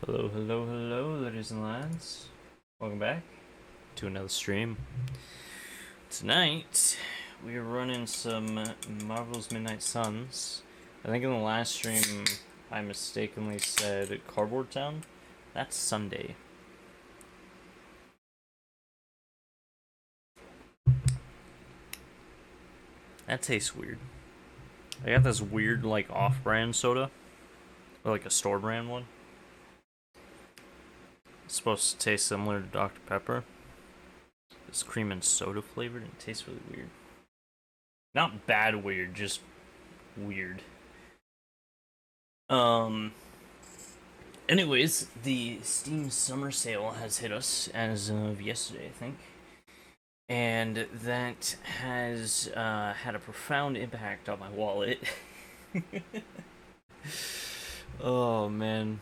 Hello, hello, hello, ladies and lads. Welcome back to another stream. Tonight, we are running some Marvel's Midnight Suns. I think in the last stream, I mistakenly said Cardboard Town. That's Sunday. That tastes weird. I got this weird, like, off-brand soda. Or, like, a store-brand one. It's supposed to taste similar to Dr. Pepper. It's cream and soda flavored, and it tastes really weird. Not bad weird, just weird. Anyways, the Steam Summer Sale has hit us as of yesterday, I think. And that has had a profound impact on my wallet. Oh, man.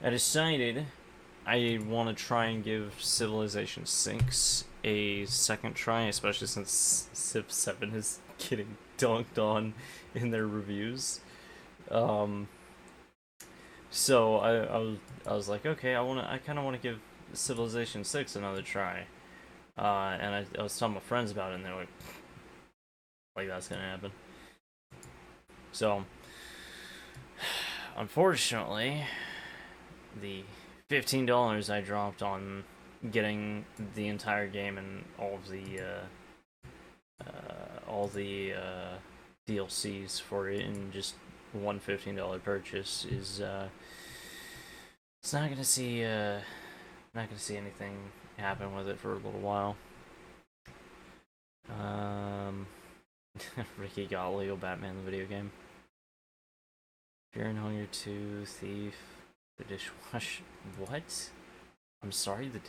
I decided I want to try and give Civilization 6 a second try, especially since Civ 7 is getting dunked on in their reviews. So I was like, okay, I kind of want to give Civilization 6 another try. And I was telling my friends about it, and they're like that's gonna happen. So, unfortunately, the $15 I dropped on getting the entire game and all the DLCs for it in just one $15 purchase is it's not gonna see anything happen with it for a little while. Ricky got Lego Batman the video game. Fear and Hunger 2, Thief, the Dishwasher. What? I'm sorry, the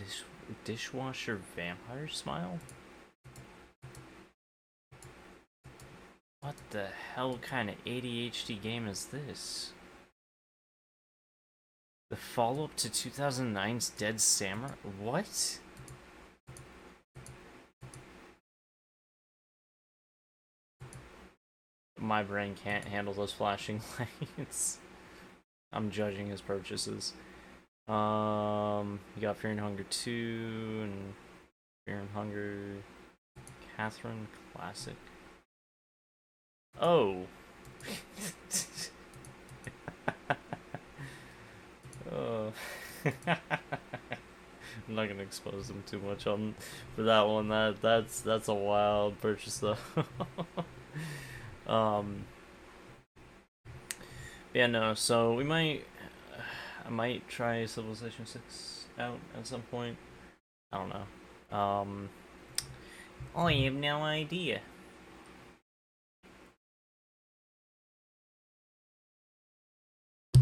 Dishwasher Vampire Smile? What the hell kind of ADHD game is this? The follow-up to 2009's Dead Samurai? What? My brain can't handle those flashing lights. I'm judging his purchases. You got Fear and Hunger 2 and Fear and Hunger Catherine Classic. Oh. Oh. I'm not gonna expose them too much on for that one. That's a wild purchase though. Yeah, no. So I might try Civilization 6 out at some point. I don't know. I have no idea.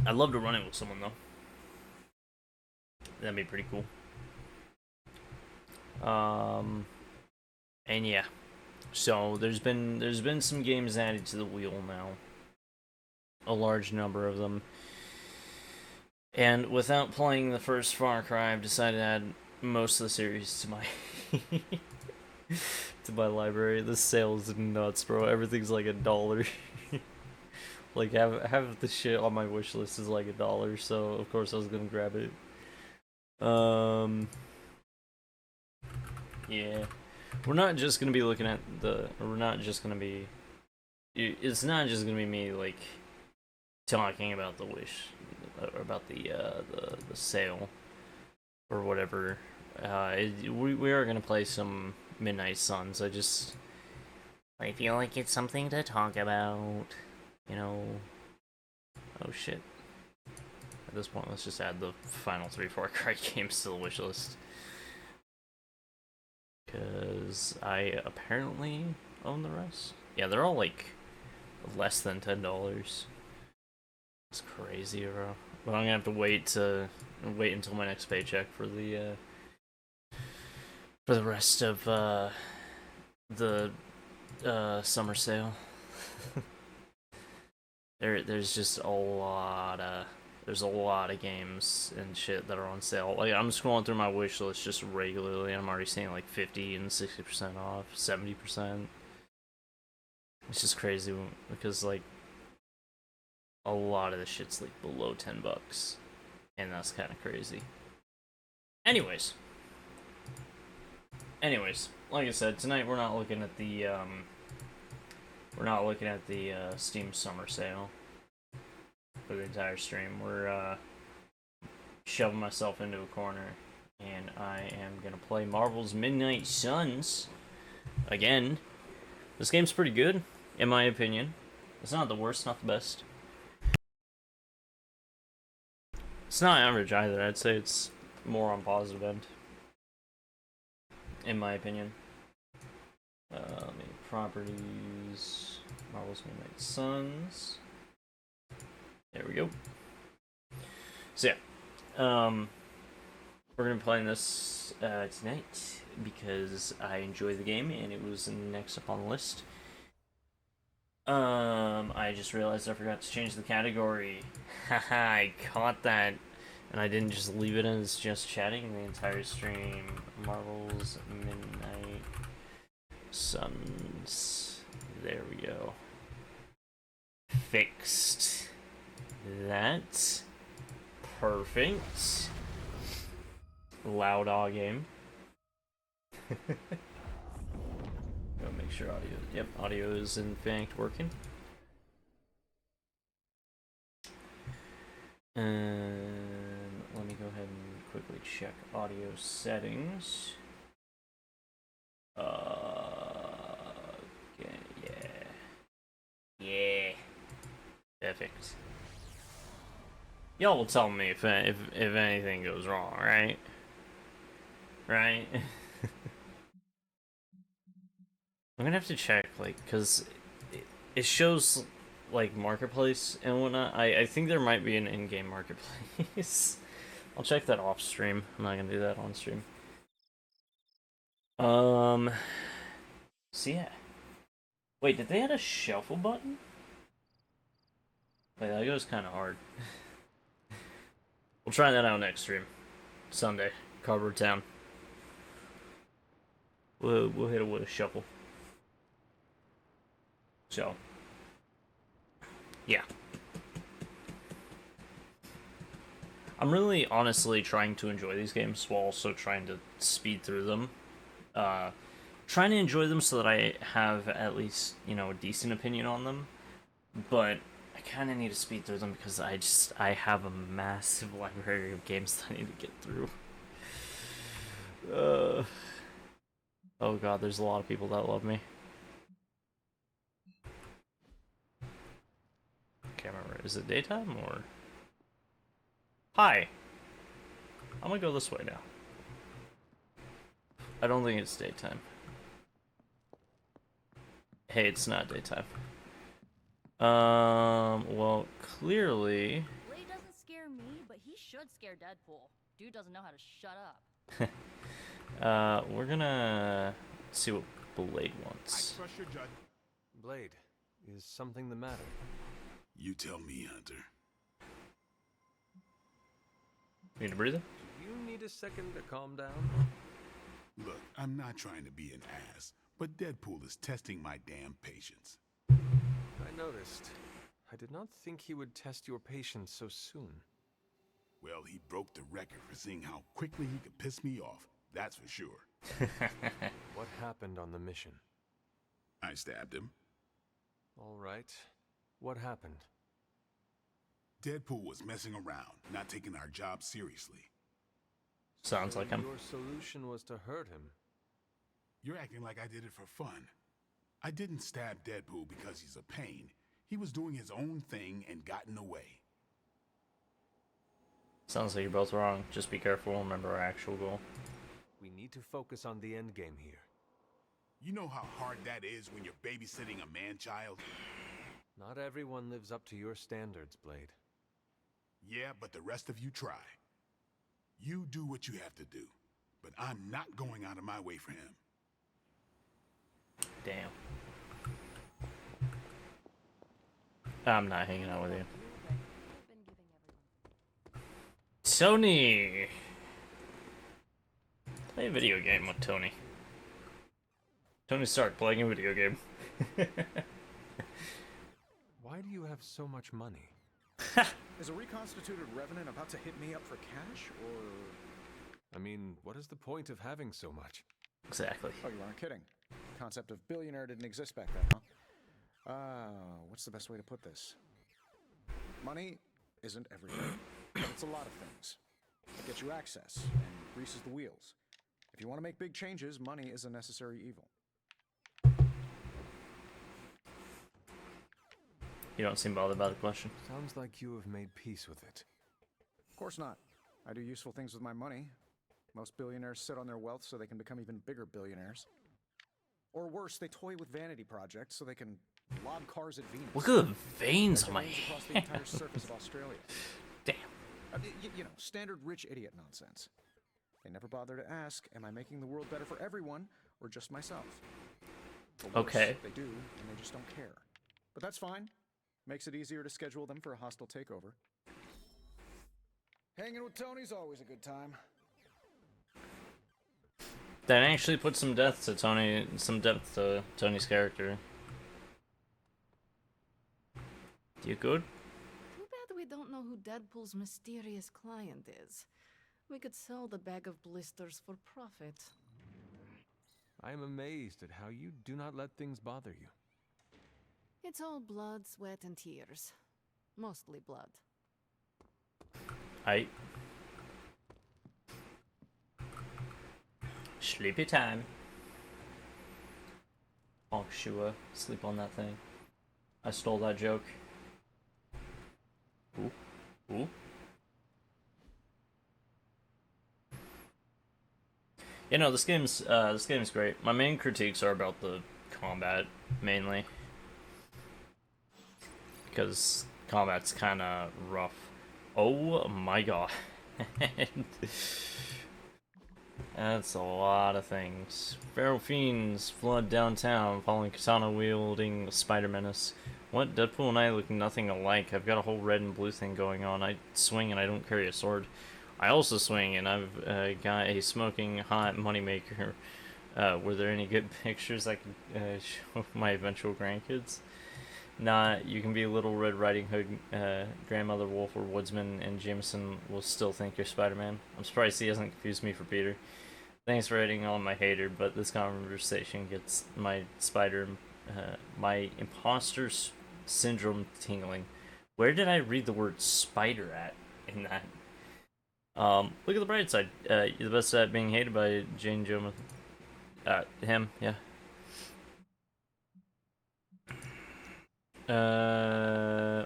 I'd love to run it with someone though. That'd be pretty cool. And yeah. So there's been some games added to the wheel now. A large number of them. And without playing the first Far Cry, I've decided to add most of the series to my to my library. This sale is nuts, bro. Everything's like $1. Like have the shit on my wish list is like $1, so of course I was gonna grab it. Yeah. We're not just gonna be looking at we're not just gonna be it's not just gonna be me like talking about the wish or about the sale or whatever. We are gonna play some Midnight Suns. I feel like it's something to talk about, you know. Oh shit. At this point, let's just add the final 3 Far Cry games to the wish list. Because I apparently own the rest. Yeah, they're all like less than $10. It's crazy, bro. But I'm gonna have to wait until my next paycheck for the rest of the summer sale. There's just a lot of games and shit that are on sale. Like I'm scrolling through my wish list just regularly, and I'm already seeing like 50 and 60% off, 70%. It's just crazy because like a lot of the shit's like below $10, and that's kind of crazy. Anyways, like I said, tonight we're not looking at the Steam Summer Sale for the entire stream. We're shoving myself into a corner, and I am gonna play Marvel's Midnight Suns again. This game's pretty good, in my opinion. It's not the worst, not the best. It's not average either. I'd say it's more on positive end, in my opinion. Properties, Marvel's Midnight Suns. There we go. So yeah, we're gonna be playing this tonight because I enjoy the game and it was next up on the list. I just realized I forgot to change the category. Haha, I caught that. And I didn't just leave it as just chatting the entire stream. Marvel's Midnight Suns. There we go. Fixed that. Perfect. Loud aw game. Gotta make sure audio. Yep, audio is in fact working. And let me go ahead and quickly check audio settings. Okay, yeah. Perfect. Y'all will tell me if anything goes wrong, right? Right? I'm gonna have to check, like, cause it shows like marketplace and whatnot. I think there might be an in-game marketplace. I'll check that off stream. I'm not gonna do that on stream. So yeah. Wait, did they add a shuffle button? Wait, that goes kind of hard. We'll try that out next stream. Sunday, Cardboard Town. We'll hit it with a shuffle. So, yeah. I'm really honestly trying to enjoy these games while also trying to speed through them. Trying to enjoy them so that I have at least, a decent opinion on them. But I kind of need to speed through them because I have a massive library of games that I need to get through. Oh god, there's a lot of people that love me. Can't remember. Is it daytime or? Hi. I'm gonna go this way now. I don't think it's daytime. Hey, it's not daytime. Well, clearly. Blade doesn't scare me, but he should scare Deadpool. Dude doesn't know how to shut up. We're gonna see what Blade wants. I trust your judge. Blade, is something the matter? You tell me, Hunter. Need a breather? Do you need a second to calm down? Look, I'm not trying to be an ass, but Deadpool is testing my damn patience. I noticed. I did not think he would test your patience so soon. Well, he broke the record for seeing how quickly he could piss me off, that's for sure. What happened on the mission? I stabbed him. All right. What happened? Deadpool was messing around, not taking our job seriously. Sounds like him. Your solution was to hurt him. You're acting like I did it for fun. I didn't stab Deadpool because he's a pain. He was doing his own thing and got in the way. Sounds like you're both wrong. Just be careful. Remember our actual goal. We need to focus on the end game here. You know how hard that is when you're babysitting a man-child? Not everyone lives up to your standards, Blade. Yeah, but the rest of you try. You do what you have to do, but I'm not going out of my way for him. Damn. I'm not hanging out with you. Tony! Play a video game with Tony. Tony Stark playing a video game. Why do you have so much money? Is a reconstituted revenant about to hit me up for cash, or... I mean, what is the point of having so much? Exactly. Oh, you aren't kidding. The concept of billionaire didn't exist back then, huh? What's the best way to put this? Money isn't everything, but it's a lot of things. It gets you access and greases the wheels. If you want to make big changes, money is a necessary evil. You don't seem bothered by the question. Sounds like you have made peace with it. Of course not. I do useful things with my money. Most billionaires sit on their wealth so they can become even bigger billionaires. Or worse, they toy with vanity projects so they can lob cars at Venus. Look at the veins on my Range across the entire surface of Australia. Damn. You know, standard rich idiot nonsense. They never bother to ask, am I making the world better for everyone or just myself? Or worse, Okay. They do, and they just don't care. But that's fine. Makes it easier to schedule them for a hostile takeover. Hanging with Tony's always a good time. That actually put some depth to Tony's character. You good? Too bad we don't know who Deadpool's mysterious client is. We could sell the bag of blisters for profit. I am amazed at how you do not let things bother you. It's all blood, sweat, and tears. Mostly blood. Sleepy time. Oh, Shua, sleep on that thing. I stole that joke. Ooh. Ooh. You know, this game's great. My main critiques are about the combat, mainly. Because combat's kinda rough. Oh my god. That's a lot of things. Feral fiends flood downtown following katana-wielding spider menace. What? Deadpool and I look nothing alike. I've got a whole red and blue thing going on. I swing and I don't carry a sword. I also swing and I've got a smoking hot moneymaker. Were there any good pictures I could show my eventual grandkids? Nah, you can be Little Red Riding Hood, Grandmother Wolf, or Woodsman, and Jameson will still think you're Spider-Man. I'm surprised he hasn't confused me for Peter. Thanks for hating on my hater, but this conversation gets my my imposter syndrome tingling. Where did I read the word spider at in that? Look at the bright side. You're the best at being hated by Jane Joma. Him, yeah.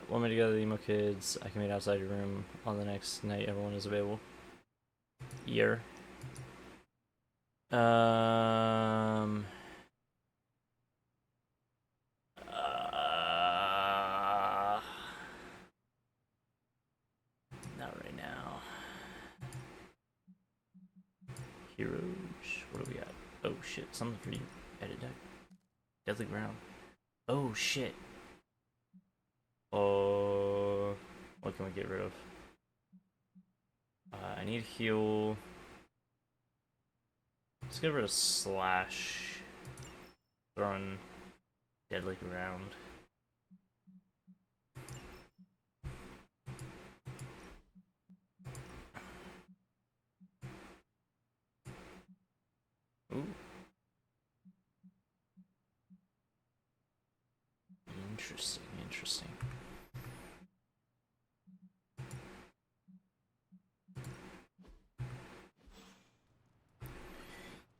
Want me to go to the emo kids? I can meet outside your room on the next night everyone is available. Year. Not right now. Heroes. What do we got? Oh shit, something for you. Edit deck. Deadly ground. Oh shit. Oh, what can we get rid of? I need heal. Let's get rid of slash. Throwing deadly ground. Ooh. Interesting, interesting.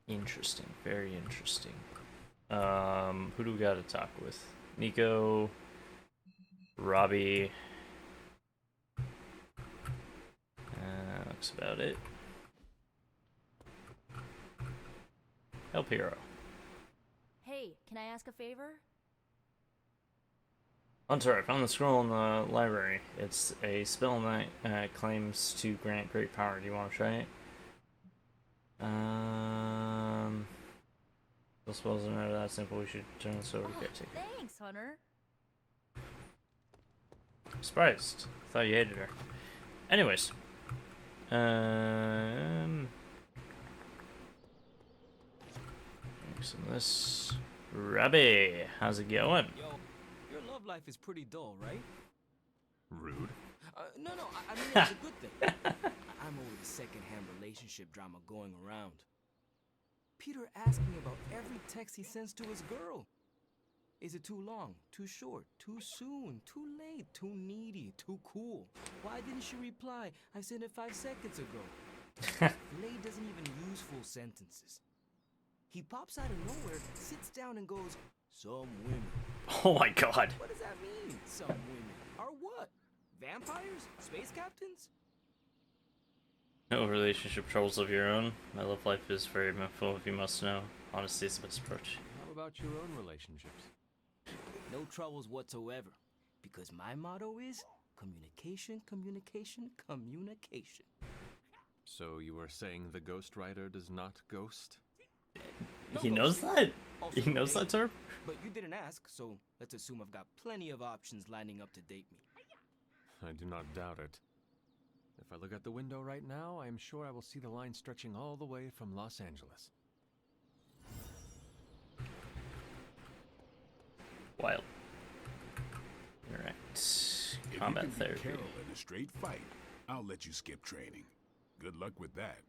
Interesting, very interesting. Who do we got to talk with? Nico, Robbie. That's about it. Help Hero. Hey, can I ask a favor? Hunter, I found the scroll in the library. It's a spell that claims to grant great power. Do you want to try it? The spells are not that simple. We should turn this over to Caretaker. Thanks, Hunter. Surprised. Thought you hated her. Anyways. Some of this. Robbie, how's it going? Yo, your love life is pretty dull, right? Rude. No, I mean it's a good thing. I'm over the second-hand relationship drama going around. Peter asked me about every text he sends to his girl. Is it too long, too short, too soon, too late, too needy, too cool? Why didn't she reply? I sent it 5 seconds ago. Lay doesn't even use full sentences. He pops out of nowhere, sits down and goes, some women. Oh my god. What does that mean, some women? Are what? Vampires? Space captains? No relationship troubles of your own. My love life is very eventful, if you must know. Honesty is the best approach. How about your own relationships? No troubles whatsoever. Because my motto is communication, communication, communication. So you are saying the Ghost Rider does not ghost? He knows that? Also He knows that term? But you didn't ask, so let's assume I've got plenty of options lining up to date me. I do not doubt it. If I look out the window right now, I am sure I will see the line stretching all the way from Los Angeles. Wild. Alright. If Combat you can therapy. beat Carol in a straight fight, I'll let you skip training. Good luck with that.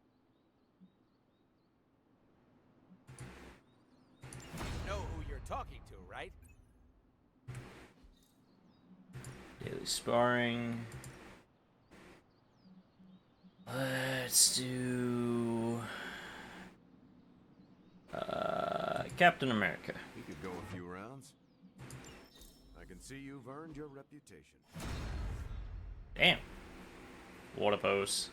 You know who you're talking to, right? Daily sparring. Let's do Captain America. We could go a few rounds. I can see you've earned your reputation. Damn. What a pose.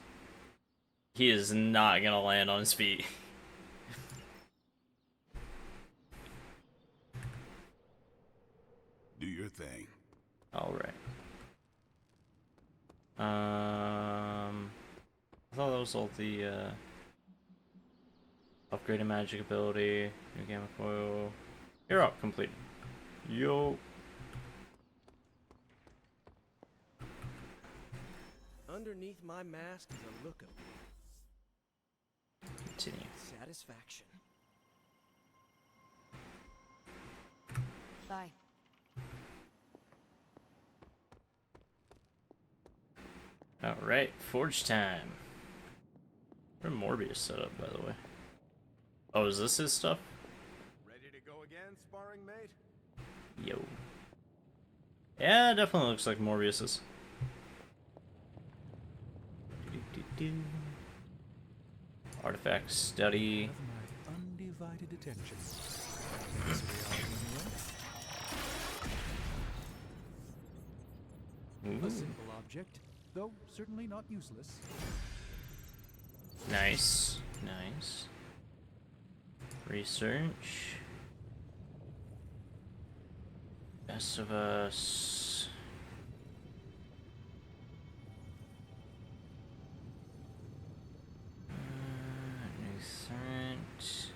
He is not gonna land on his feet. Do your thing. Alright. I thought that was all the upgraded magic ability, new gamma coil. You're up, complete. Yo. Underneath my mask is a look of Continue. satisfaction. Bye. Alright, forge time. Where Morbius set up, by the way? Oh, is this his stuff? Ready to go again, sparring mate? Yo. Yeah, it definitely looks like Morbius's. Do-do-do. Artifact study. My undivided attention. Ooh. A simple object, though certainly not useless. Nice. Nice. Research. Best of Us. New threat.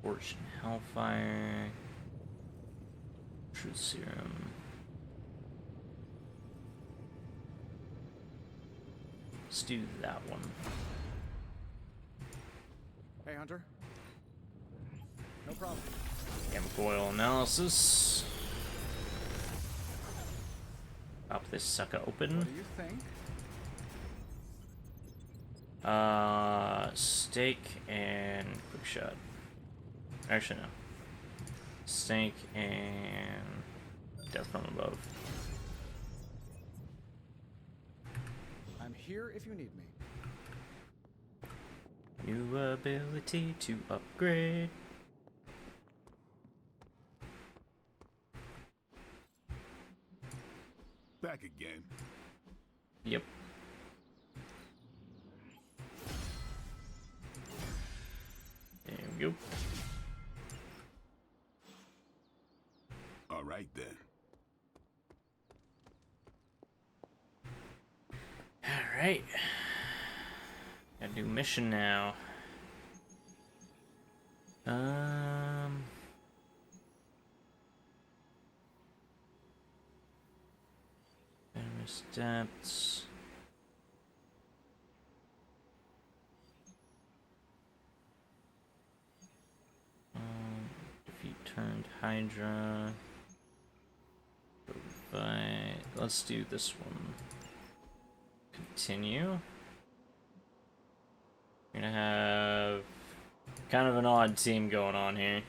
Fortune Hellfire. Truth Serum. Let's do that one. Hey, Hunter. No problem. Gamma coil analysis. Pop this sucker open. What do you think? Steak and quick shot. Actually, no. Steak and death from above. I'm here if you need me. New ability to upgrade. Back again. Yep. There we go. All right then. Alright. Gotta do mission now. Venomous depths. Defeat turned Hydra. Fight. let's do this one. Continue. We're gonna have kind of an odd team going on here.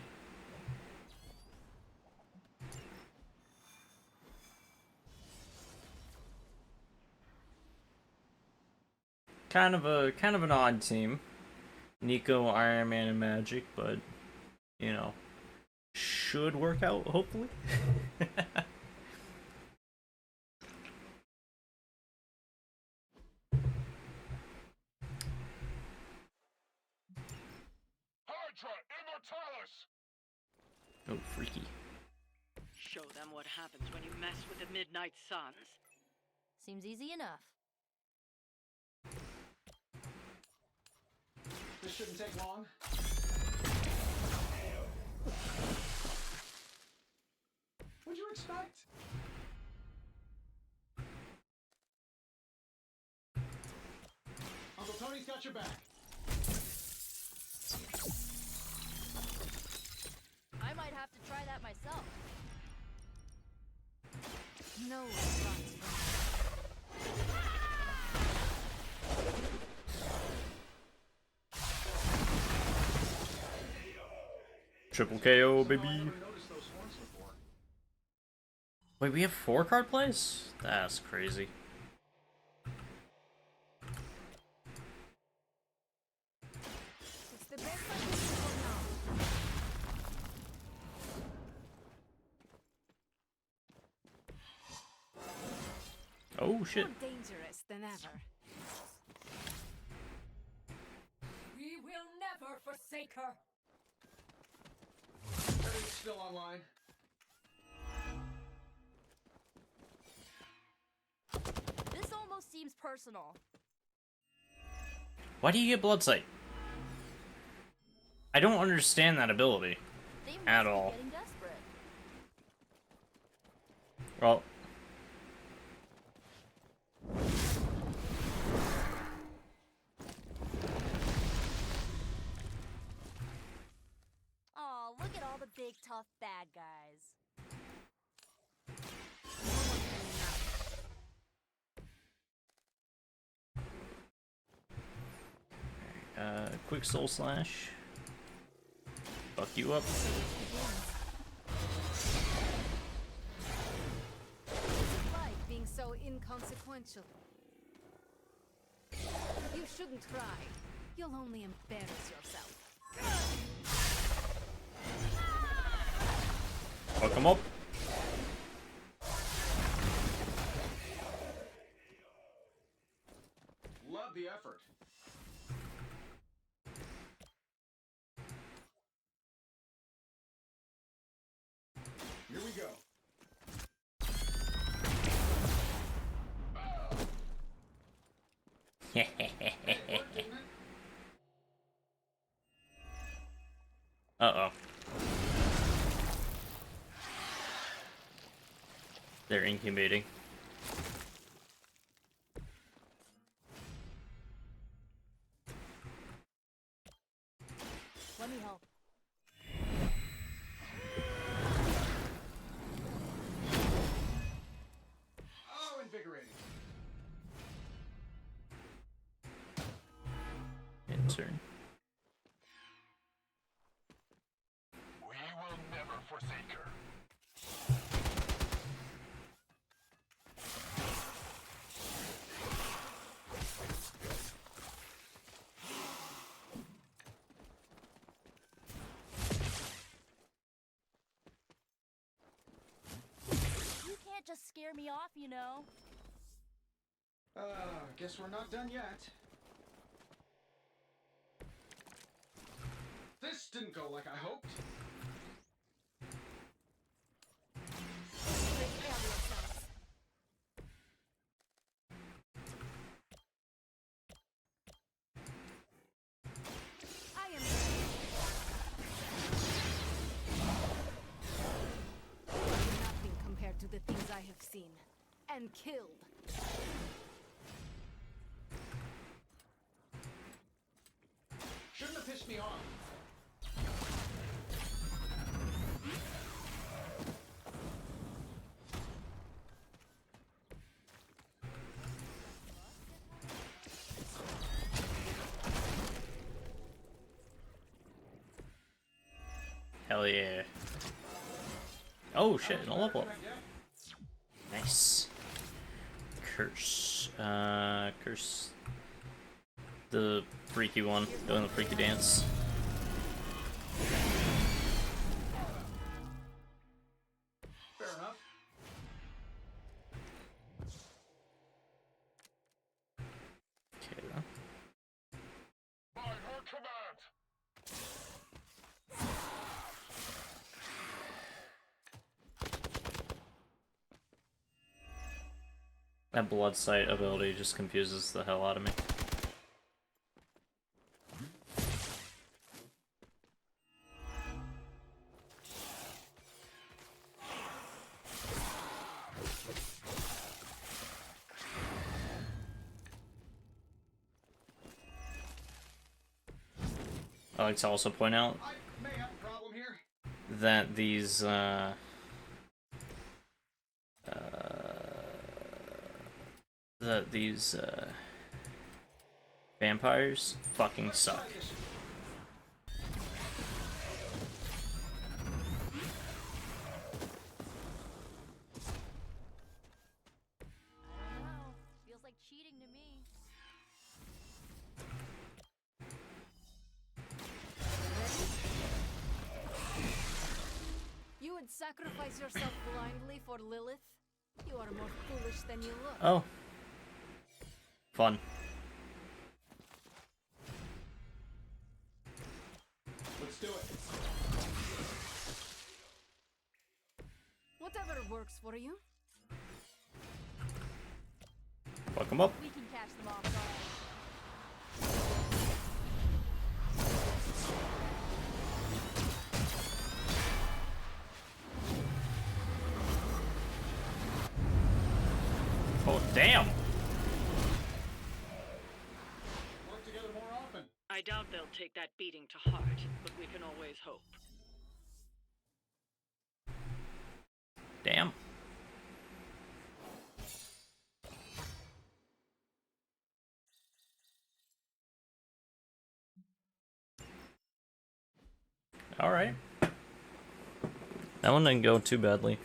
Kind of an odd team. Nico, Iron Man, and Magic, but you know, should work out hopefully. Oh, freaky. Show them what happens when you mess with the Midnight Suns. Seems easy enough. This shouldn't take long. What'd you expect? Uncle Tony's got your back. I might have to try that myself. No one runs from Triple KO, baby. I never noticed those horns before. Wait, we have 4 card plays? That's crazy. It's the best I can do for now. Oh shit. More dangerous than ever. We will never forsake her. Everything's still online. This almost seems personal. Why do you get Blood Sight? I don't understand that ability. They must At be all. getting desperate. Well, Aw, look at all the big tough bad guys. quick soul slash. Fuck you up. What's it like being so inconsequential? You shouldn't cry. You'll only embarrass yourself. Fuck him up. Love the effort. Here we go. Hey, it worked, didn't it? Uh-oh. They're incubating. Let me help. Oh, invigorating. Intern. We will never forsake her. You can't just scare me off, you know. Guess we're not done yet. This didn't go like I hoped. Prepare yourselves. I am nothing compared to the things I have seen and killed. Shouldn't have pissed me off. Hell yeah. Oh shit, no level up. Nice. Curse. Curse. The freaky one, doing the freaky dance. Fair enough. Okay, then. By her command. That blood sight ability just confuses the hell out of me. I like to also point out that these vampires fucking suck. I don't know. Feels like cheating to me. You would sacrifice yourself blindly for Lilith? You are more foolish than you look. Oh. Fun. Let's do it. Whatever works for you. Fuck them up. We can catch them off guard. Oh, damn. Work together more often. I doubt they'll take that beating to heart, but we can always hope. Damn. Alright. That one didn't go too badly.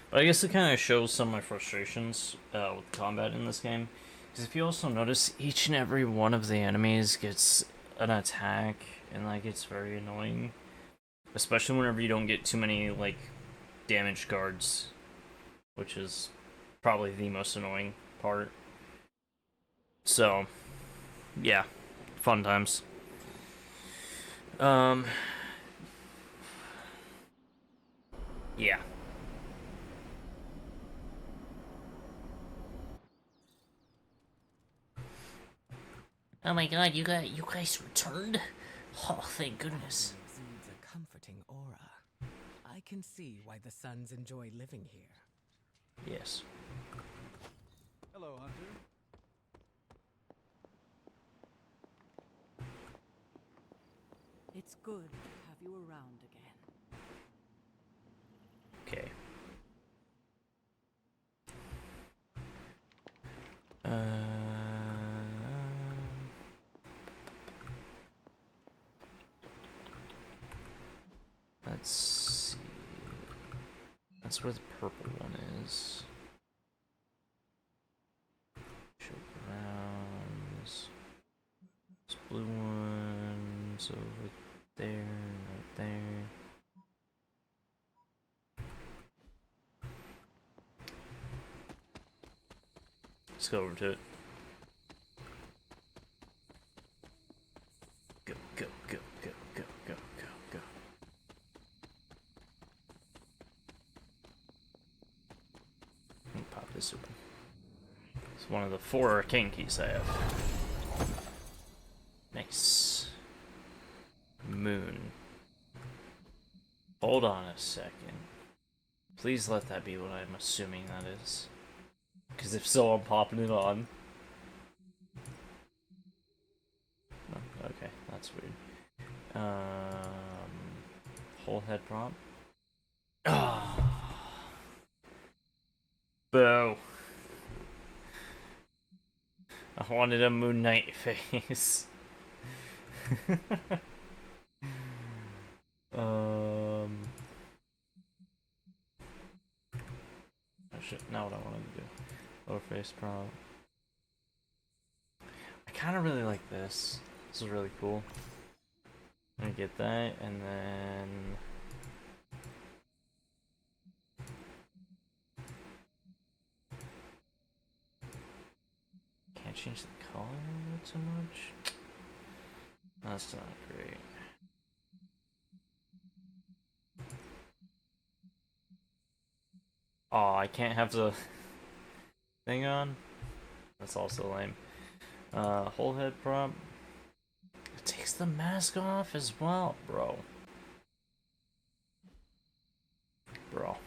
But I guess it kind of shows some of my frustrations with combat in this game. Because if you also notice, each and every one of the enemies gets an attack, and like it's very annoying. Especially whenever you don't get too many like damaged guards, which is probably the most annoying part. So, yeah, fun times. Yeah. Oh my god, you guys returned? Oh, thank goodness. Exudes a comforting aura. I can see why the Sons enjoy living here. Yes. Hello, Hunter. It's good to have you around again. Okay. Let's see. That's where the purple one is. Show rounds. This blue one's over there, right there. Let's go over to it. Go, go, go, go, go, go, go, go. Let me pop this open. It's one of the 4 arcane keys I have. Nice. Moon. Hold on a second. Please let that be what I'm assuming that is. Because if so, I'm popping it on. Oh, okay, that's weird. Whole head prop. Ah. Boo. I wanted a Moon Knight face. actually not what I wanted to do. Lower face prop. I kind of really like this. This is really cool. I'm gonna get that, and then can't change the color too much. That's not great. Oh, I can't have the thing on? That's also lame. Whole head prop. It takes the mask off as well, bro. Bro.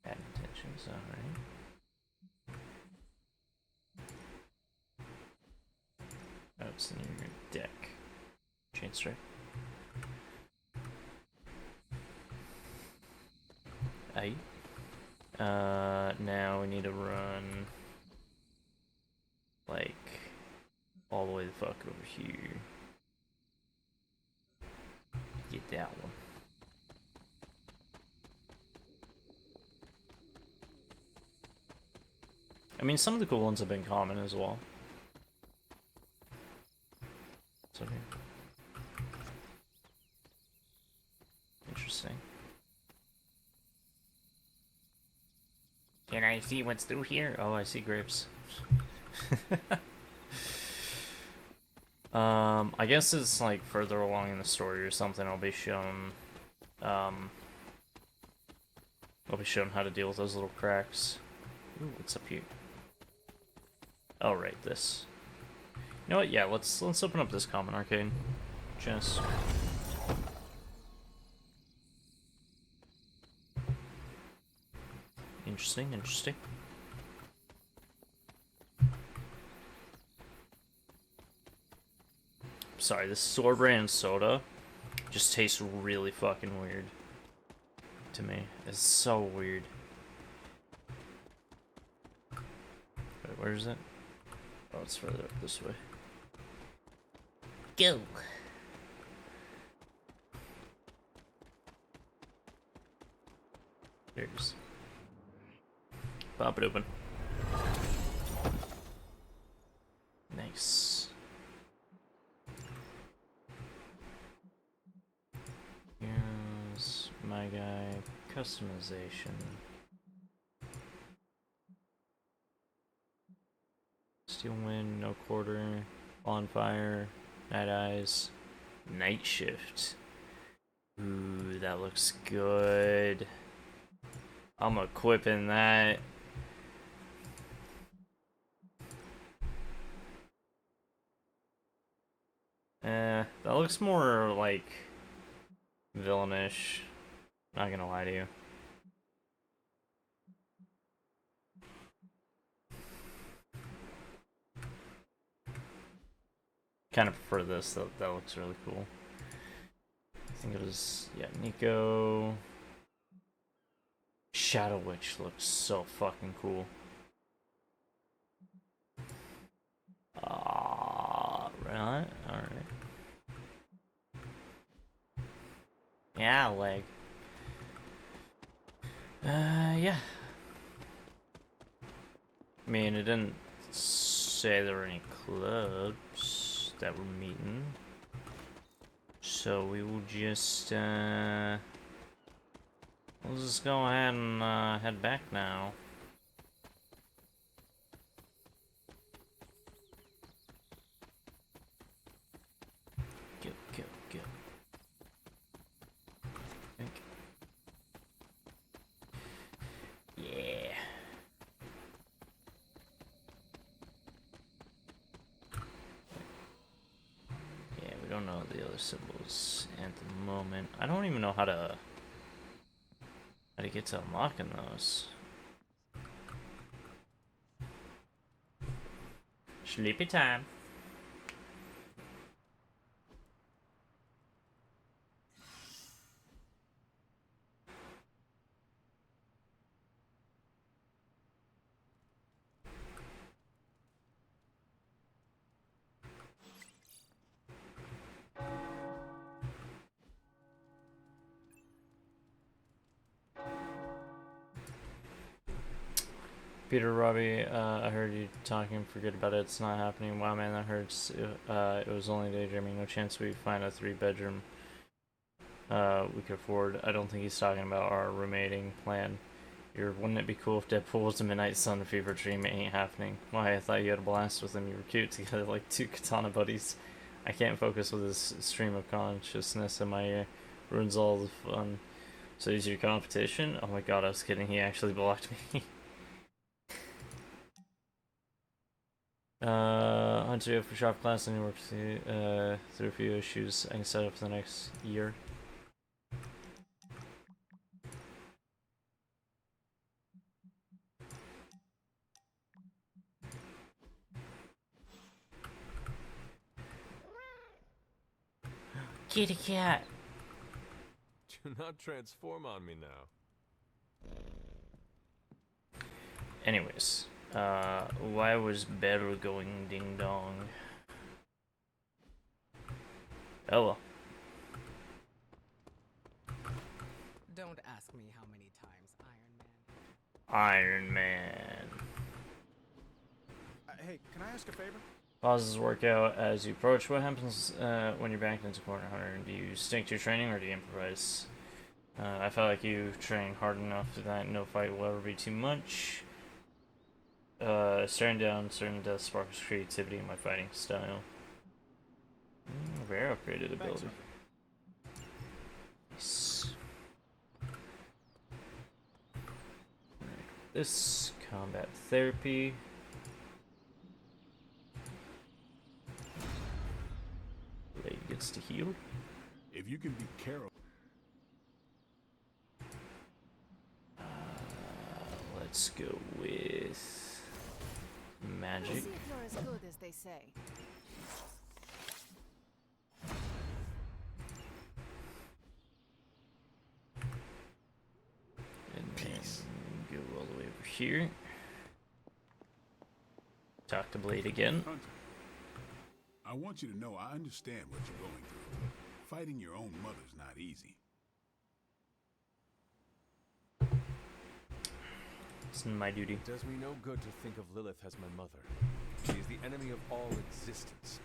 Add intentions, alright. Oh, it's in your deck. Chain strike. Aye. Now we need to run like all the way the fuck over here. Get that one. I mean, some of the cool ones have been common as well. So here. Interesting. Can I see what's through here? Oh, I see grapes. I guess it's like further along in the story or something. I'll be shown how to deal with those little cracks. Ooh, what's up here? Oh, right, this. You know what? Yeah, let's open up this common arcade chest. Interesting, interesting. Sorry, this store brand soda just tastes really fucking weird to me. It's so weird. Wait, where is it? Oh, it's further up this way. Go! There it is. Pop it open. Nice. Here's my guy. Customization. Steel wind, no quarter. Bonfire. Night eyes. Night shift. Ooh, that looks good. I'm equipping that. That looks more like villainish. Not gonna lie to you. Kind of prefer this. That looks really cool. I think it was, yeah, Nico. Shadow Witch looks so fucking cool. Right? Alright. Yeah, leg. Yeah. I mean, it didn't say there were any clubs that were meeting. So we will just, we'll just go ahead and, head back now. Go, go, go. Yeah. Yeah, we don't know the other symbols at the moment. I don't even know how to get to unlocking those. Sleepy time. Peter, Robbie, I heard you talking. Forget about it. It's not happening. Wow, man, that hurts. It was only daydreaming. No chance we find a 3-bedroom we could afford. I don't think he's talking about our roommating plan. Wouldn't it be cool if Deadpool was a Midnight Sun fever dream? It ain't happening. Why? I thought you had a blast with him. You were cute together like 2 katana buddies. I can't focus with this stream of consciousness in my ear. Ruins all the fun. So he's your competition? Oh my god, I was kidding. He actually blocked me. Hunter for shop class and work through a few issues I can set up for the next year. Kitty cat. Do not transform on me now. Anyways, why was Better going ding dong? Hello. Don't ask me how many times, Iron Man. Iron Man. Hey, can I ask a favor? Pauses workout as you approach. What happens when you're backed into corner, Hunter? Do you stick to your training or do you improvise? I felt like you trained hard enough that no fight will ever be too much. Staring down certain death sparks creativity in my fighting style. Very upgraded ability. Nice. This combat therapy. Leg gets to heal. If you can be careful. Let's go with magic. Let's see if you're as good as they say. And then go all the way over here. Talk to Blade again. Hunter, I want you to know I understand what you're going through. Fighting your own mother's not easy. It's my duty. It does me no good to think of Lilith as my mother. She is the enemy of all existence.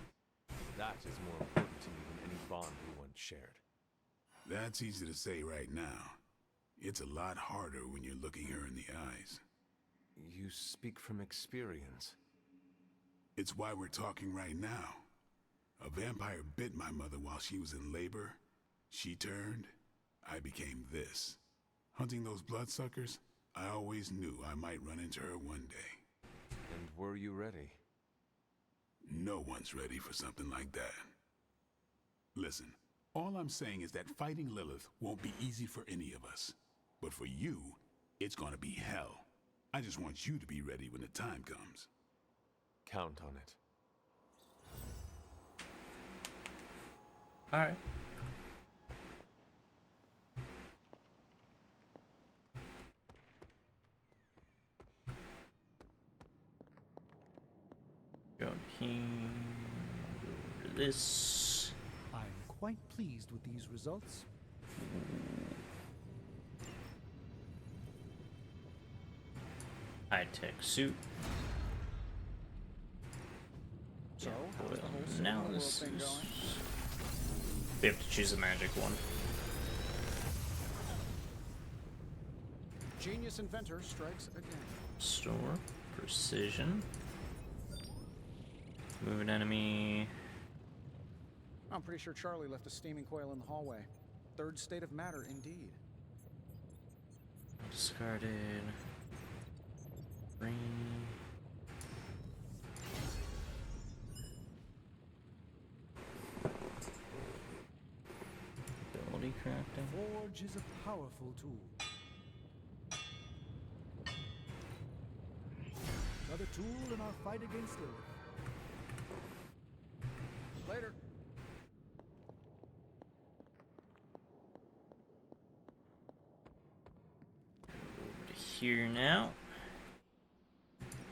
That is more important to me than any bond we once shared. That's easy to say right now. It's a lot harder when you're looking her in the eyes. You speak from experience. It's why we're talking right now. A vampire bit my mother while she was in labor. She turned. I became this. Hunting those bloodsuckers, I always knew I might run into her one day. And were you ready? No one's ready for something like that. Listen, all I'm saying is that fighting Lilith won't be easy for any of us. But for you, it's gonna be hell. I just want you to be ready when the time comes. Count on it. Alright. Go here, go to this. I'm quite pleased with these results. High-tech suit. So, how's Well, the whole now Superworld this thing is... going? We have to choose a magic one. Genius inventor strikes again. Store. Precision. Move an enemy. I'm pretty sure Charlie left a steaming coil in the hallway. Third state of matter, indeed. Discarded. Green. Ability crafting. Forge is a powerful tool. Another tool in our fight against Lilith. Later. Over to here now.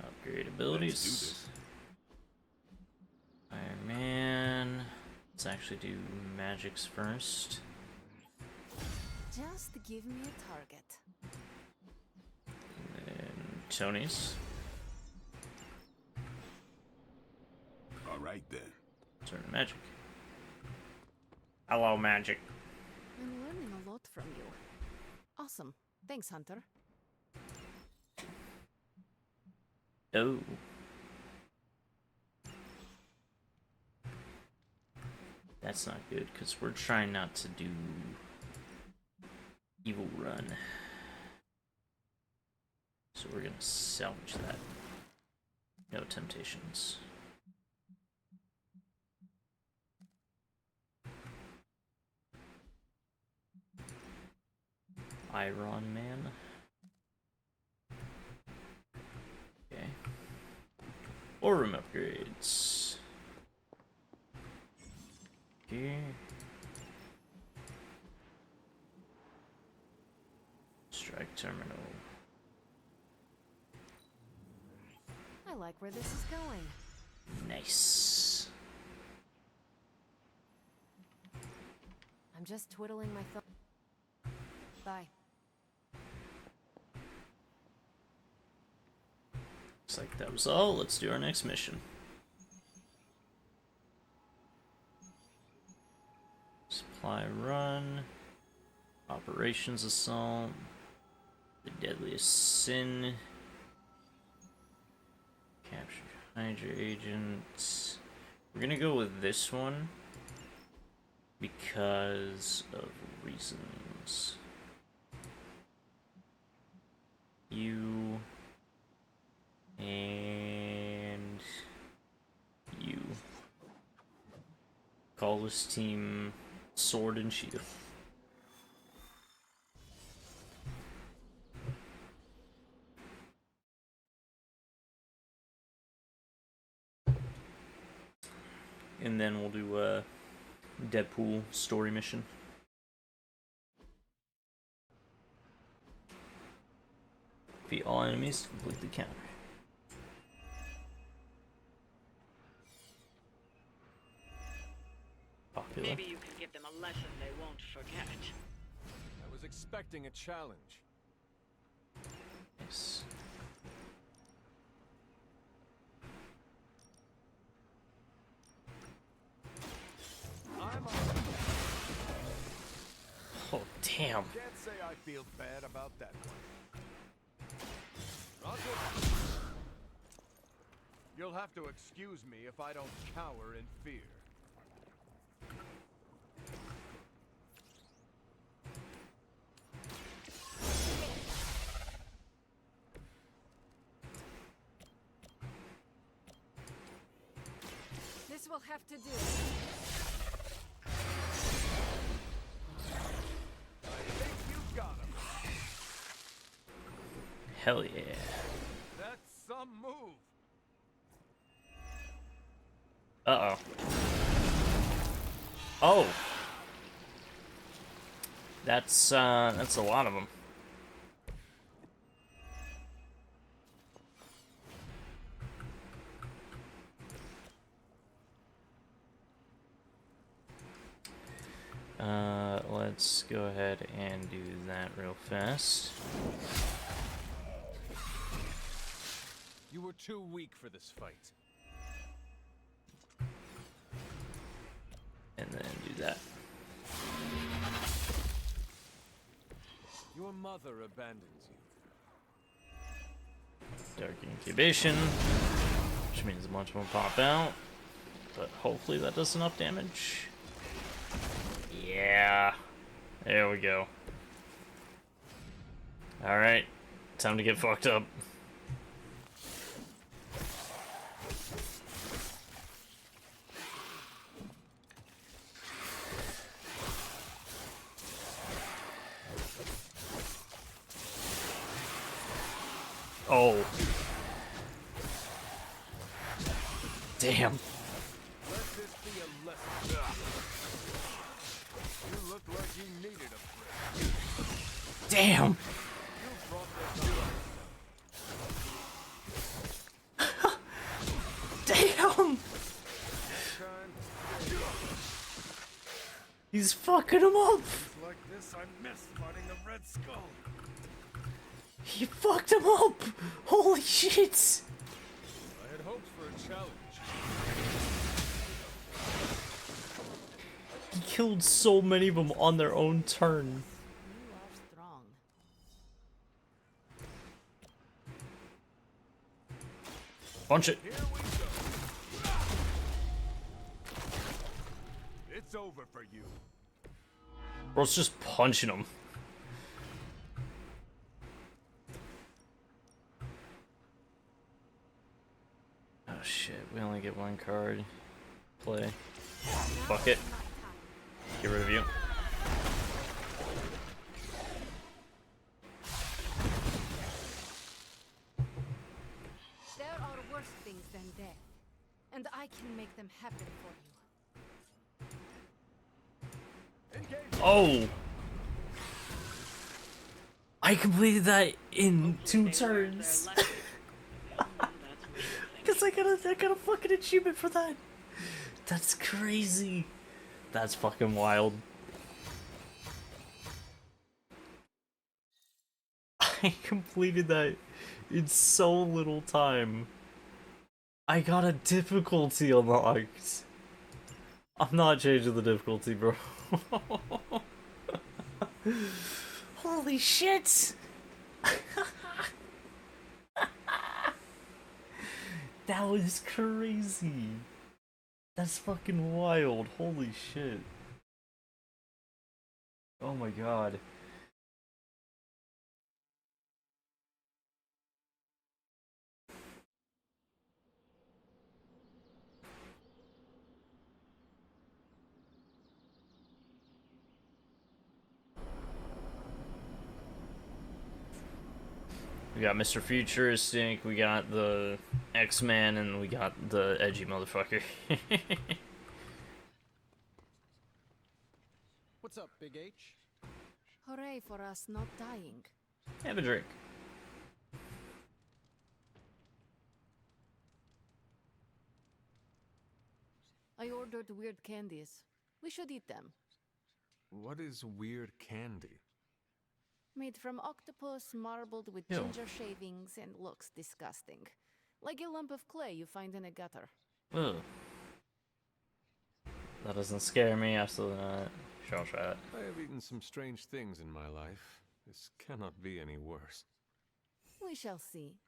Upgrade abilities. Iron Man. Let's actually do magics first. Just give me a target. And then Tony's. right then. Turn to magic. Hello, magic. I'm learning a lot from you. Awesome. Thanks, Hunter. Oh. That's not good, because we're trying not to do evil run. So we're gonna salvage that. No temptations. Iron Man. Okay. Or room upgrades. Okay. Strike terminal. I like where this is going. Nice. I'm just twiddling my thumb. Bye. Looks like that was all. Let's do our next mission. Supply run. Operations assault. The deadliest sin. Capture Hydra agents. We're gonna go with this one because of reasons. You and you. Call this team Sword and Shield. And then we'll do a Deadpool story mission. Defeat all enemies to complete the counter. Popular. Maybe you can give them a lesson they won't forget. I was expecting a challenge. Yes. Oh, damn. Can't say I feel bad about that one. Roger. You'll have to excuse me if I don't cower in fear. This will have to do. Hell yeah. That's some move. Uh-oh. Oh. That's a lot of them. Let's go ahead and do that real fast. You were too weak for this fight. And then do that. Your mother abandons you. Dark incubation, which means a bunch will pop out, but hopefully that does enough damage. Yeah, there we go. Alright, time to get fucked up. Oh. Damn. Let this be a lesson. You look like you needed a break. Damn. You brought this up. Damn. He's fucking him up. Like this, I miss fighting the Red Skull. He fucked him up. Holy shit. I had hoped for a challenge. killed so many of them on their own turn. You are strong. Punch it. Here we go. It's over for you. Bro's just punching him. Oh shit, we only get one card. Play. Fuck it. Get rid of you. There are worse things than death, and I can make them happen for you. Oh! I completed that in 2 turns. Cause I got a fucking achievement for that. That's crazy. That's fucking wild. I completed that in so little time. I got a difficulty unlocked. I'm not changing the difficulty, bro. Holy shit! That was crazy. That's fucking wild. Holy shit. Oh my god. We got Mr. Futuristic, we got the X-Man, and we got the edgy motherfucker. What's up, Big H? Hooray for us not dying. Have a drink. I ordered weird candies. We should eat them. What is weird candy? Made from octopus, marbled with Ew. ginger shavings, and looks disgusting. Like a lump of clay you find in a gutter. Ugh. That doesn't scare me, absolutely not. Sure, I'll try it. I have eaten some strange things in my life. This cannot be any worse. We shall see.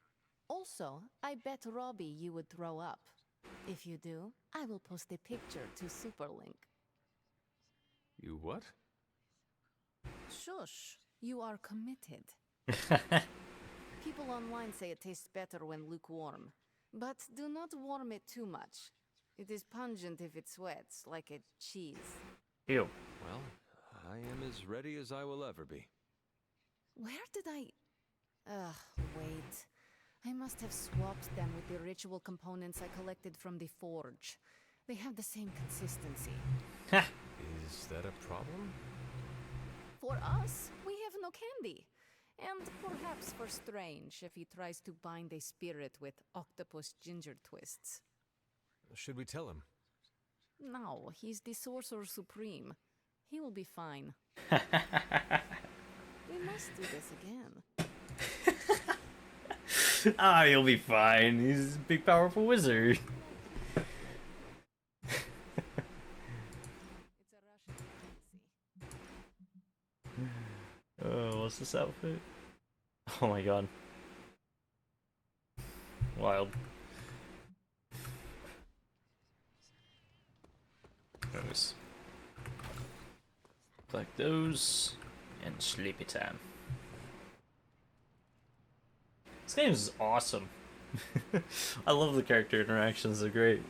Also, I bet Robbie you would throw up. If you do, I will post a picture to Superlink. You what? Shush, you are committed. People online say it tastes better when lukewarm. But do not warm it too much. It is pungent if it sweats, like a cheese. Ew. Well, I am as ready as I will ever be. Where did I... wait. I must have swapped them with the ritual components I collected from the forge. They have the same consistency. Is that a problem? For us, we have no candy. And perhaps for Strange if he tries to bind a spirit with octopus ginger twists. Should we tell him? No, he's the Sorcerer Supreme. He will be fine. We must do this again. Ah, he'll be fine. He's a big, powerful wizard. It's a Russian fantasy. Oh, what's this outfit? Oh my god. Wild. Those. Collect those. And sleepy time. This game is awesome. I love the character interactions, they're great.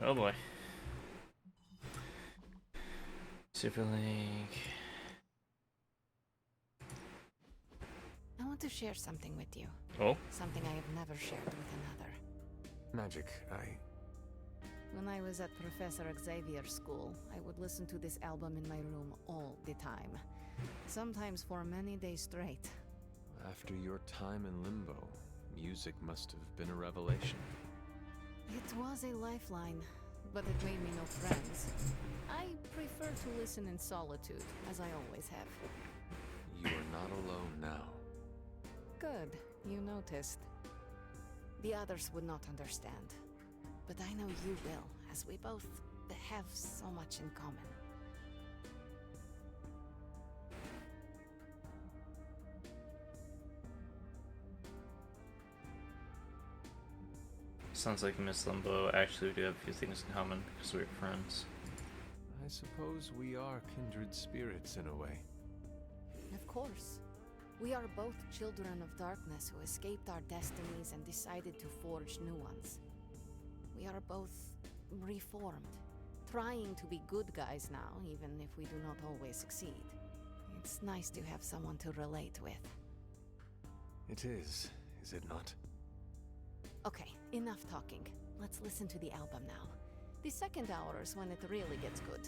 Oh boy. Superlink. I want to share something with you. Oh? Something I have never shared with another. Magic, When I was at Professor Xavier's school, I would listen to this album in my room all the time. Sometimes for many days straight. After your time in limbo, music must have been a revelation. It was a lifeline. but it made me no friends. I prefer to listen in solitude, as I always have. You are not alone now. Good, you noticed. The others would not understand. But I know you will, as we both have so much in common. Sounds like Miss Limbo. Actually, we do have a few things in common because we're friends. I suppose we are kindred spirits in a way. Of course. We are both children of darkness who escaped our destinies and decided to forge new ones. We are both reformed, trying to be good guys now, even if we do not always succeed. It's nice to have someone to relate with. It is it not? Okay, enough talking. Let's listen to the album now. The second hour is when it really gets good.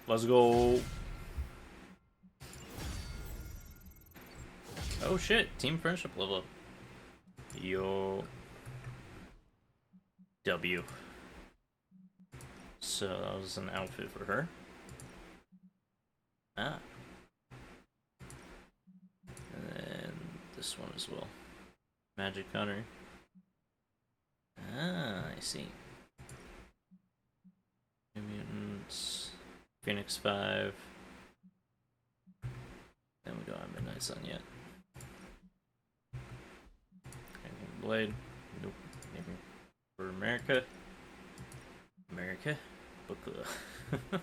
Let's go. Oh shit, team friendship level up. Yo. W. So that was an outfit for her. Ah. And then this one as well. Magic Hunter. Ah, I see. New Mutants. Phoenix 5. Then we don't have Midnight Sun yet. Blade. Nope. Maybe for America. America. Book Club.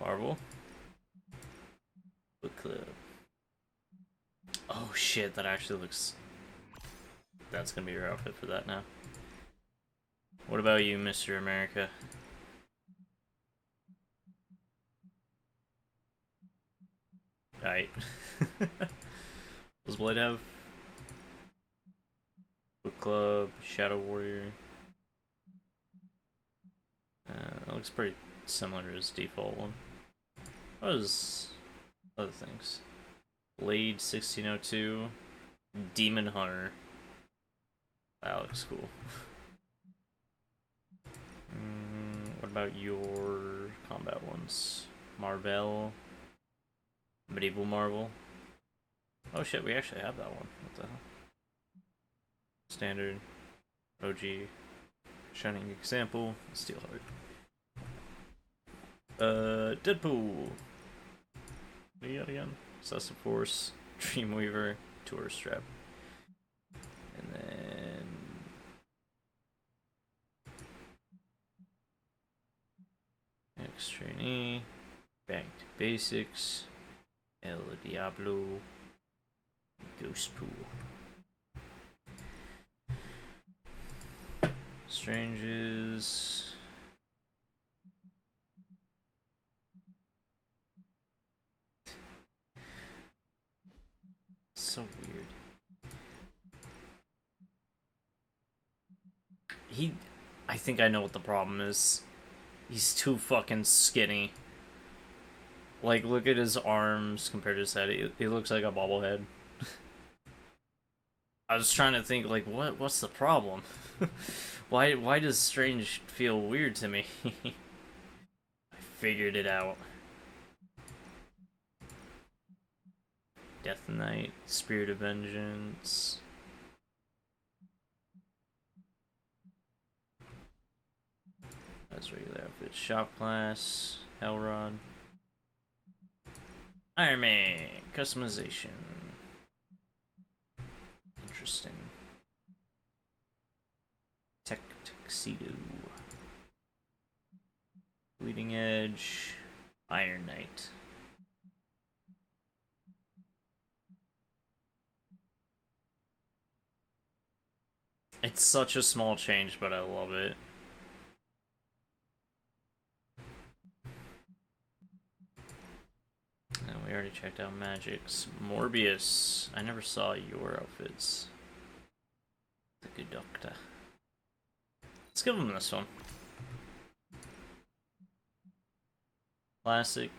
Marvel. Book Club. Oh shit, that actually looks... That's gonna be your outfit for that now. What about you, Mr. America? Alright. Does Blade have Book Club, Shadow Warrior? That looks pretty similar to his default one. What is other things? Blade 1602, Demon Hunter. That looks cool. What about your combat ones? Marvel, Medieval Marvel. Oh shit, we actually have that one. What the hell? Standard, OG, Shining Example, Steelheart. Deadpool. What do you got again? Excessive Force, Dreamweaver, Tourist Trap. And then... X-Trainee, Back to Basics, El Diablo, Ghost Pool. Stranges. So weird. I think I know what the problem is. He's too fucking skinny. Like, look at his arms compared to his head. He looks like a bobblehead. I was trying to think, like, what's the problem? Why does Strange feel weird to me? I figured it out. Death Knight, Spirit of Vengeance. That's regular outfit. Shop Class, Hellrod. Iron Man, customization. Interesting. Tuxedo. Bleeding Edge, Iron Knight. It's such a small change, but I love it. And we already checked out Magic's. Morbius. I never saw your outfits. The Good Doctor. Let's give him this one. Classic.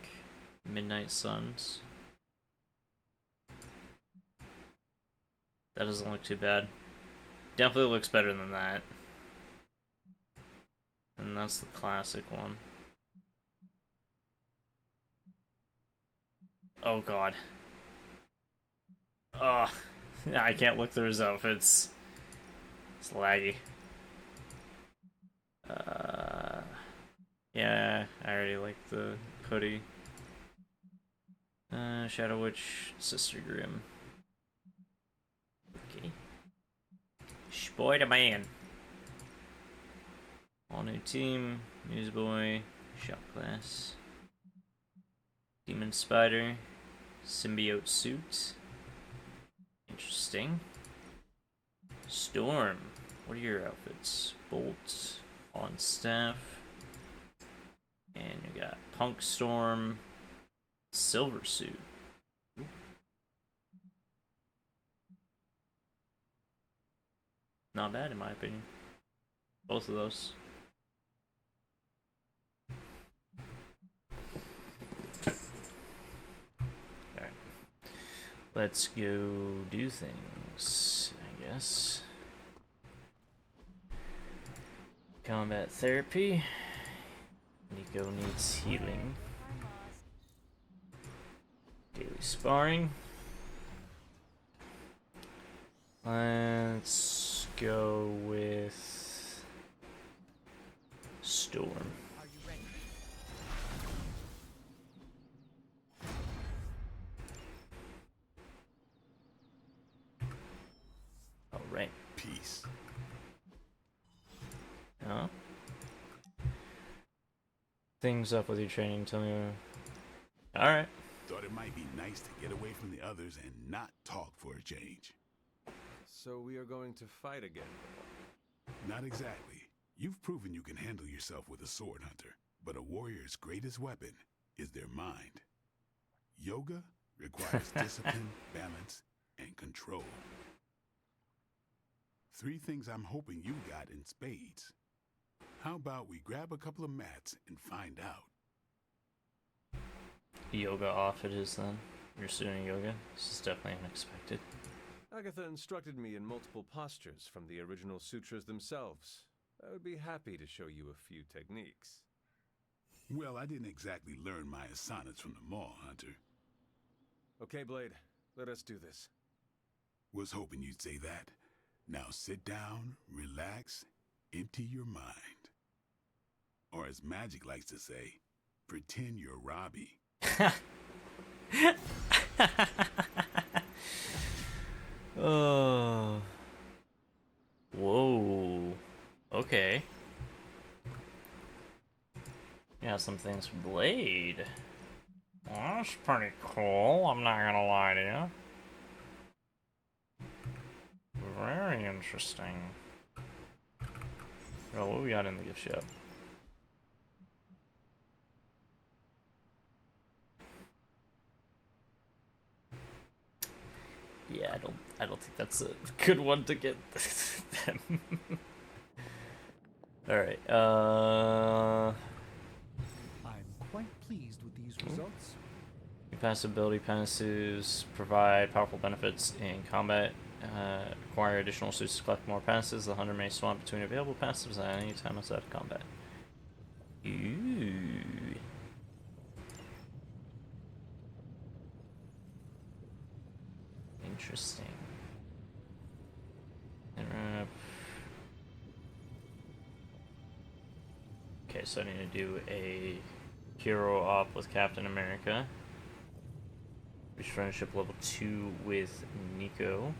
Midnight Suns. That doesn't look too bad. definitely looks better than that. And that's the classic one. Oh god. Oh, I can't look through his outfits. It's laggy. Yeah, I already like the hoodie. Shadow Witch, Sister Grimm. Okay. Spider-Man. All new team, Newsboy, Shop Class, Demon Spider, Symbiote Suit. Interesting. Storm. What are your outfits? Bolt on staff. And you got Punk Storm, Silver Suit. Not bad in my opinion. Both of those. Alright. Let's go do things, I guess. Combat therapy. Nico needs healing. Daily sparring. Let's go with Storm. Are you ready? All right. Peace. Huh? Things up with your training. Tell me. All right. Thought it might be nice to get away from the others and not talk for a change. So we are going to fight again. Not exactly. You've proven you can handle yourself with a sword, Hunter. But a warrior's greatest weapon is their mind. Yoga requires discipline, balance, and control. 3 things I'm hoping you got in spades. How about we grab a couple of mats and find out? Yoga off it is then. You're doing yoga. This is definitely unexpected. Agatha instructed me in multiple postures from the original sutras themselves. I would be happy to show you a few techniques. Well, I didn't exactly learn my asanas from the mall, Hunter. Okay, Blade. Let us do this. Was hoping you'd say that. Now sit down, relax, empty your mind. Or as Magic likes to say, pretend you're Robbie. Oh. Whoa. Okay. Yeah, some things for Blade. Well, that's pretty cool, I'm not gonna lie to you. Very interesting. Oh, what we got in the gift shop? Yeah, I don't think that's a good one to get them. Alright, I'm quite pleased with these results. your passive ability passes provide powerful benefits in combat. Acquire additional suits to collect more passes. The hunter may swap between available passives at any time outside of combat. Ooh. Interesting. Okay, so I need to do a hero op with Captain America. Reach friendship level 2 with Nico.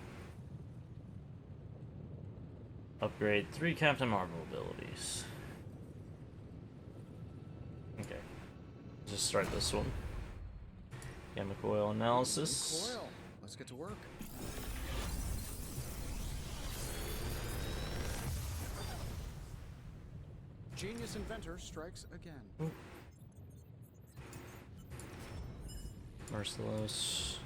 Upgrade 3 Captain Marvel abilities. Okay. Just start this one. Chemical oil analysis. Coil. Let's get to work. Genius inventor strikes again. Merciless.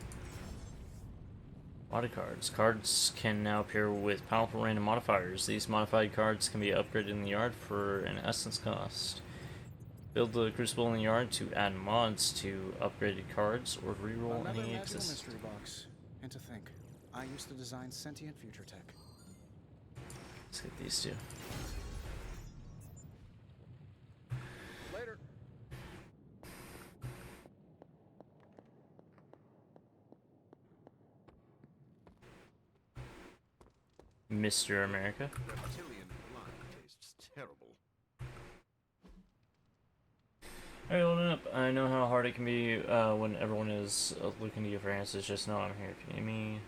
Body cards. Cards can now appear with powerful random modifiers. These modified cards can be upgraded in the yard for an essence cost. Build the crucible in the yard to add mods to upgraded cards or reroll Another any magical existing. mystery box. And to think, I used to design sentient future tech. Let's get these two. Later. Mr. America. Reptilian blood tastes terrible. Alright, hold up. I know how hard it can be when everyone is looking to you for answers. Just know I'm here. Can you hear me?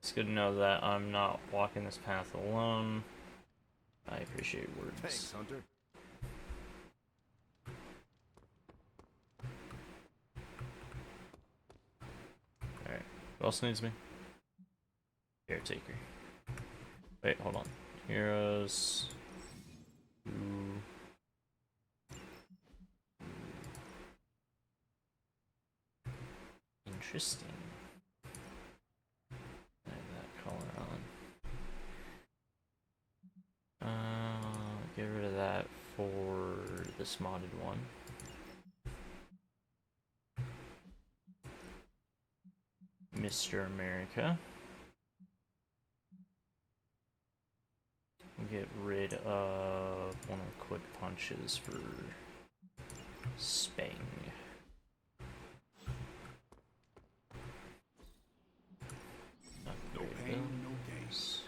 It's good to know that I'm not walking this path alone. I appreciate words. Thanks, Hunter. Alright. Who else needs me? Caretaker. Wait, hold on. Heroes. Ooh. Interesting. I have that color on. Get rid of that for this modded one. Mr. America. Get rid of one of the quick punches for Spang. No pain, no gains.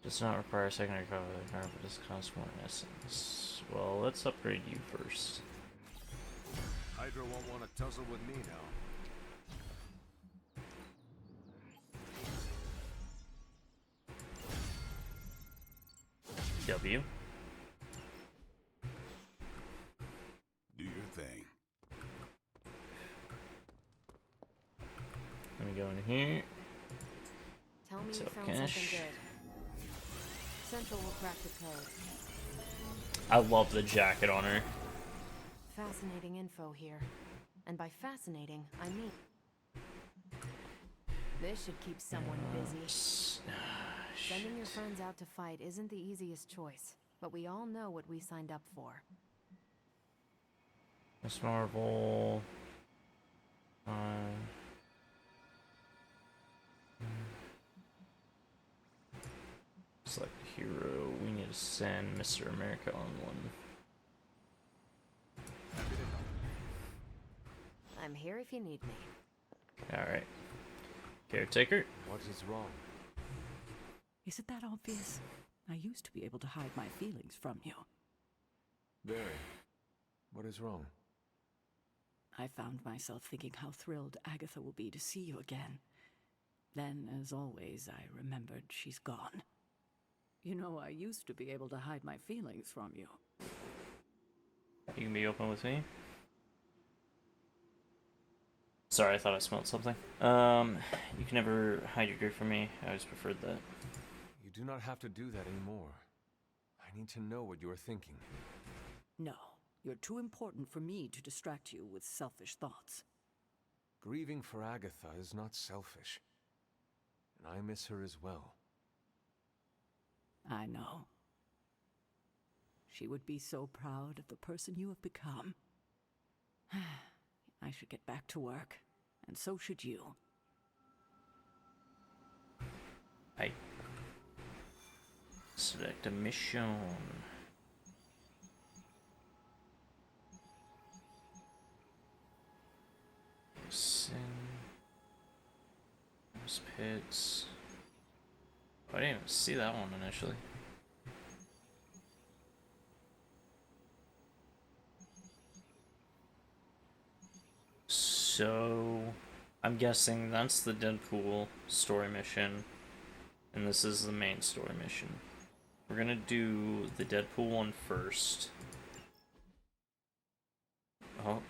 Does not require a secondary cover, but does cost more essence. Well, let's upgrade you first. Hydra won't want to tussle with me now. W. Do your thing. Let me go in here. Tell me So, you found cash. something good. Central will crack the code. I love the jacket on her. Fascinating info here. And by fascinating, I mean... This should keep someone busy. Sending your friends out to fight isn't the easiest choice, but we all know what we signed up for. Miss Marvel. Select a hero. We need to send Mr. America on one. I'm here if you need me. Alright. Caretaker. What is wrong? Is it that obvious? I used to be able to hide my feelings from you. Barry, what is wrong? I found myself thinking how thrilled Agatha will be to see you again. Then, as always, I remembered she's gone. You know, I used to be able to hide my feelings from you. You can be open with me. Sorry, I thought I smelled something. You can never hide your grief from me. I always preferred that. You do not have to do that anymore. I need to know what you are thinking. No, you're too important for me to distract you with selfish thoughts. Grieving for Agatha is not selfish. And I miss her as well. I know. She would be so proud of the person you have become. I should get back to work, and so should you. I select a mission. Sin. Those pits. Oh, I didn't even see that one initially. So, I'm guessing that's the Deadpool story mission, and this is the main story mission. We're gonna do the Deadpool one first. Oh.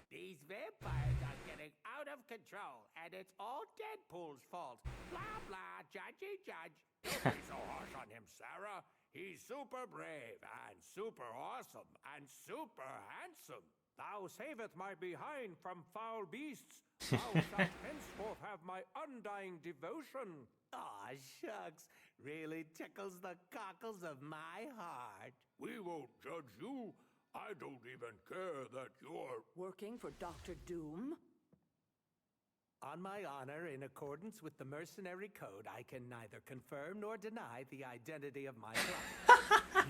These vampires are getting out of control, and it's all Deadpool's fault. Blah, blah, judgy judge. Don't be so harsh on him, Sarah. He's super brave, and super awesome, and super handsome. Thou saveth my behind from foul beasts. Thou shalt henceforth have my undying devotion. Aw, shucks. Really tickles the cockles of my heart. We won't judge you. I don't even care that you're... Working for Dr. Doom? On my honor, in accordance with the mercenary code, I can neither confirm nor deny the identity of my client.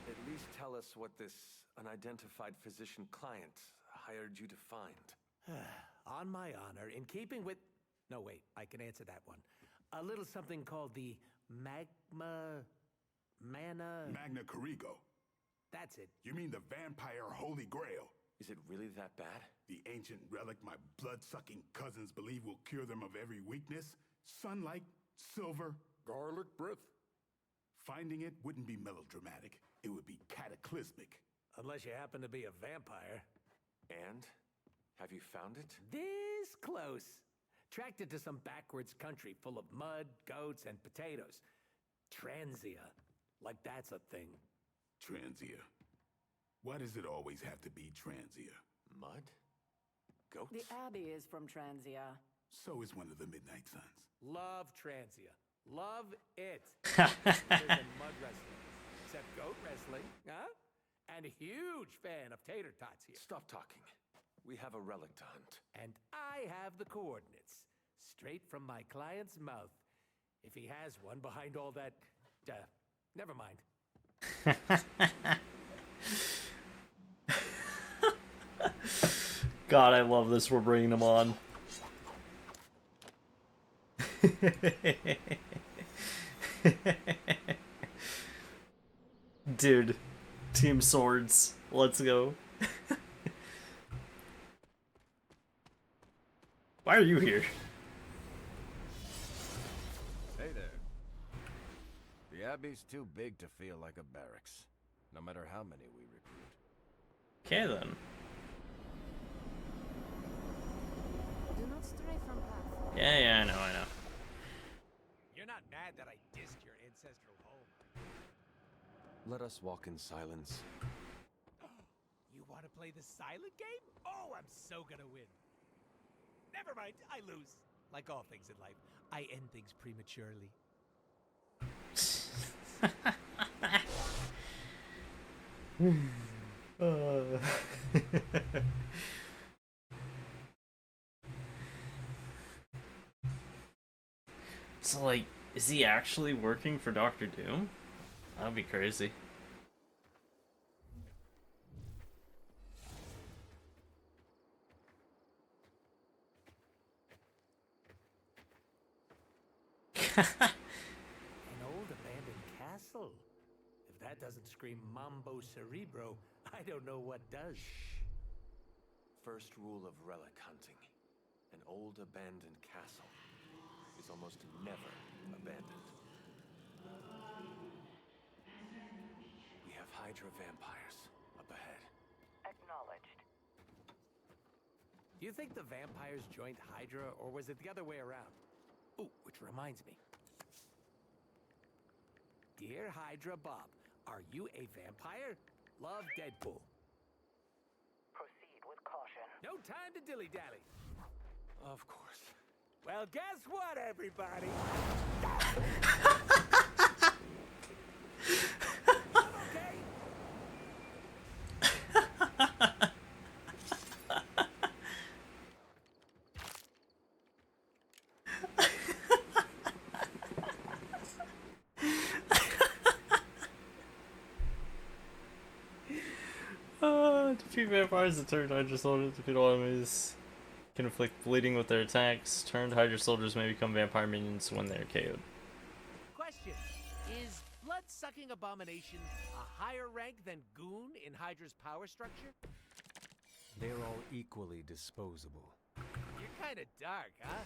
At least tell us what this unidentified physician client hired you to find. On my honor, in keeping with... No, wait, I can answer that one. A little something called the Magna Carrigo. That's it. You mean the vampire Holy Grail? Is it really that bad? The ancient relic my blood-sucking cousins believe will cure them of every weakness? Sunlight, silver, Garlic breath. Finding it wouldn't be melodramatic. It would be cataclysmic. Unless you happen to be a vampire. And? Have you found it? This close. Tracked it to some backwards country full of mud, goats, and potatoes. Transia. Like that's a thing. Transia. Why does it always have to be Transia? Mud? Goats? The Abbey is from Transia. So is one of the Midnight Suns. Love Transia. Love it. Better than mud wrestling. Except goat wrestling, huh? And a huge fan of tater tots here. Stop talking. We have a relic to hunt. And I have the coordinates. Straight from my client's mouth. If he has one behind all that... never mind. God, I love this. We're bringing him on. Dude, Team Swords, let's go. Why are you here? Hey there. The Abbey's too big to feel like a barracks, no matter how many we recruit. Okay then. Do not stray from path. Yeah, I know. You're not mad that I dissed your ancestral home. Let us walk in silence. You want to play the silent game? Oh, I'm so gonna win. Never mind, I lose. Like all things in life, I end things prematurely. So, like, is he actually working for Doctor Doom? That'd be crazy. An old abandoned castle. If that doesn't scream Mambo Cerebro, I don't know what does. First rule of relic hunting. An old abandoned castle is almost never abandoned. We have Hydra vampires up ahead. Acknowledged. Do you think the vampires joined Hydra, or was it the other way around? Oh, which reminds me. Dear Hydra Bob, are you a vampire? Love, Deadpool. Proceed with caution. No time to dilly-dally. Of course. Well, guess what, everybody? I'm okay. Defeat vampires that turned Hydra soldiers. Defeat all enemies. Can inflict bleeding with their attacks. Turned Hydra soldiers may become vampire minions when they're KO'd. Question: is blood-sucking abomination a higher rank than Goon in Hydra's power structure? They're all equally disposable. You're kind of dark, huh?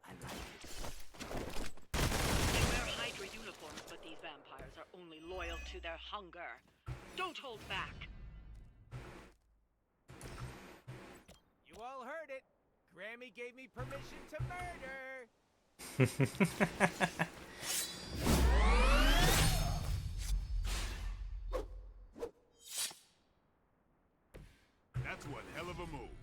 I like it. They wear Hydra uniforms, but these vampires are only loyal to their hunger. Don't hold back. You all heard it. Grammy gave me permission to murder. That's one hell of a move.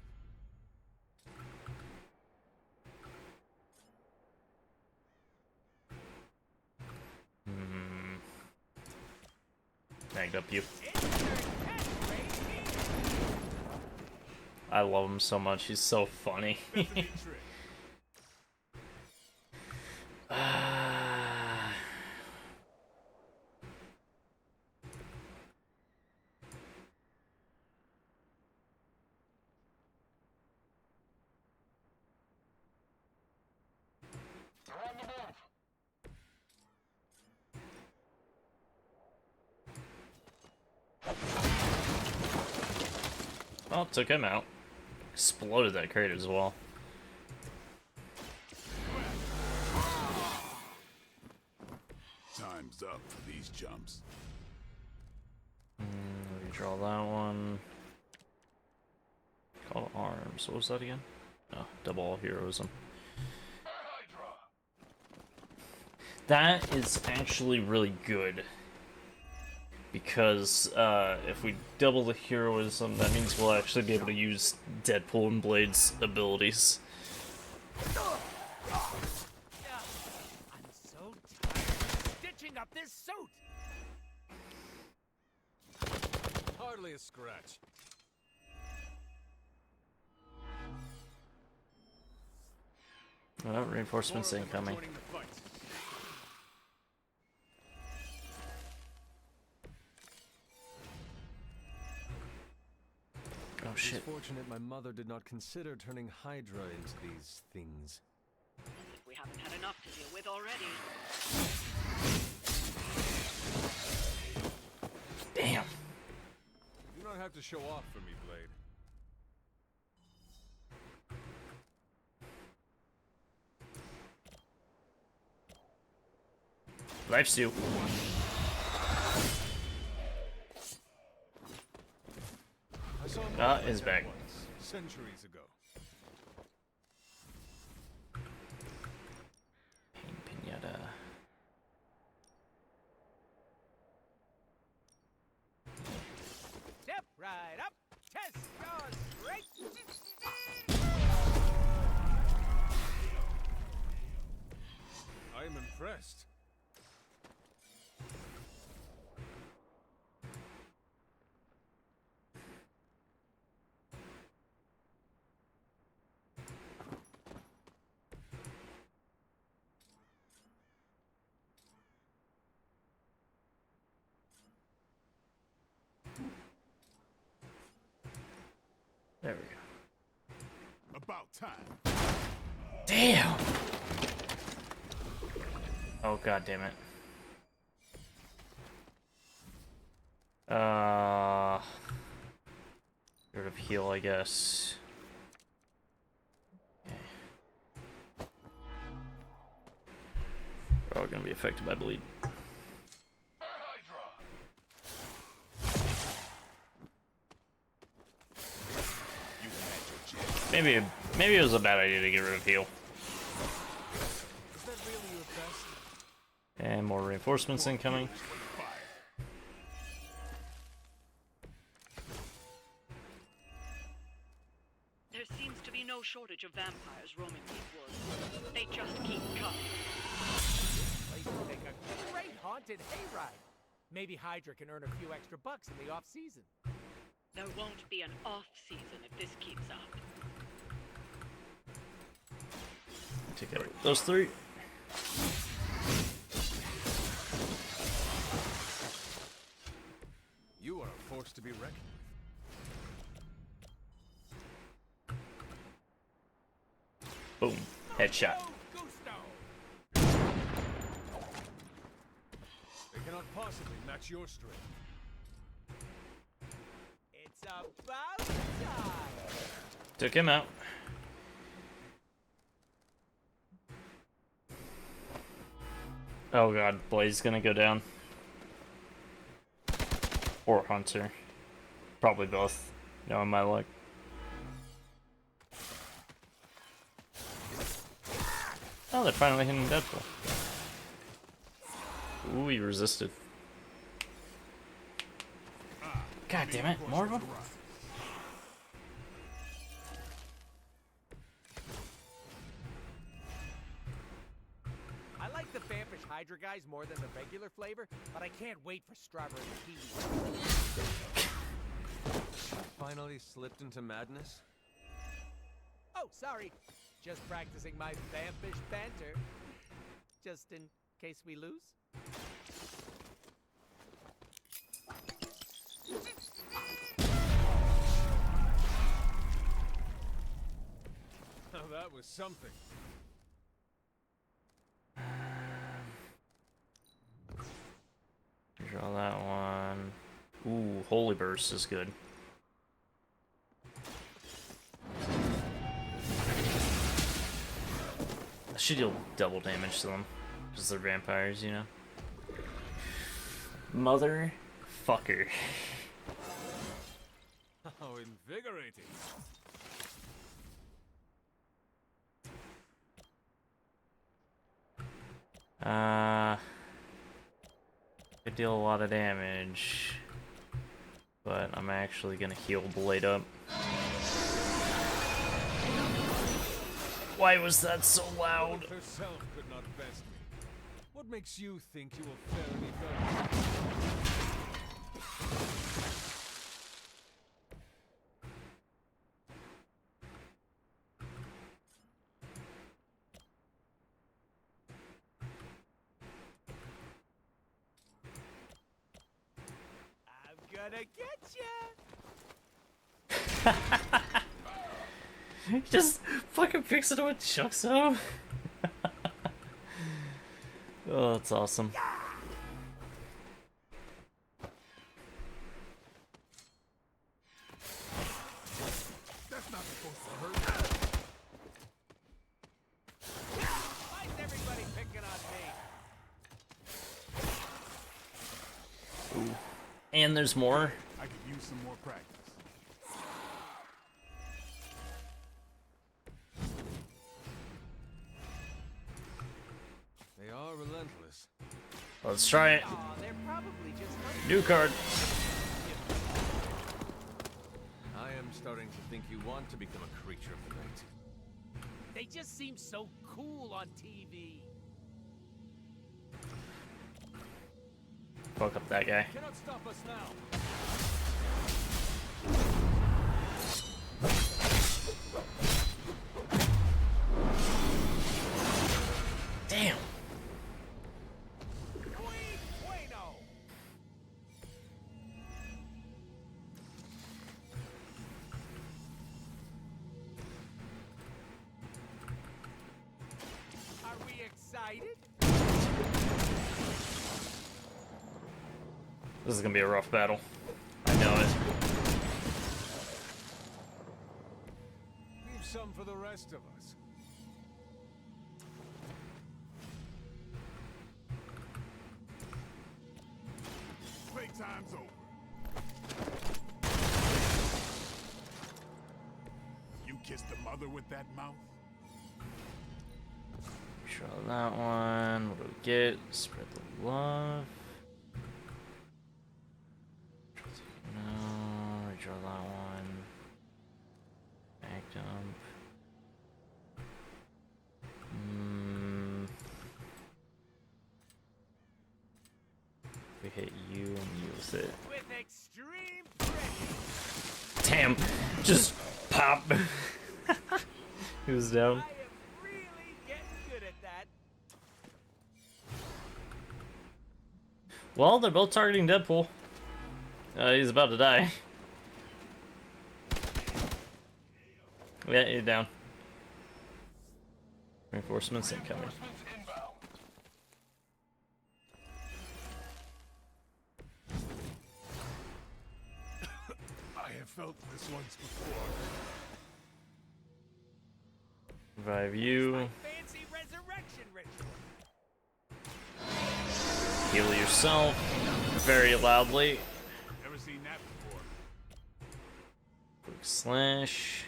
Bagged up you. I love him so much. He's so funny. Well, took him out. Exploded that crate as well. Time's up for these chumps. Redraw that one. Call arms. What was that again? Oh, double heroism. That is actually really good. Because if we double the heroism, that means we'll actually be able to use Deadpool and Blade's abilities. I'm so tired of stitching up this suit. Hardly a scratch. Oh, reinforcements incoming. Oh shit. It's fortunate my mother did not consider turning Hydra into these things. We haven't had enough to deal with already. Damn. You do not have to show off for me, Blade. Lifesteal. Is back. Centuries ago. Pinata. Step right up. Test your strength. I am impressed. There we go. About time. Damn! Oh god damn it. Get rid of heal, I guess. Okay. We're all gonna be affected by bleed. Maybe it was a bad idea to get rid of heal. Is that really your best? And more reinforcements incoming. There seems to be no shortage of vampires roaming these woods. They just keep coming. Place to take a great haunted hayride. Maybe Hydra can earn a few extra bucks in the off-season. There won't be an off-season if this keeps up. Take out those three. You are a force to be reckoned with. Boom. Headshot. They cannot possibly match your strength. It's about time. Took him out. Oh god, Blade's gonna go down. Or Hunter. Probably both. Knowing my luck. Oh, they're finally hitting Deadpool. Ooh, he resisted. God damn it, more of them? I like the vampish Hydra guys more than the regular flavor, but I can't wait for strawberry kiwi. Finally slipped into madness? Oh, sorry. Just practicing my vampish banter. Just in case we lose. Oh, that was something. Draw that one. Ooh, Holy Burst is good. I should deal double damage to them. Because they're vampires, you know? Motherfucker. How invigorating. I deal a lot of damage. But I'm actually gonna heal Blade up. Why was that so loud? Lilith herself could not best me. What makes you think you will fare any better? I'm gonna get ya! Just fucking fix it with Chuxo. Oh, that's awesome. That's not supposed to hurt. Why is everybody picking on me? Ooh. And there's more. I could use some more practice. They are relentless. Let's try it. Aw, they're probably just New card. I am starting to think you want to become a creature of the night. They just seem so cool on TV. Fuck up that guy. Cannot stop us now. Damn. Are we excited? This is gonna be a rough battle. I know it. Leave some for the rest of us. Playtime's over. You kissed the mother with that mouth? Draw that one. What do we get? Spread the love. No, redraw that one. Back dump. We hit you and use it. With extreme pressure. Damn! Just pop! He was down. I am really getting good at that. Well, they're both targeting Deadpool. He's about to die. Yeah, you're down. Reinforcements incoming. I have felt this once before. Revive you. Fancy resurrection ritual. Heal yourself very loudly. Never seen that before. Quick slash.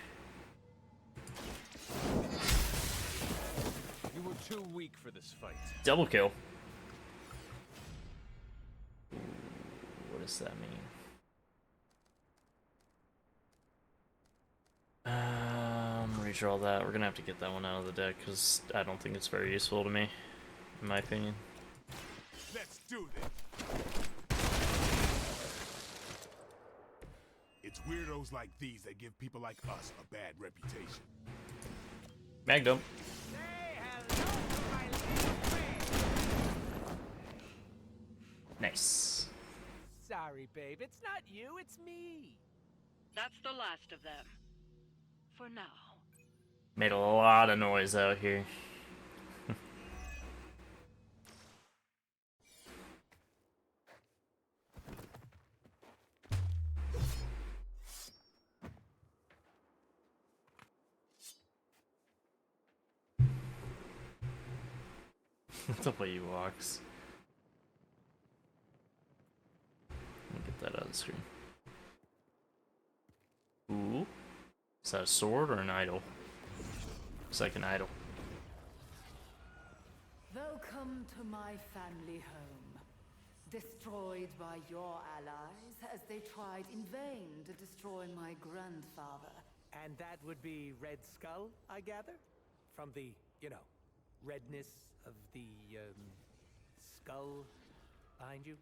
You were too weak for this fight. Double kill. Ooh, what does that mean? Redraw that. We're gonna have to get that one out of the deck because I don't think it's very useful to me, in my opinion. Let's do this. It's weirdos like these that give people like us a bad reputation. Magnum. Nice. Sorry, babe. It's not you, it's me. That's the last of them. For now. Made a lot of noise out here. The way he walks. Let me get that out of the screen. Ooh. Is that a sword or an idol? Looks like an idol. Welcome to my family home. Destroyed by your allies as they tried in vain to destroy my grandfather. And that would be Red Skull, I gather? From the, you know, redness of the, skull behind you?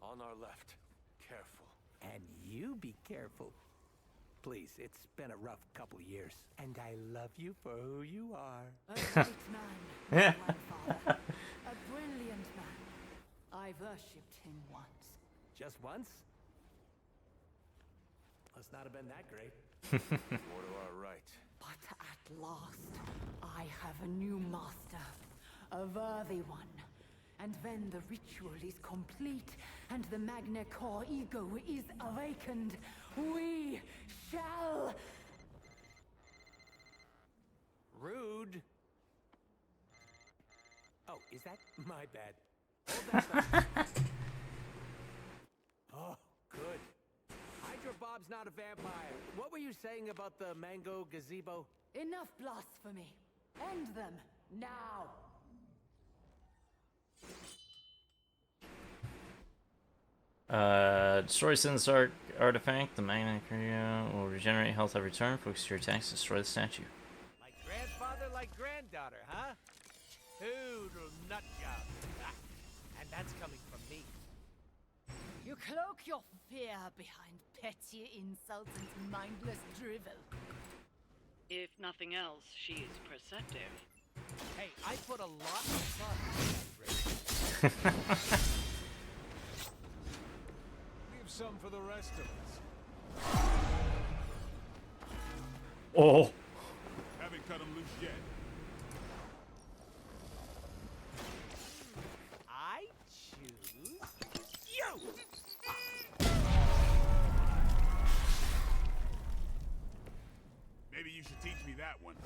On our left. Careful. And you be careful. Please, it's been a rough couple years. And I love you for who you are. A great man, my grandfather. A brilliant man. I worshipped him once. Just once? Must not have been that great. More to our right. But at last, I have a new master. A worthy one. And when the ritual is complete and the Magna Core ego is awakened, we shall... Rude. Oh, is that my bad? Hold that thought. Oh, good. Hydra Bob's not a vampire. What were you saying about the mango gazebo? Enough blasphemy. End them, now. Destroy Sin's artifact. The Magna Core will regenerate health every turn. Focus your attacks. Destroy the statue. Like grandfather, like granddaughter, huh? Toodle nut job. And that's coming from me. You cloak your fear behind petty insults and mindless drivel. If nothing else, she's perceptive. Hey, I put a lot of thought into that, Rick. Leave some for the rest of us. Oh. Haven't cut him loose yet. I choose you! Maybe you should teach me that one.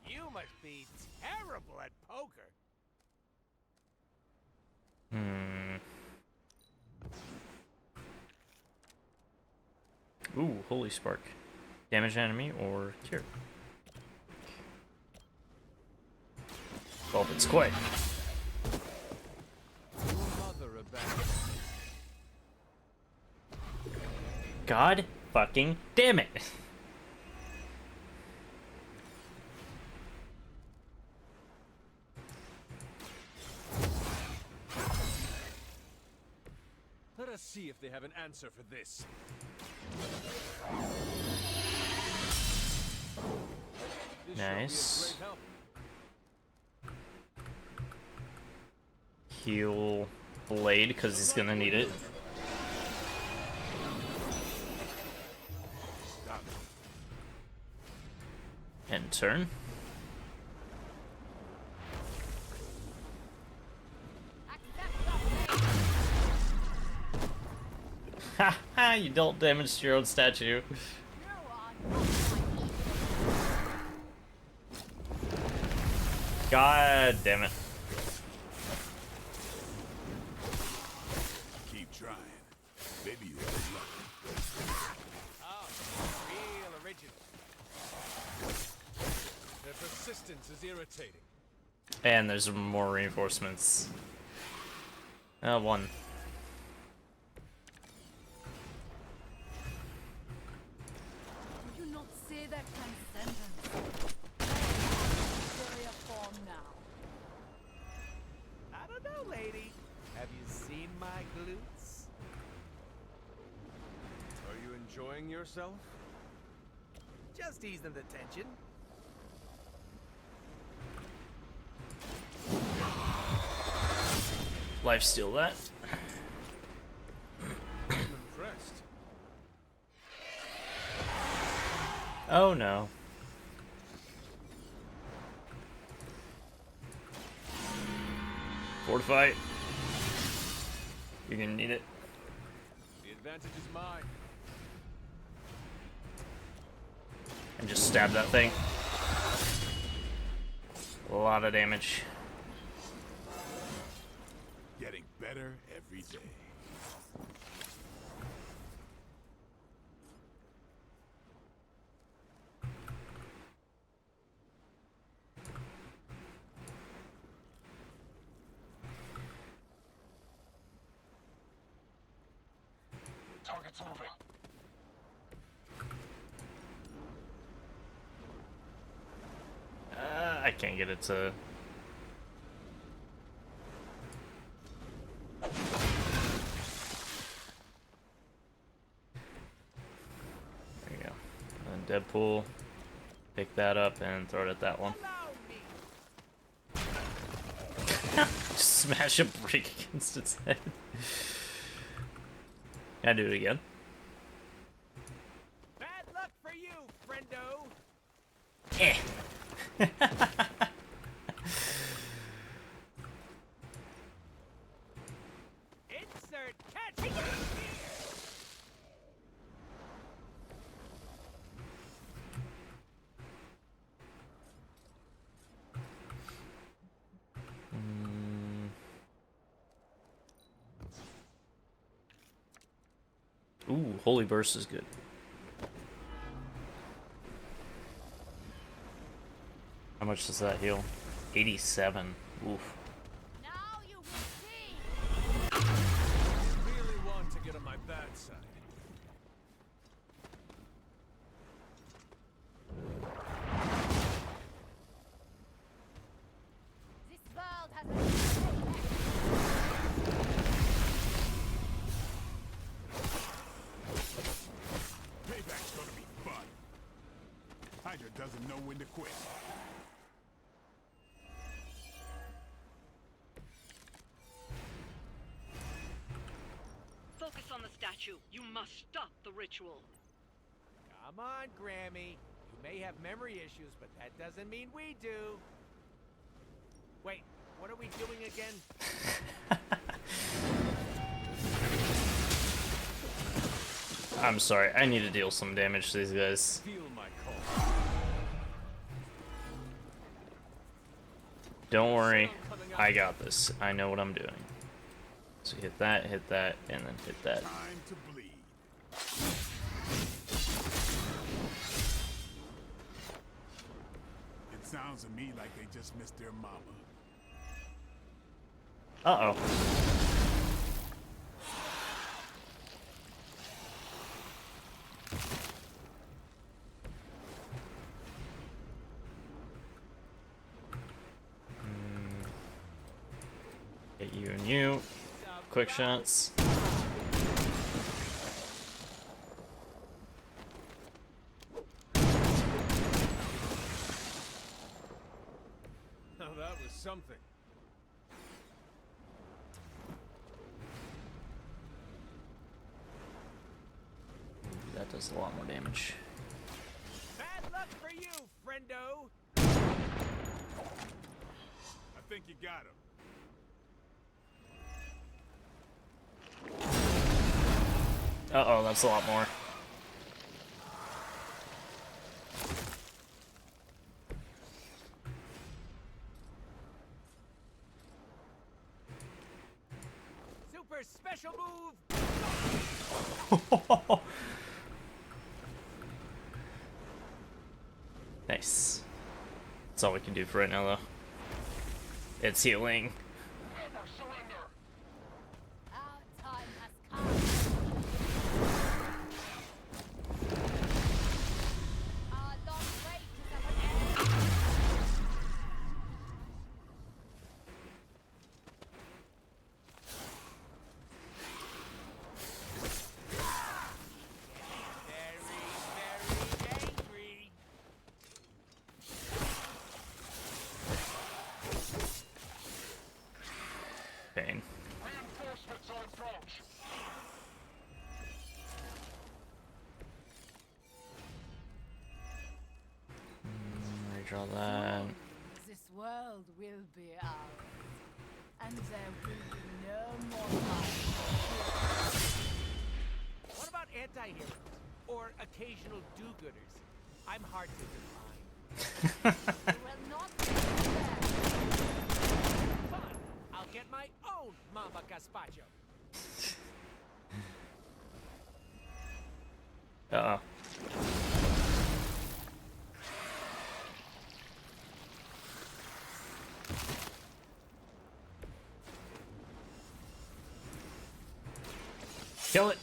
You must be terrible at poker. Ooh, Holy Spark. Damage enemy or cure. Well, it's quick. God fucking damn it! Let us see if they have an answer for this. Nice. Heal Blade because he's gonna need it. End turn. Ha ha! You dealt damage to your own statue. God damn it. Keep trying. Maybe you have luck. Oh, real original. Their persistence is irritating. And there's more reinforcements. One. Do you not say that sentence? Superior form now. I don't know, lady. Have you seen my glutes? enjoying yourself? Just easing the tension. Life steal that. I'm impressed. Oh no. Fortify. You're gonna need it. The advantage is mine. And just stab that thing. A lot of damage. Getting better every day. Target's moving. I can't get it to... There you go. And Deadpool, pick that up and throw it at that one. Just smash a brick against its head. Can I do it again? Bad luck for you, friendo. Eh. Insert catch. Ooh, Holy Burst is good. How much does that heal? 87. Oof. Now you will see. You really want to get on my bad side. This world has Payback's gonna be fun. Hydra doesn't know when to quit. Focus on the statue. You must stop the ritual. Come on, Grammy. You may have memory issues, but that doesn't mean we do. Wait, what are we doing again? I'm sorry, I need to deal some damage to these guys. Feel my call. Don't worry, I got this. I know what I'm doing. So hit that, and then hit that. Time to bleed. It sounds to me like they just missed their mama. Uh-oh. Hit you and you. Quick shots. Now that was something. That does a lot more damage. Bad luck for you, friendo. I think you got him. Uh-oh, that's a lot more. Super special move. Nice. That's all we can do for right now, though. It's healing. our time has come. Our long wait is at an end. Pain. Reinforcements on approach. Redraw that. This world will be ours, and there will be no more fighting. What about anti-heroes? Or occasional do-gooders? I'm hard to define. You will not be there. Fine. I'll get my own Mamba Gazpacho. Uh-oh. Kill it!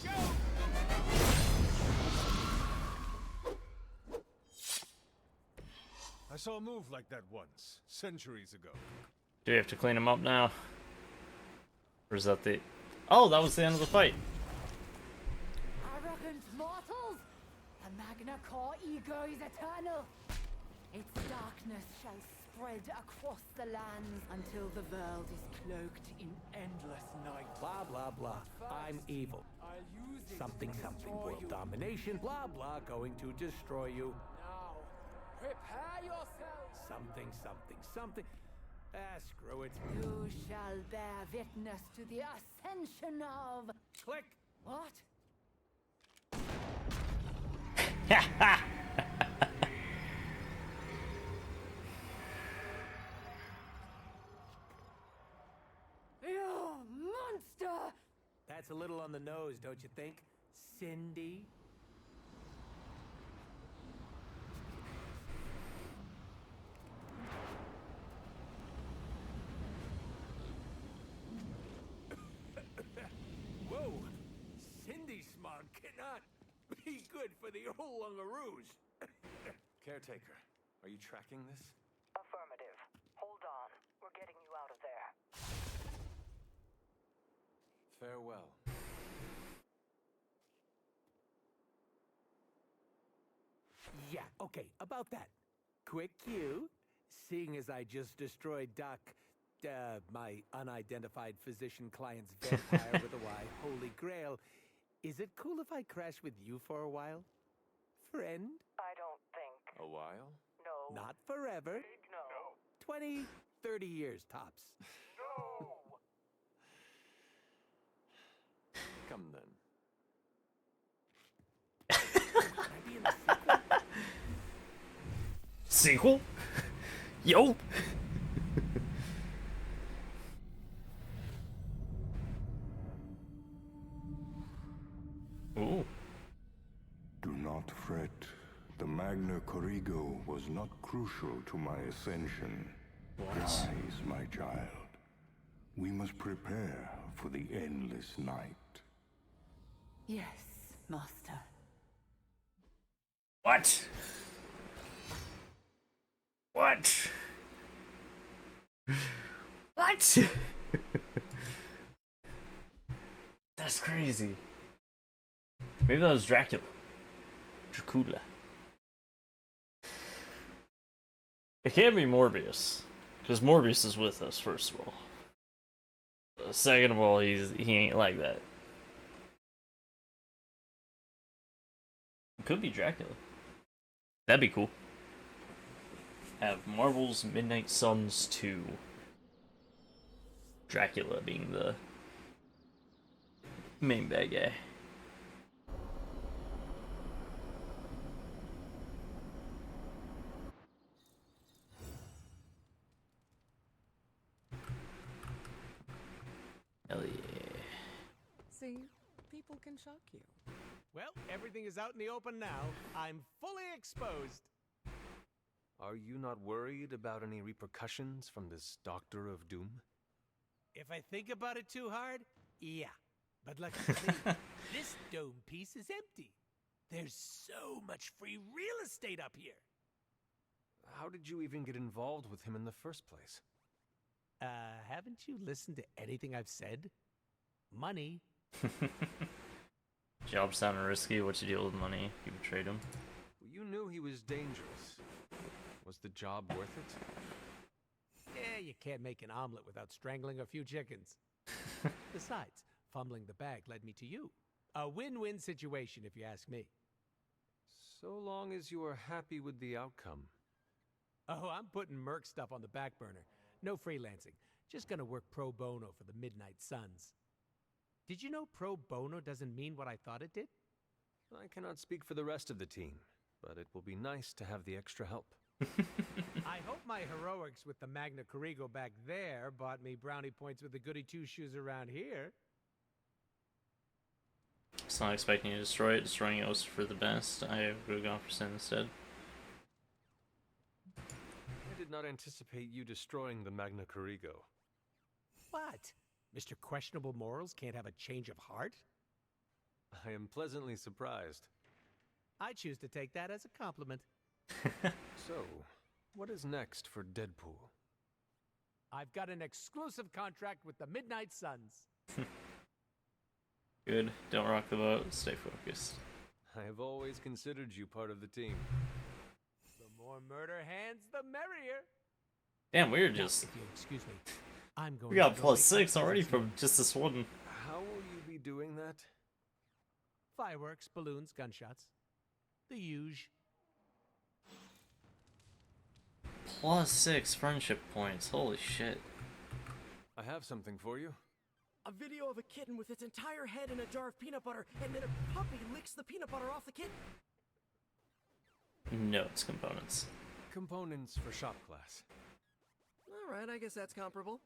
I saw a move like that once, centuries ago. Do we have to clean him up now? Or is that the... Oh, that was the end of the fight. Arrogant mortals! The Magna Core ego is eternal. Its darkness shall spread across the lands until the world is cloaked in endless night. Blah, blah, blah. I'm evil. Something, world domination. Blah, blah, going to destroy you. Now, prepare yourselves. Something. Screw it. You shall bear witness to the ascension of... Click. What? You monster! That's a little on the nose, don't you think? Cindy? Whoa! Cindy smog cannot be good for the old Lungaroos. Caretaker, are you tracking this? Affirmative. Hold on. We're getting you out of there. Farewell. Yeah, okay, about that. Quick cue. Seeing as I just destroyed my unidentified physician client's vampire with a Y, Holy Grail, is it cool if I crash with you for a while? Friend? I don't think. A while? No. Not forever. No. 20, 30 years tops. No! Come then. Can I be in the Sequel? sequel? Yo! Ooh. Do not fret. The Magna Corrigo was not crucial to my ascension. What? Rise, my child. We must prepare for the endless night. Yes, master. What? What? What? That's crazy. Maybe that was Dracula. Dracula. It can't be Morbius. Because Morbius is with us, first of all. Second of all, he ain't like that. It could be Dracula. That'd be cool. Have Marvel's Midnight Suns 2. Dracula being the main bad guy. Hell yeah. See, people can shock you. Well, everything is out in the open now. I'm fully exposed. Are you not worried about any repercussions from this Doctor of Doom? If I think about it too hard, yeah. But like I say, this dome piece is empty. There's so much free real estate up here. How did you even get involved with him in the first place? Haven't you listened to anything I've said? Money. Job sounding risky. What's the deal with money? You betrayed him. You knew he was dangerous. Was the job worth it? Yeah, you can't make an omelet without strangling a few chickens. Besides, fumbling the bag led me to you. A win-win situation, if you ask me. So long as you are happy with the outcome. Oh, I'm putting Merc stuff on the back burner. No freelancing. Just gonna work pro bono for the Midnight Suns. Did you know pro bono doesn't mean what I thought it did? I cannot speak for the rest of the team, but it will be nice to have the extra help. I hope my heroics with the Magna Corrigo back there bought me brownie points with the goody two-shoes around here. It's not expecting you to destroy it. Destroying it was for the best. I would have gone for sin instead. I did not anticipate you destroying the Magna Corrigo. What? Mr. Questionable Morals can't have a change of heart? I am pleasantly surprised. I choose to take that as a compliment. So, what is next for Deadpool? I've got an exclusive contract with the Midnight Suns. Good. Don't rock the boat. Stay focused. I have always considered you part of the team. The more murder hands, the merrier. Damn, we were just... Now, if you excuse me, I'm going We got to +6 already from just this one. How will you be doing that? Fireworks, balloons, gunshots. The huge. +6 friendship points. Holy shit. I have something for you. A video of a kitten with its entire head in a jar of peanut butter, and then a puppy licks the peanut butter off the kitten. No, it's components. Components for shop class. Alright, I guess that's comparable.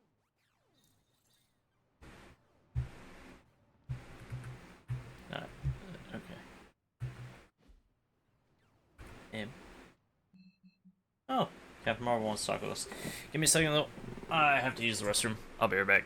Okay. Oh, Captain Marvel wants to talk with us. Give me a second though. I have to use the restroom. I'll be right back.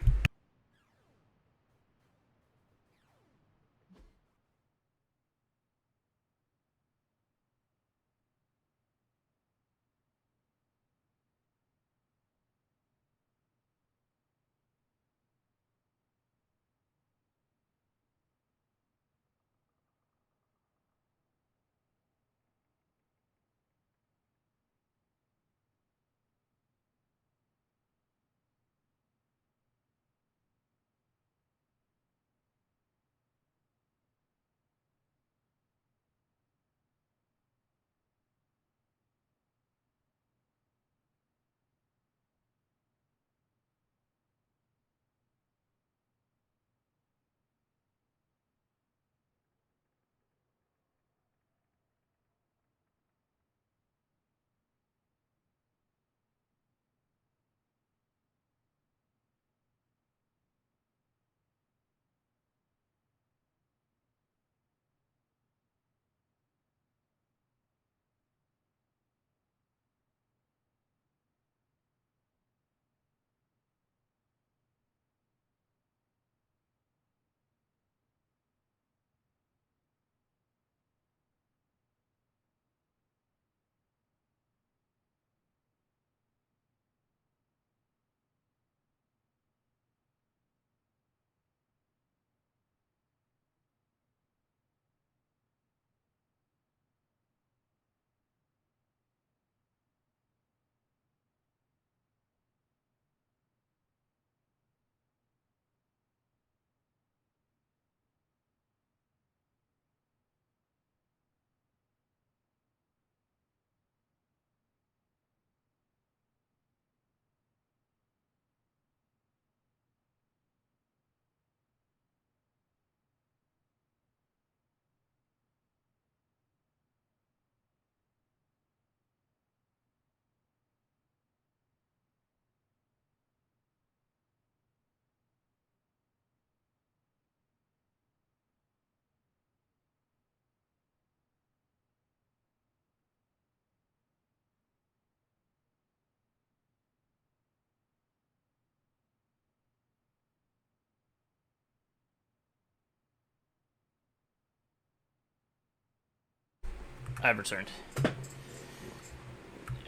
I've returned.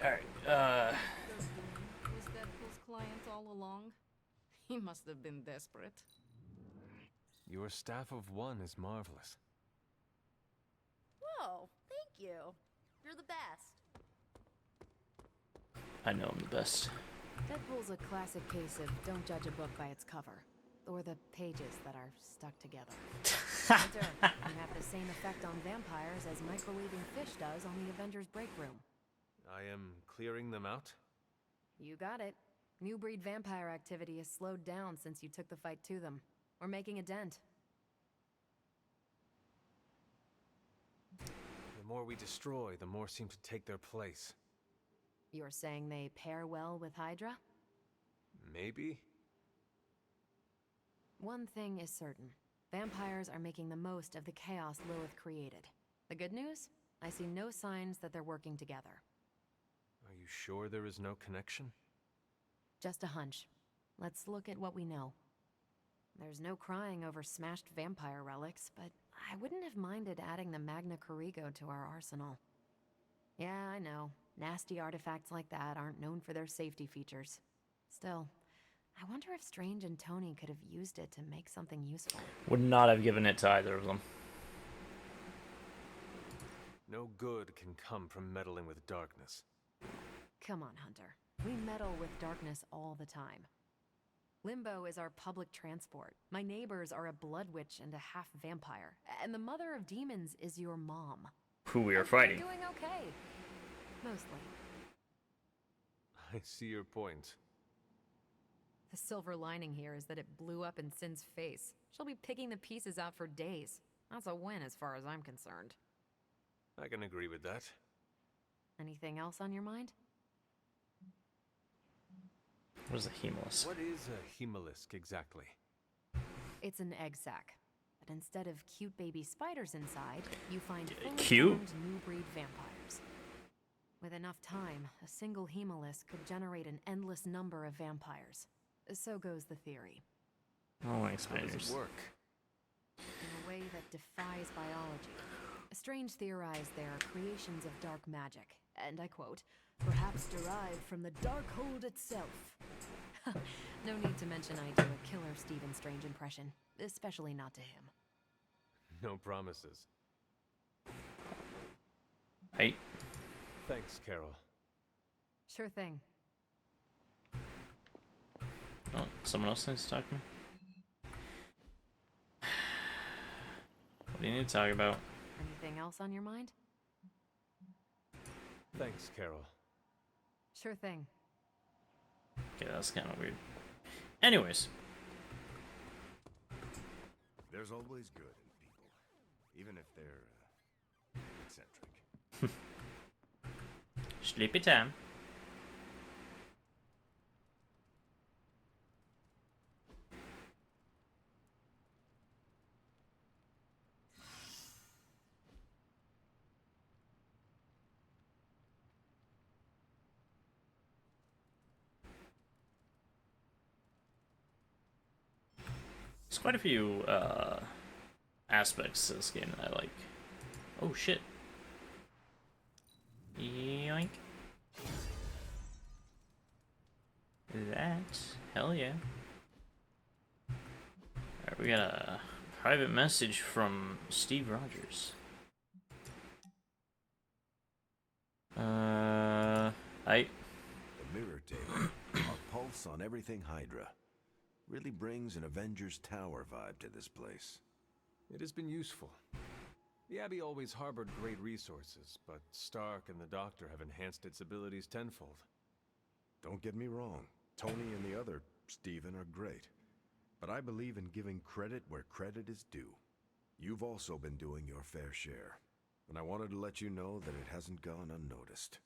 Alright, Was Deadpool's client all along? He must have been desperate. Your staff of one is marvelous. Whoa, thank you. You're the best. I know I'm the best. Deadpool's a classic case of don't judge a book by its cover. Or the pages that are stuck together. Hunter, you have the same effect on vampires as microwaving fish does on the Avengers break room. I am clearing them out? You got it. New breed vampire activity has slowed down since you took the fight to them. We're making a dent. The more we destroy, the more seem to take their place. You're saying they pair well with Hydra? Maybe? One thing is certain. Vampires are making the most of the chaos Lilith created. The good news? I see no signs that they're working together. Are you sure there is no connection? Just a hunch. Let's look at what we know. There's no crying over smashed vampire relics, but I wouldn't have minded adding the Magna Corrigo to our arsenal. Yeah, I know. Nasty artifacts like that aren't known for their safety features. Still, I wonder if Strange and Tony could have used it to make something useful. Would not have given it to either of them. No good can come from meddling with darkness. Come on, Hunter. We meddle with darkness all the time. Limbo is our public transport. My neighbors are a blood witch and a half vampire. And the mother of demons is your mom. Who we are fighting. We're doing okay. Mostly. I see your point. The silver lining here is that it blew up in Sin's face. She'll be picking the pieces out for days. That's a win as far as I'm concerned. I can agree with that. Anything else on your mind? What is a hemolisk? What is a hemolisk exactly? It's an egg sac. But instead of cute baby spiders inside, you find fully cute? formed new breed vampires. With enough time, a single hemolisk could generate an endless number of vampires. So goes the theory. Oh, like How does spiders. it work? In a way that defies biology. Strange theorized they are creations of dark magic, and I quote, perhaps derived from the Darkhold itself. No need to mention I do a killer Stephen Strange impression, especially not to him. No promises. Hey. Thanks, Carol. Sure thing. Oh, someone else needs to talk to me? What do you need to talk about? Anything else on your mind? Thanks, Carol. Sure thing. Okay, that's kind of weird. Anyways. There's always good in people, even if they're eccentric. Sleepy time. There's quite a few aspects to this game that I like. Oh shit. Yoink. That. Hell yeah. Alright, we got a private message from Steve Rogers. The mirror table, our pulse on everything Hydra, really brings an Avengers Tower vibe to this place. It has been useful. The Abbey always harbored great resources, but Stark and the Doctor have enhanced its abilities tenfold. Don't get me wrong, Tony and the other Stephen are great. But I believe in giving credit where credit is due. You've also been doing your fair share, and I wanted to let you know that it hasn't gone unnoticed.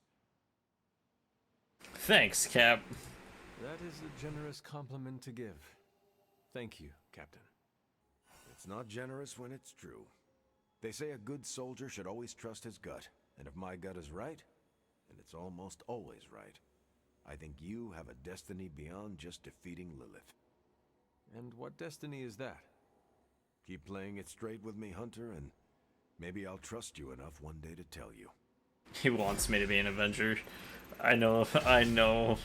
Thanks, Cap. That is a generous compliment to give. Thank you, Captain. It's not generous when it's true. They say a good soldier should always trust his gut, and if my gut is right, and it's almost always right, I think you have a destiny beyond just defeating Lilith. And what destiny is that? Keep playing it straight with me, Hunter, and maybe I'll trust you enough one day to tell you. He wants me to be an Avenger. I know, I know.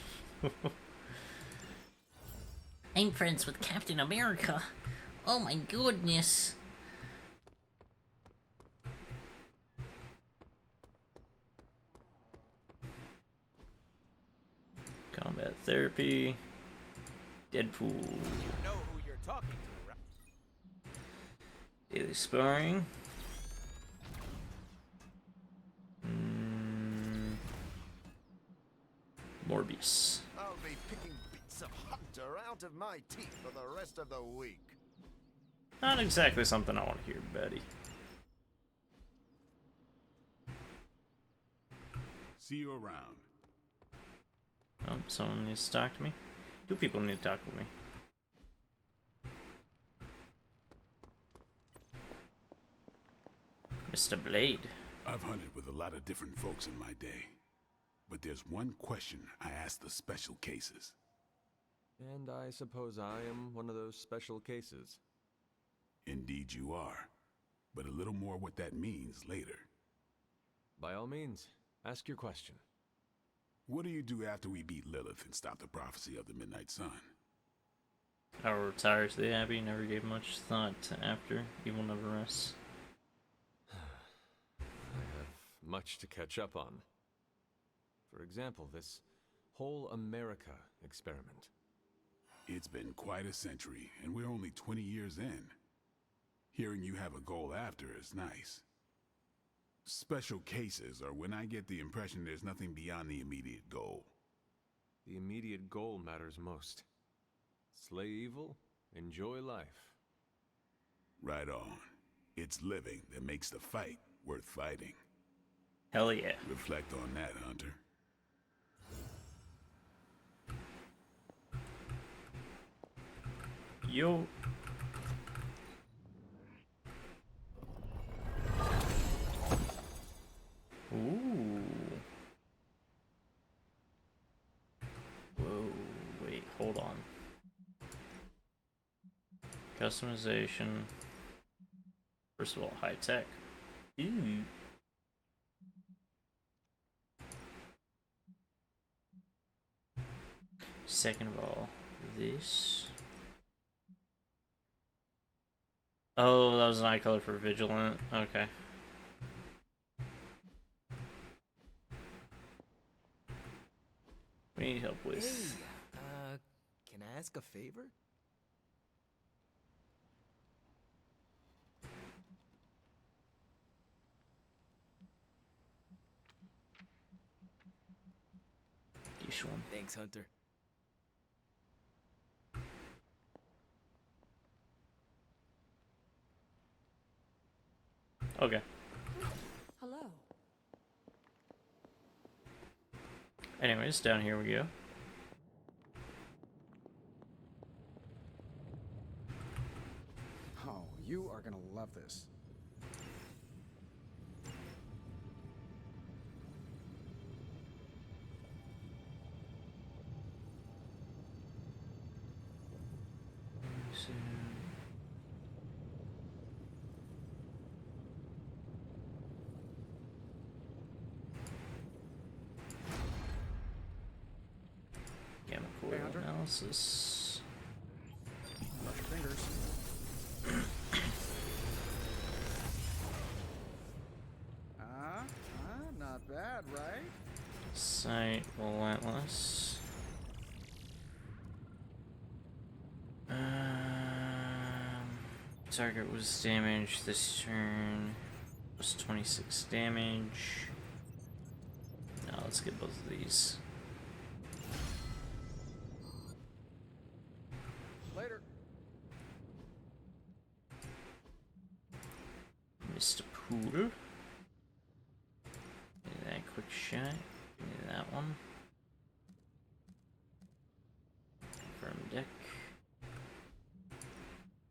I'm friends with Captain America. Oh my goodness. Combat therapy. Deadpool. You know who you're talking to? Daily sparring. Morbius. I'll be picking bits of Hunter out of my teeth for the rest of the week. Not exactly something I want to hear, Betty. See you around. Oh, someone needs to talk to me. Two people need to talk with me. Mr. Blade. I've hunted with a lot of different folks in my day. But there's one question I ask the special cases. And I suppose I am one of those special cases. Indeed you are. But a little more what that means later. By all means, ask your question. What do you do after we beat Lilith and stop the prophecy of the Midnight Sun? I retire to the Abbey, never gave much thought after. Evil never rests. I have much to catch up on. For example, this whole America experiment. It's been quite a century, and we're only 20 years in. Hearing you have a goal after is nice. Special cases are when I get the impression there's nothing beyond the immediate goal. The immediate goal matters most. Slay evil, enjoy life. Right on. It's living that makes the fight worth fighting. Hell yeah. Reflect on that, Hunter. Yo. Ooh. Whoa, wait, hold on. Customization. First of all, high tech. Ooh. Second of all, this. Oh, that was an eye color for Vigilant. Okay. We need help with. Hey, can I ask a favor? This one. Thanks, Hunter. Okay. Hello. Anyways, down here we go. Oh, you are gonna love this. Gamma coil analysis. Brush your fingers. Not bad, right? Sight relentless. Target was damaged this turn. Was 26 damage. Now let's get both of these. Later. Mr. Poodle. Give me that quick shot. Give me that one. Confirm deck.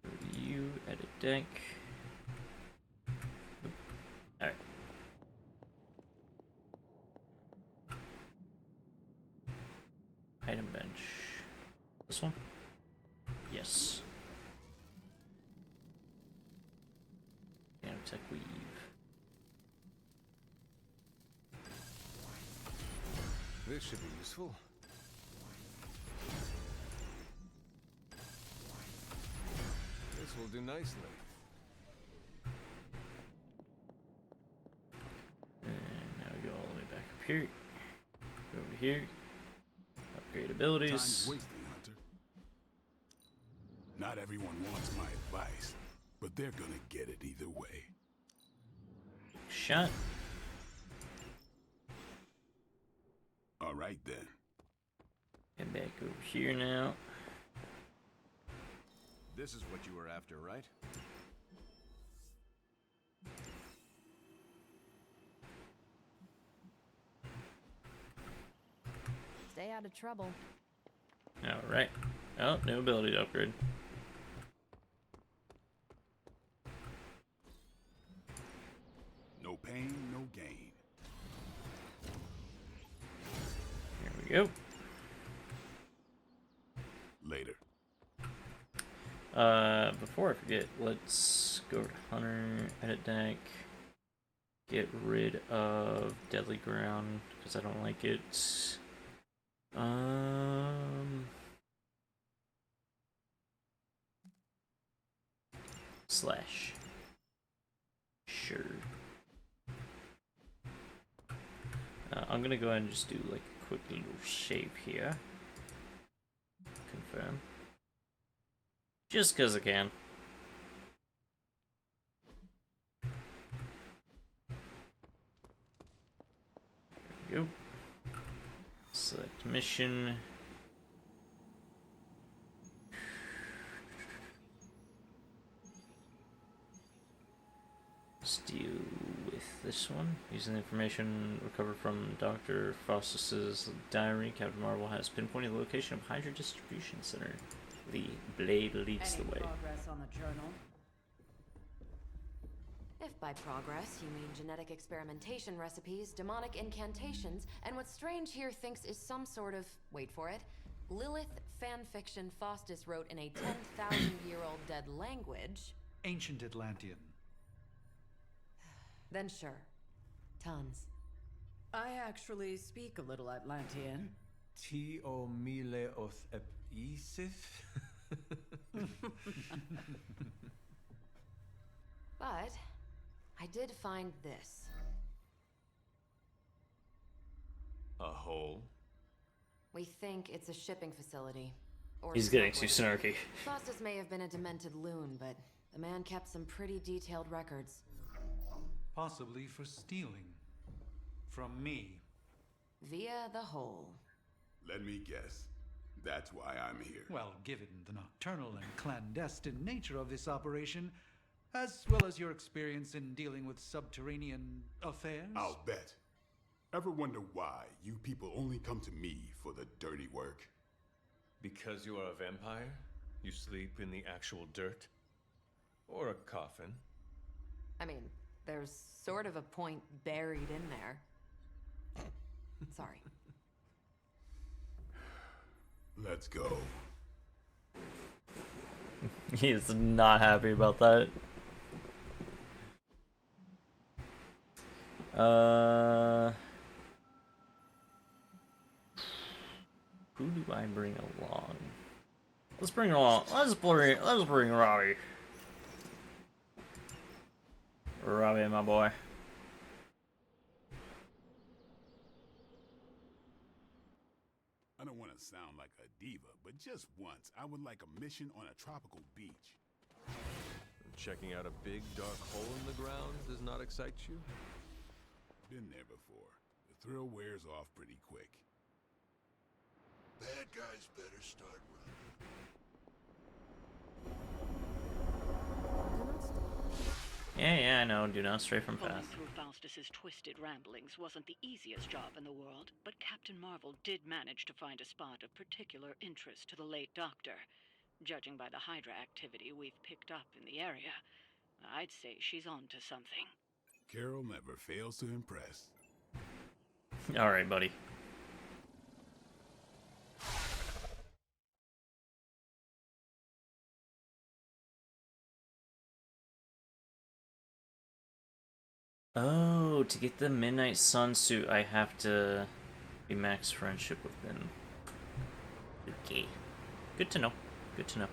Review, edit deck. Alright. Item bench. This one? Yes. Nanotech weave. This should be useful. This will do nicely. And now we go all the way back up here. Go over here. Upgrade abilities. Time's wasting, Hunter. Not everyone wants my advice, but they're gonna get it either way. Shut. All right then. Get back over here now. This is what you were after, right? Stay out of trouble. Alright. Oh, new ability to upgrade. No pain, no gain. Here we go. Later. Before I forget, let's go to Hunter, edit deck, get rid of Deadly Ground, because I don't like it. Slash. Sure. I'm gonna go ahead and just do like a quick little save here. Confirm. Just because I can. There we go. Select mission. Let's deal with this one. Using the information recovered from Dr. Faustus's diary, Captain Marvel has pinpointed the location of Hydra Distribution Center. The blade leads the way. Progress on the journal? If by progress you mean genetic experimentation recipes, demonic incantations, and what Strange here thinks is some sort of, wait for it, Lilith fanfiction Faustus wrote in a 10,000-year-old dead language... Ancient Atlantean. Then sure. Tons. I actually speak a little Atlantean. Ti o mile oth episif? But I did find this. A hole? We think it's a shipping facility. Or He's getting too snarky. Faustus may have been a demented loon, but the man kept some pretty detailed records. Possibly for stealing. From me. Via the hole. Let me guess. That's why I'm here. Well, given the nocturnal and clandestine nature of this operation, as well as your experience in dealing with subterranean affairs... I'll bet. Ever wonder why you people only come to me for the dirty work? Because you are a vampire? You sleep in the actual dirt? Or a coffin? I mean, there's sort of a point buried in there. Sorry. Let's go. He is not happy about that. Who do I bring along? Let's bring along. Let's bring Robbie. Robbie, my boy. I don't want to sound like a diva, but just once, I would like a mission on a tropical beach. Checking out a big dark hole in the ground does not excite you? Been there before. The thrill wears off pretty quick. Bad guys better start running. Yeah, I know. Do not stray from Going path. through Faustus's twisted ramblings wasn't the easiest job in the world, but Captain Marvel did manage to find a spot of particular interest to the late Doctor. Judging by the Hydra activity we've picked up in the area, I'd say she's on to something. Carol never fails to impress. Alright, buddy. Oh, to get the Midnight Sun suit, I have to be max friendship with them. Okay. Good to know. Good to know.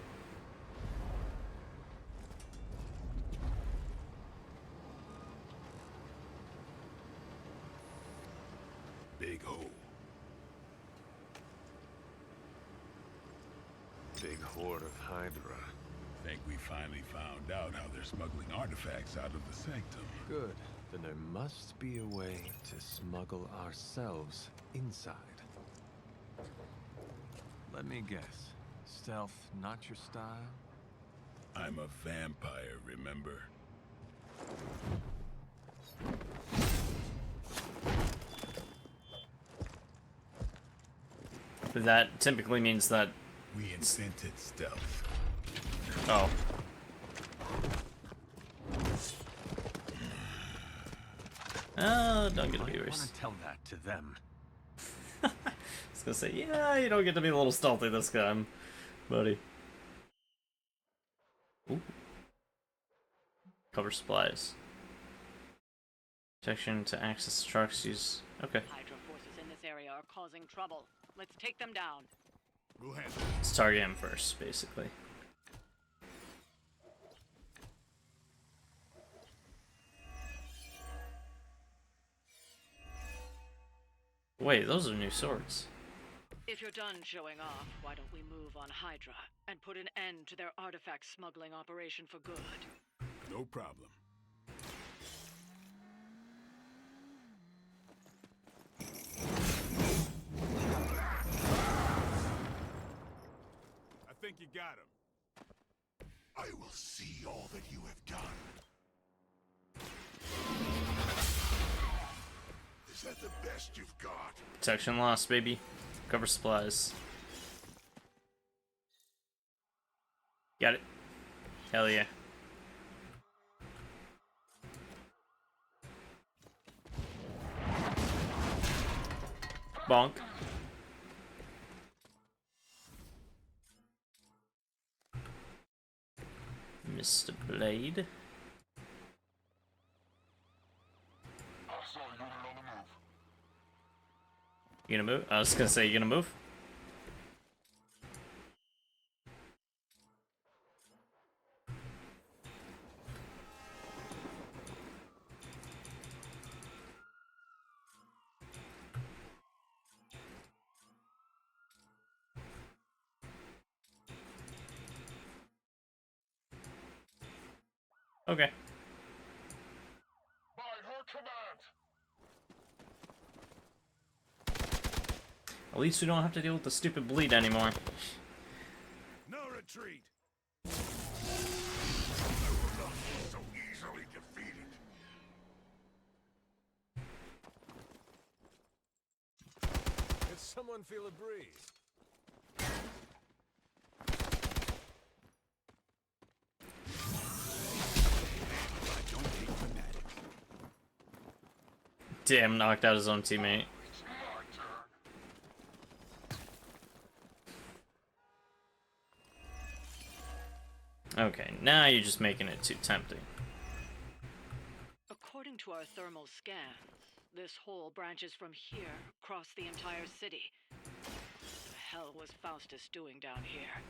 Big hole. Big horde of Hydra. think we finally found out how they're smuggling artifacts out of the sanctum. Good. Then there must be a way to smuggle ourselves inside. Let me guess. Stealth, not your style? I'm a vampire, remember? That typically means that we invented stealth. Oh. Oh, don't get to be I want worse. to tell that to them. I was gonna say, yeah, you don't get to be a little stealthy this time, buddy. Ooh. Cover supplies. Protection to access trucks. Use. Okay. Hydra forces in this area are causing trouble. Let's take them down. We'll handle it. Let's target him first, basically. Wait, those are new swords. If you're done showing off, why don't we move on Hydra and put an end to their artifact smuggling operation for good? No problem. I think you got him. I will see all that you have done. Is that the best you've got? Protection lost, baby. Cover supplies. Got it. Hell yeah. Bonk. Mr. Blade. You gonna move? I was gonna say, you gonna move? Okay. By her command. At least we don't have to deal with the stupid bleed anymore. No retreat. I will not be so easily defeated. Did someone feel a breeze? Damn, knocked out his own teammate. Okay, now you're just making it too tempting. According to our thermal scans, this hole branches from here across the entire city. What the hell was Faustus doing down here?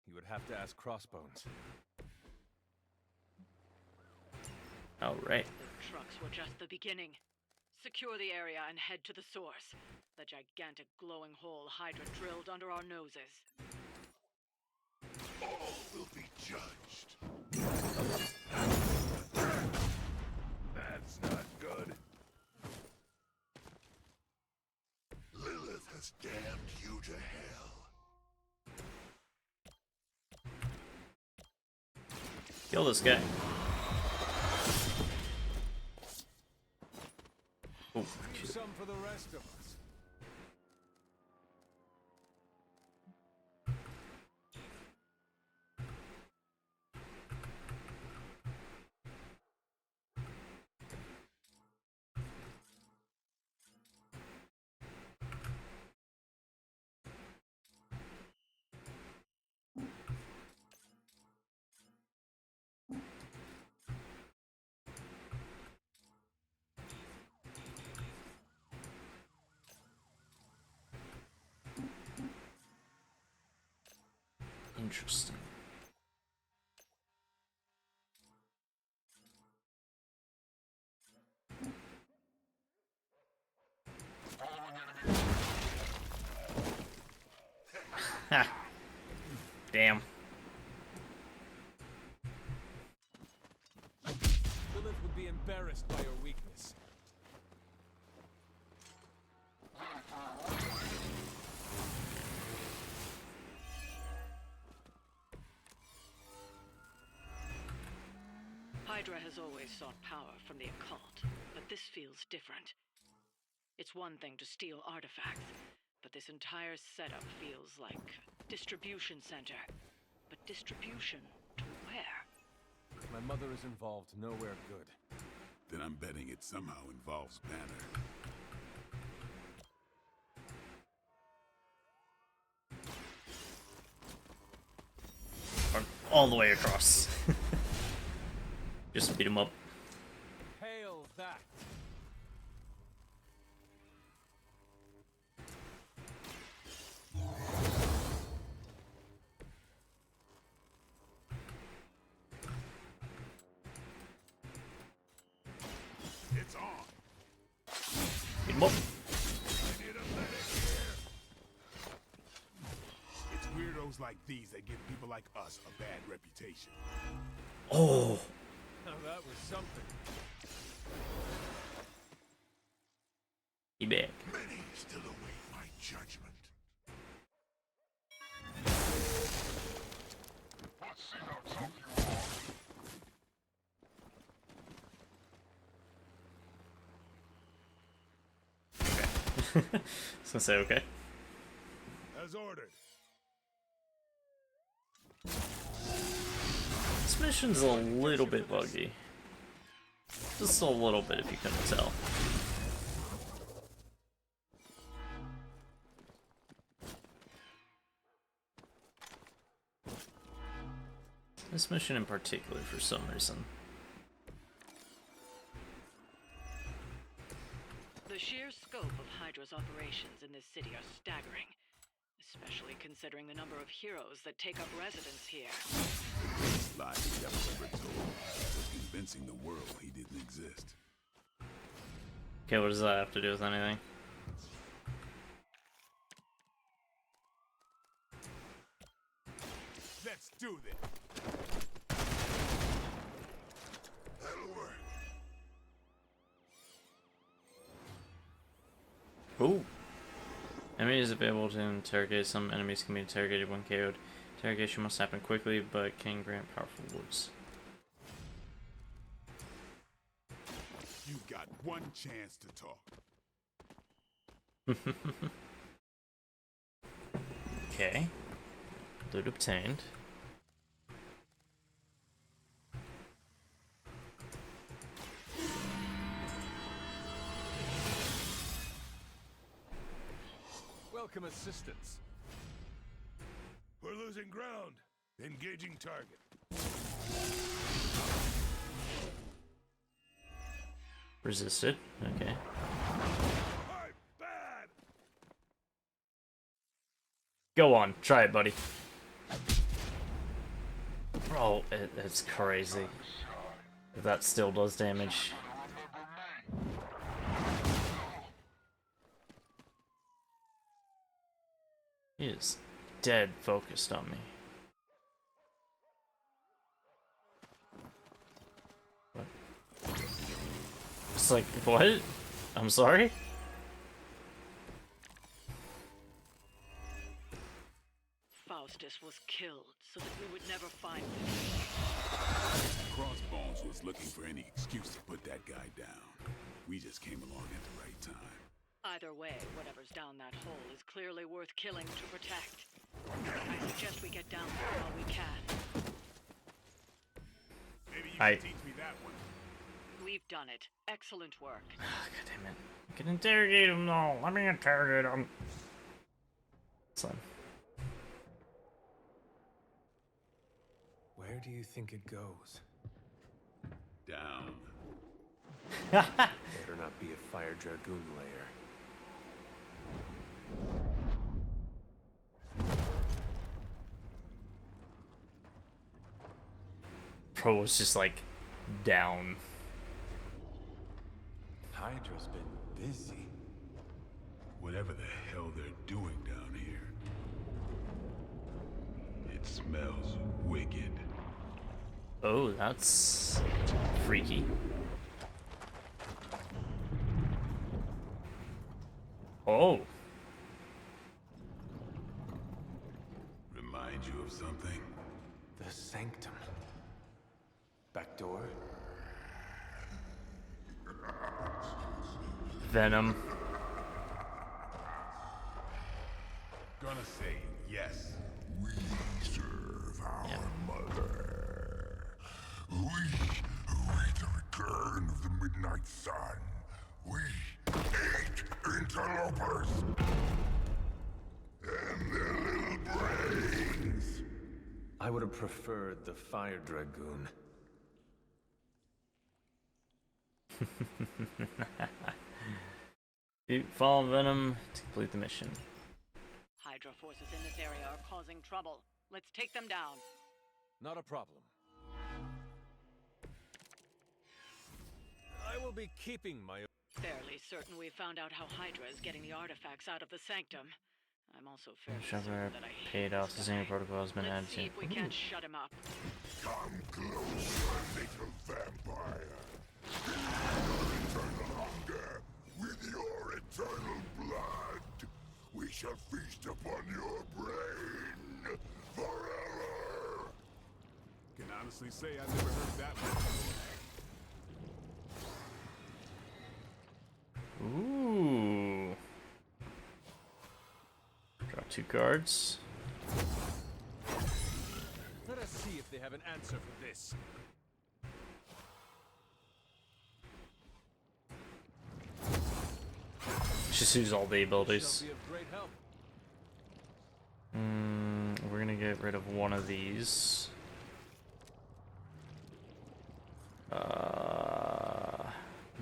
You would have to ask Crossbones. Alright. The trucks were just the beginning. Secure the area and head to the source. The gigantic glowing hole Hydra drilled under our noses. All will be judged. That's not good. Lilith has damned you to hell. Kill this guy. Oh, Leave some for the rest of us. interesting. Ha. Damn. to be embarrassed by your weakness. Hydra has always sought power from the occult, but this feels different. It's one thing to steal artifacts, but this entire setup feels like distribution center. But distribution to where? My mother is involved nowhere good. Then I'm betting it somehow involves Banner. Run all the way across. Just beat him up. Hail that! It's on. Beat him up. It's weirdos like these that give people like us a bad reputation. Oh. Now that was something. He back. Many still await my judgment. Let's see how tough you are. I was gonna say okay. As ordered. This mission's a little bit buggy. Just a little bit, if you couldn't tell. This mission in particular, for some reason. The sheer scope of Hydra's operations in this city are staggering, especially considering the number of heroes that take up residence here. Lie the devil ever told was convincing the world he didn't exist. Okay, what does that have to do with anything? Let's do this. That'll work. Ooh. Enemies available to interrogate. Some enemies can be interrogated when KO'd. Interrogation must happen quickly, but can grant powerful rewards. You've got one chance to talk. Okay. Loot obtained. Welcome assistance. We're losing ground. Engaging target. Resisted. Okay. Bad. Go on. Try it, buddy. Oh, it's crazy. If that still does damage. He is dead focused on me. What? It's like, what? I'm sorry? Faustus was killed so that we would never find him. Crossbones was looking for any excuse to put that guy down. We just came along at the right time. Either way, whatever's down that hole is clearly worth killing to protect. I suggest we get down there while we can. Maybe you can teach me that one. We've done it. Excellent work. God damn it. I can interrogate him though. Let me interrogate him. Son. Where do you think it goes? Down. Better not be a fire dragoon lair. Pro was just like down. Hydra's been busy. Whatever the hell they're doing down here. It smells wicked. Oh, that's freaky. Oh. Remind you of something? The sanctum. Back door? Venom. Gonna say yes. We serve our mother. We await the return of the Midnight Sun. We hate interlopers and their little brains. I would have preferred the Fire Dragoon. Follow Venom to complete the mission. Hydra forces in this area are causing trouble. Let's take them down. Not a problem. I will be keeping my... Fairly certain we found out how Hydra is getting the artifacts out of the sanctum. I'm also fairly Shopper certain that I paid off. The same protocol has been added Let's see if we can't shut him up. Come closer, little vampire. Your eternal hunger with your eternal blood. We shall feast upon your brain forever. Can honestly say I never heard that one before. Ooh. Draw 2 cards. Let us see if they have an answer for this. Just use all the abilities. Shall be of great help. We're gonna get rid of one of these.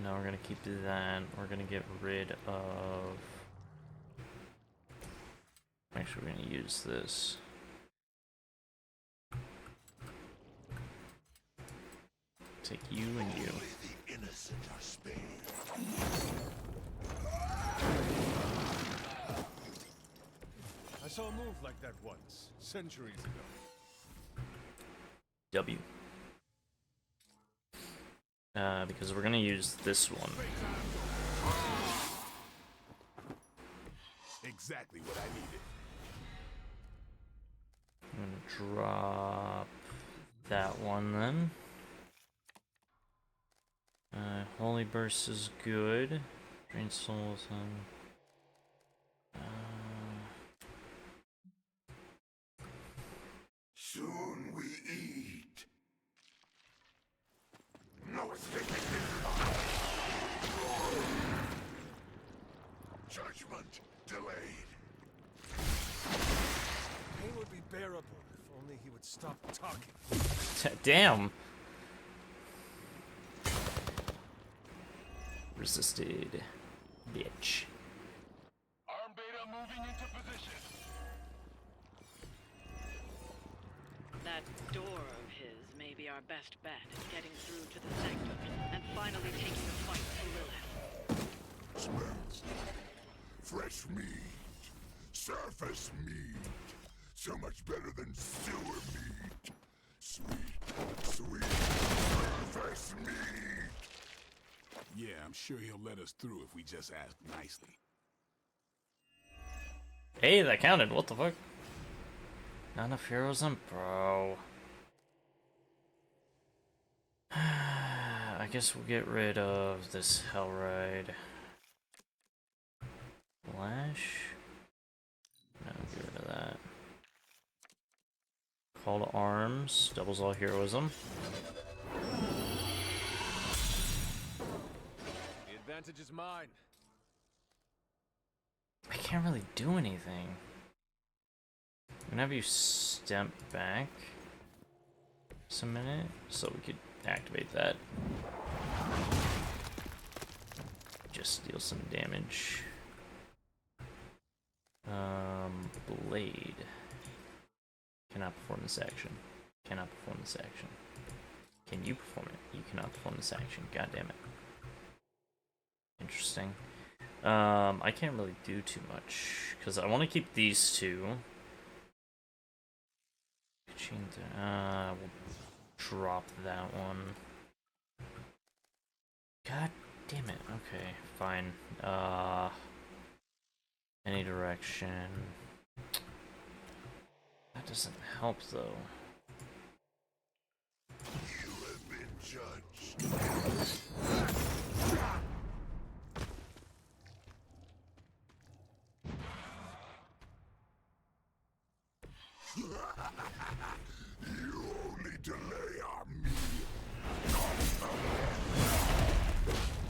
No, we're gonna keep that. We're gonna get rid of... Actually, we're gonna use this. Take you and you. The innocent are spared. I saw a move like that once, centuries ago. W. Because we're gonna use this one. Exactly what I needed. I'm gonna drop that one then. Holy Burst is good. Drain souls and... Soon we eat. No escaping Judgment delayed. Pain would be bearable if only he would stop talking. Damn! Resisted. Bitch. Arm beta moving into position. That door of his may be our best bet at getting through to the sanctum and finally taking the fight to Lilith. Smells. Fresh meat. Surface meat. So much better than sewer meat. Sweet surface meat. Yeah, I'm sure he'll let us through if we just ask nicely. Hey, that counted. What the fuck? Not enough heroism? Bro. I guess we'll get rid of this Hellride. Flash? No, get rid of that. Call to arms. Doubles all heroism. The advantage is mine. I can't really do anything. I'm gonna have you step back just a minute so we could activate that. Just deal some damage. Blade. Cannot perform this action. Cannot perform this action. Can you perform it? You cannot perform this action. God damn it. Interesting. I can't really do too much because I want to keep these two. We'll drop that one. God damn it. Okay, fine. Any direction. That doesn't help though. You have been judged. You only delay our meal.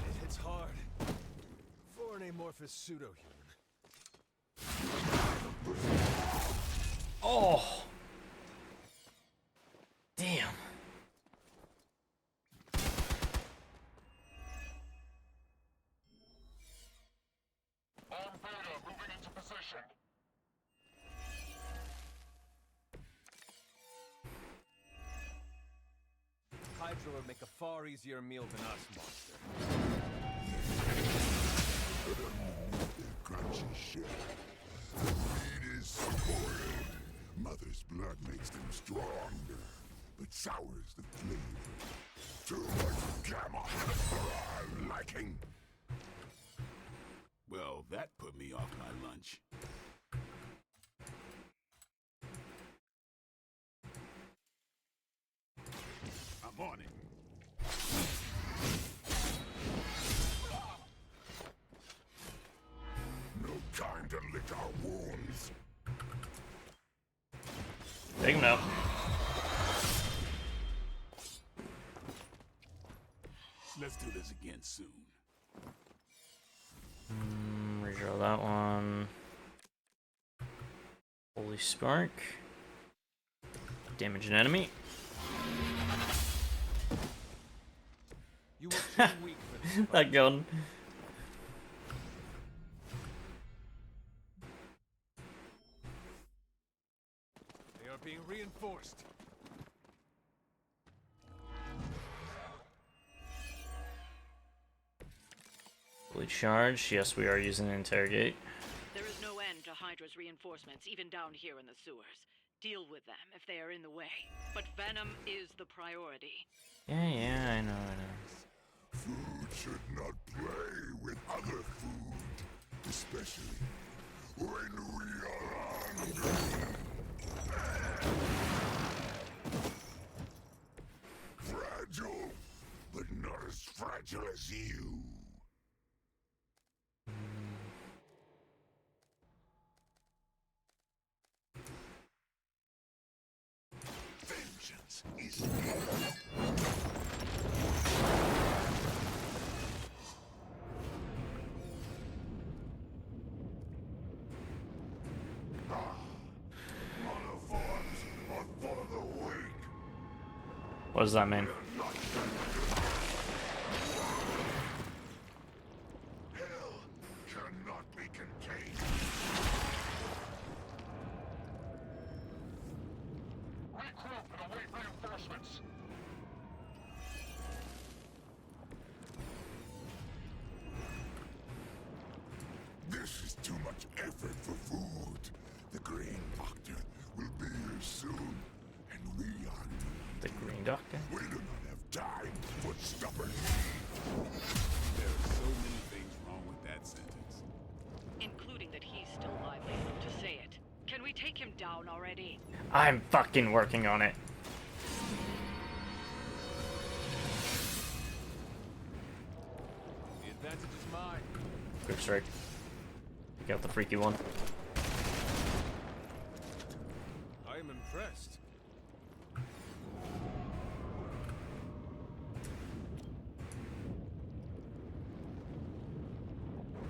It hits hard for an amorphous pseudo-human. Oh! Damn. On Beta, moving into position. Hydra would make a far easier meal than us, monster. Crunchy shit. Meat is spoiled. Mother's blood makes them stronger, but sours the flavor. Too much gamma for our liking. Well, that put me off my lunch. I'm on it. No time to lick our wounds. Take him out. Let's do this again soon. Redraw that one. Holy Spark. Damage an enemy. You were too weak for this fight. That gun. They are being reinforced. Fully charged. Yes, we are using interrogate. There is no end to Hydra's reinforcements, even down here in the sewers. Deal with them if they are in the way. But Venom is the priority. Yeah, I know. Food should not play with other food, especially when we are hungry. Fragile, but not as fragile as you. Vengeance is What does that mean? Hell cannot be contained. Regroup and await reinforcements. This is too much effort for food. The Green Doctor will be here soon, and we are The Green Doctor? We do not have time for stubborn. There are so many things wrong with that sentence. Including that he's still lively enough to say it. Can we take him down already? I'm fucking working on it. The advantage is mine. Grip strike. Got the freaky one. I am impressed.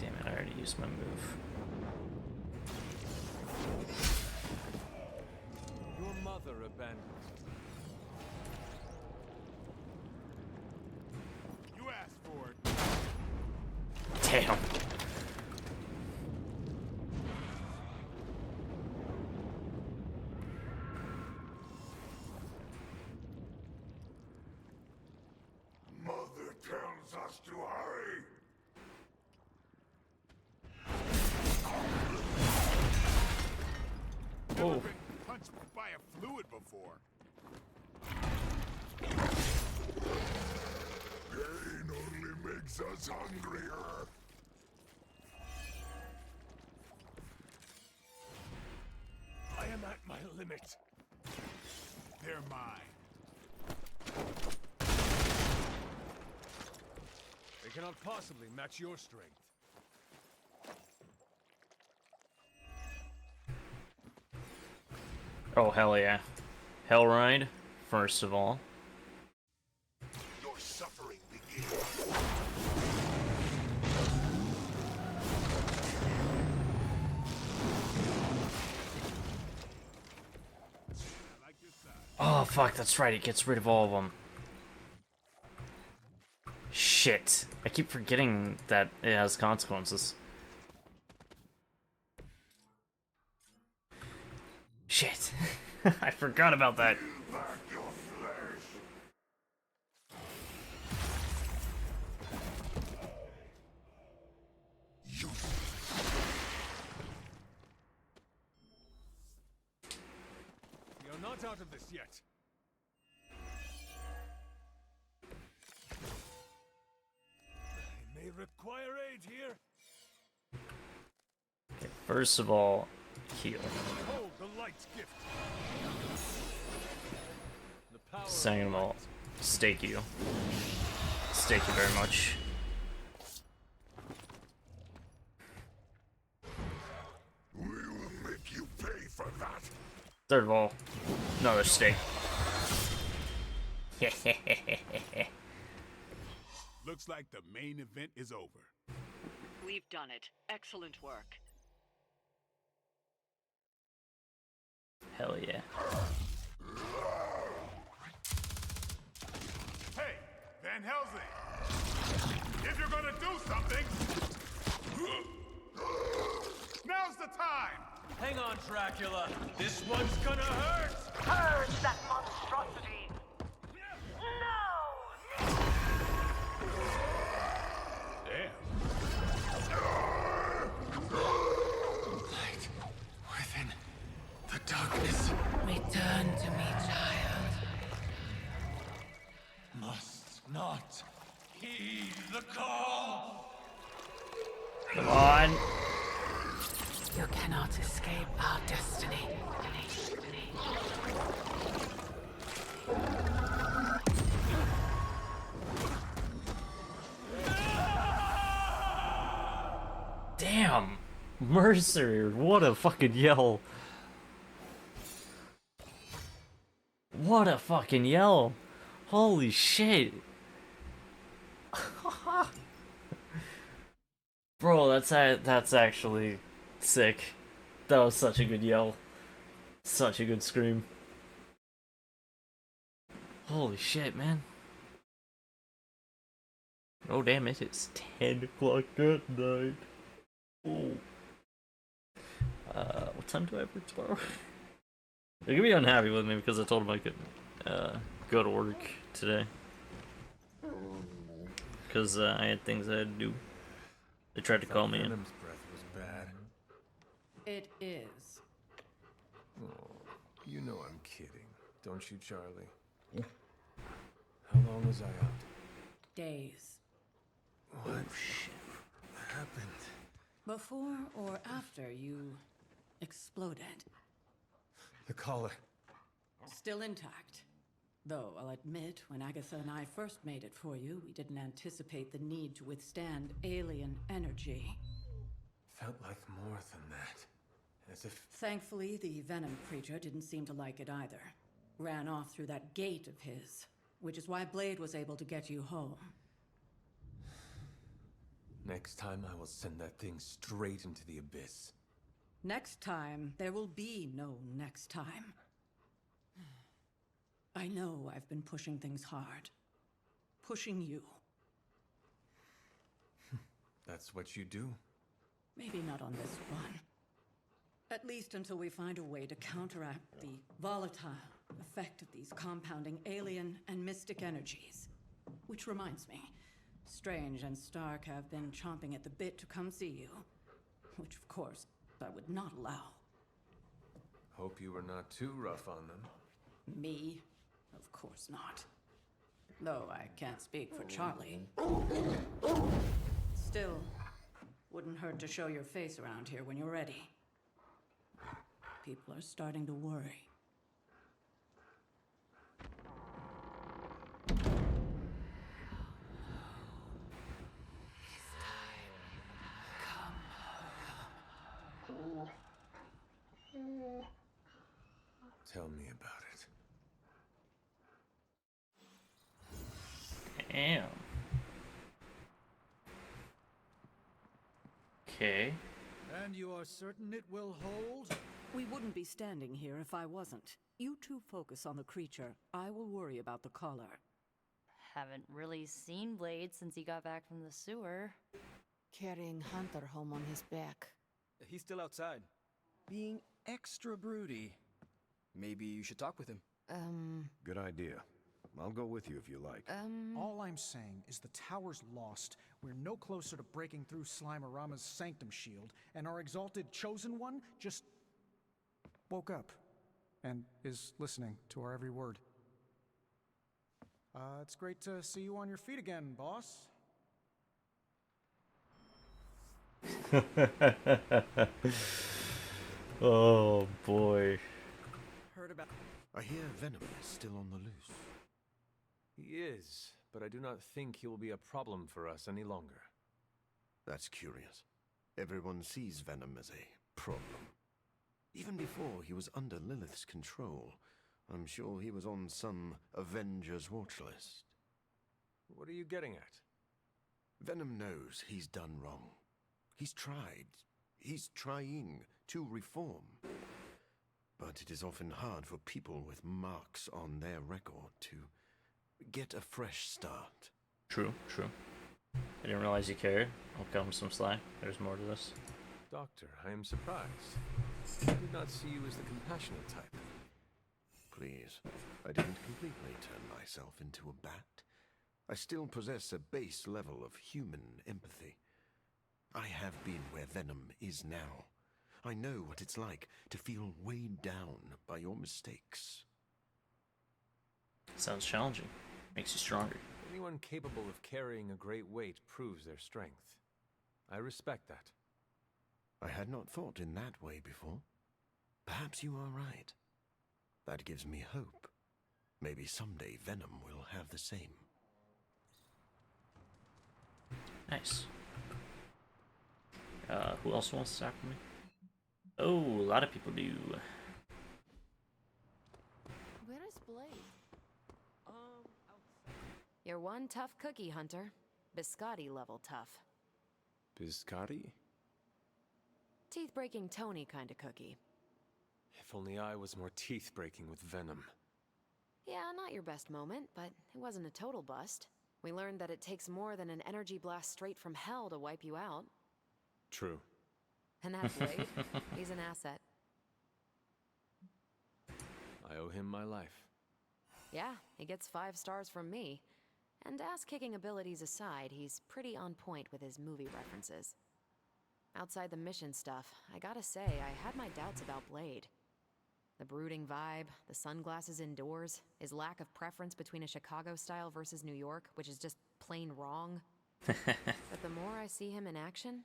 Damn it, I already used my move. Your mother abandoned you. You asked for it. Damn. Mother tells us to hurry. Never Oh. been punched by a fluid before. Pain only makes us hungrier. limit. They're mine. They cannot possibly match your strength. Oh, hell yeah. Hell ride, first of all. Your suffering begins. Oh, fuck, that's right, it gets rid of all of them. Shit. I keep forgetting that it has consequences. Shit. I forgot about that. We are not out of this yet. I may require aid here. Okay, first of all, heal. Hold the light gift. The power Second of all, stake you. Stake you very much. We will make you pay for that. Third of all, another stake. Looks like the main event is over. We've done it. Excellent work. Hell yeah. Hey, Van Helsing! If you're gonna do something, now's the time! Hang on, Dracula. This one's gonna hurt! Purge that monstrosity! No! Damn. Light within the darkness. Return to me, child. Must not heed the call. Come on. You cannot escape our destiny. Damn. Mercer, what a fucking yell. What a fucking yell. Holy shit. Bro, that's actually sick. That was such a good yell. Such a good scream. Holy shit, man. Oh damn, it is 10 o'clock at night. Oh. What time do I have work tomorrow? They're gonna be unhappy with me because I told them I couldn't go to work today. Because I had things I had to do. They tried to call me in. Venom's breath was bad. It is. Oh, you know I'm kidding, don't you, Charlie? How long was I out? Days. What happened? Before or after you exploded. The collar. Still intact. Though, I'll admit, when Agatha and I first made it for you, we didn't anticipate the need to withstand alien energy. Felt like more than that. As if... Thankfully, the venom creature didn't seem to like it either. Ran off through that gate of his, which is why Blade was able to get you home. Next time I will send that thing straight into the abyss. Next time, there will be no next time. I know I've been pushing things hard. Pushing you. That's what you do? Maybe not on this one. At least until we find a way to counteract the volatile effect of these compounding alien and mystic energies. Which reminds me, Strange and Stark have been chomping at the bit to come see you. Which, of course, I would not allow. Hope you were not too rough on them. Me? Of course not. Though I can't speak for Charlie. Still, wouldn't hurt to show your face around here when you're ready. People are starting to worry. Tell me about it. Damn. Okay. And you are certain it will hold? We wouldn't be standing here if I wasn't. You two focus on the creature. I will worry about the collar. Haven't really seen Blade since he got back from the sewer. Carrying Hunter home on his back. He's still outside. Being extra broody. Maybe you should talk with him. Good idea. I'll go with you if you like. All I'm saying is the tower's lost. We're no closer to breaking through Slimerama's sanctum shield, and our exalted chosen one just woke up and is listening to our every word. It's great to see you on your feet again, boss. Oh boy. Heard about. I hear Venom is still on the loose. He is, but I do not think he will be a problem for us any longer. That's curious. Everyone sees Venom as a problem. Even before he was under Lilith's control, I'm sure he was on some Avengers watch list. What are you getting at? Venom knows he's done wrong. He's tried. He's trying to reform. But it is often hard for people with marks on their record to get a fresh start. True, true. I didn't realize you cared. I'll cut him some slack. There's more to this. Doctor, I am surprised. I did not see you as the compassionate type. Please, I didn't completely turn myself into a bat. I still possess a base level of human empathy. I have been where Venom is now. I know what it's like to feel weighed down by your mistakes. Sounds challenging. Makes you stronger. Anyone capable of carrying a great weight proves their strength. I respect that. I had not thought in that way before. Perhaps you are right. That gives me hope. Maybe someday Venom will have the same. Nice. Who else wants to talk to me? Oh, a lot of people do. Where is Blade? You're one tough cookie, Hunter. Biscotti level tough. Biscotti? Teeth-breaking Tony kind of cookie. If only I was more teeth-breaking with Venom. Yeah, not your best moment, but it wasn't a total bust. We learned that it takes more than an energy blast straight from hell to wipe you out. True. And that Blade, he's an asset. I owe him my life. Yeah, he gets 5 stars from me. And ass-kicking abilities aside, he's pretty on point with his movie references. Outside the mission stuff, I gotta say, I had my doubts about Blade. The brooding vibe, the sunglasses indoors, his lack of preference between a Chicago style versus New York, which is just plain wrong. But the more I see him in action,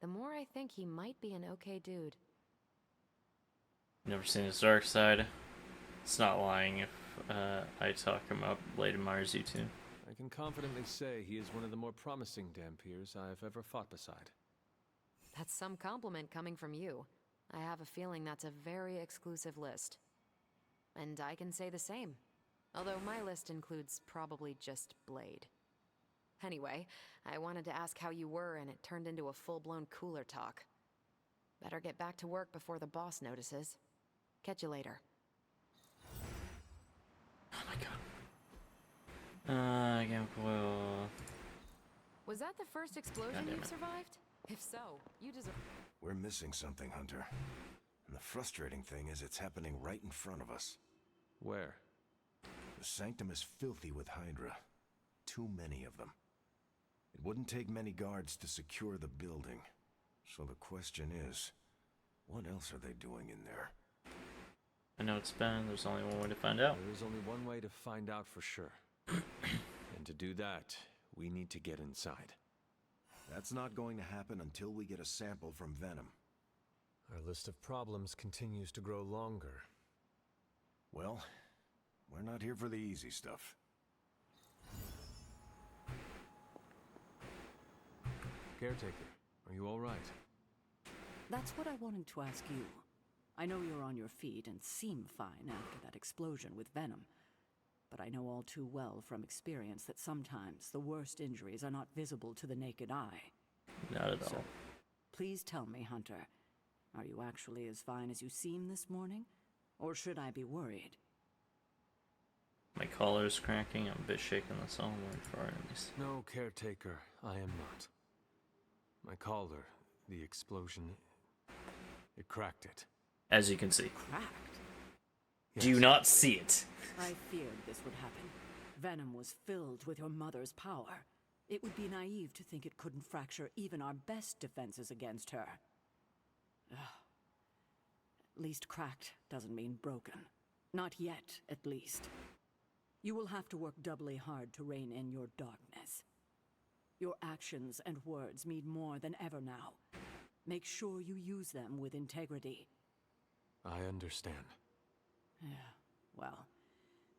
the more I think he might be an okay dude. Never seen his dark side. It's not lying if I talk about Blade admires you too. I can confidently say he is one of the more promising Dampiers I've ever fought beside. That's some compliment coming from you. I have a feeling that's a very exclusive list. And I can say the same. Although my list includes probably just Blade. Anyway, I wanted to ask how you were, and it turned into a full-blown cooler talk. Better get back to work before the boss notices. Catch you later. Oh my god. Again, well. Was that the first explosion you've survived? If so, you deserve... We're missing something, Hunter. And the frustrating thing is it's happening right in front of us. Where? The Sanctum is filthy with Hydra. Too many of them. It wouldn't take many guards to secure the building. So the question is, what else are they doing in there? I know it's Ben. There's only one way to find out. There is only one way to find out for sure. And to do that, we need to get inside. That's not going to happen until we get a sample from Venom. Our list of problems continues to grow longer. Well, we're not here for the easy stuff. Caretaker, are you all right? That's what I wanted to ask you. I know you're on your feet and seem fine after that explosion with Venom. But I know all too well from experience that sometimes the worst injuries are not visible to the naked eye. Not at all. So, please tell me, Hunter, are you actually as fine as you seem this morning? Or should I be worried? My collar is cracking. I'm a bit shaken. That's all I'm worried for, at least. No, caretaker, I am not. My collar, the explosion, it cracked it. As you can see. Cracked? Do you not see it? I feared this would happen. Venom was filled with your mother's power. It would be naive to think it couldn't fracture even our best defenses against her. Ugh. At least cracked doesn't mean broken. Not yet, at least. You will have to work doubly hard to rein in your darkness. Your actions and words mean more than ever now. Make sure you use them with integrity. I understand. Yeah, well,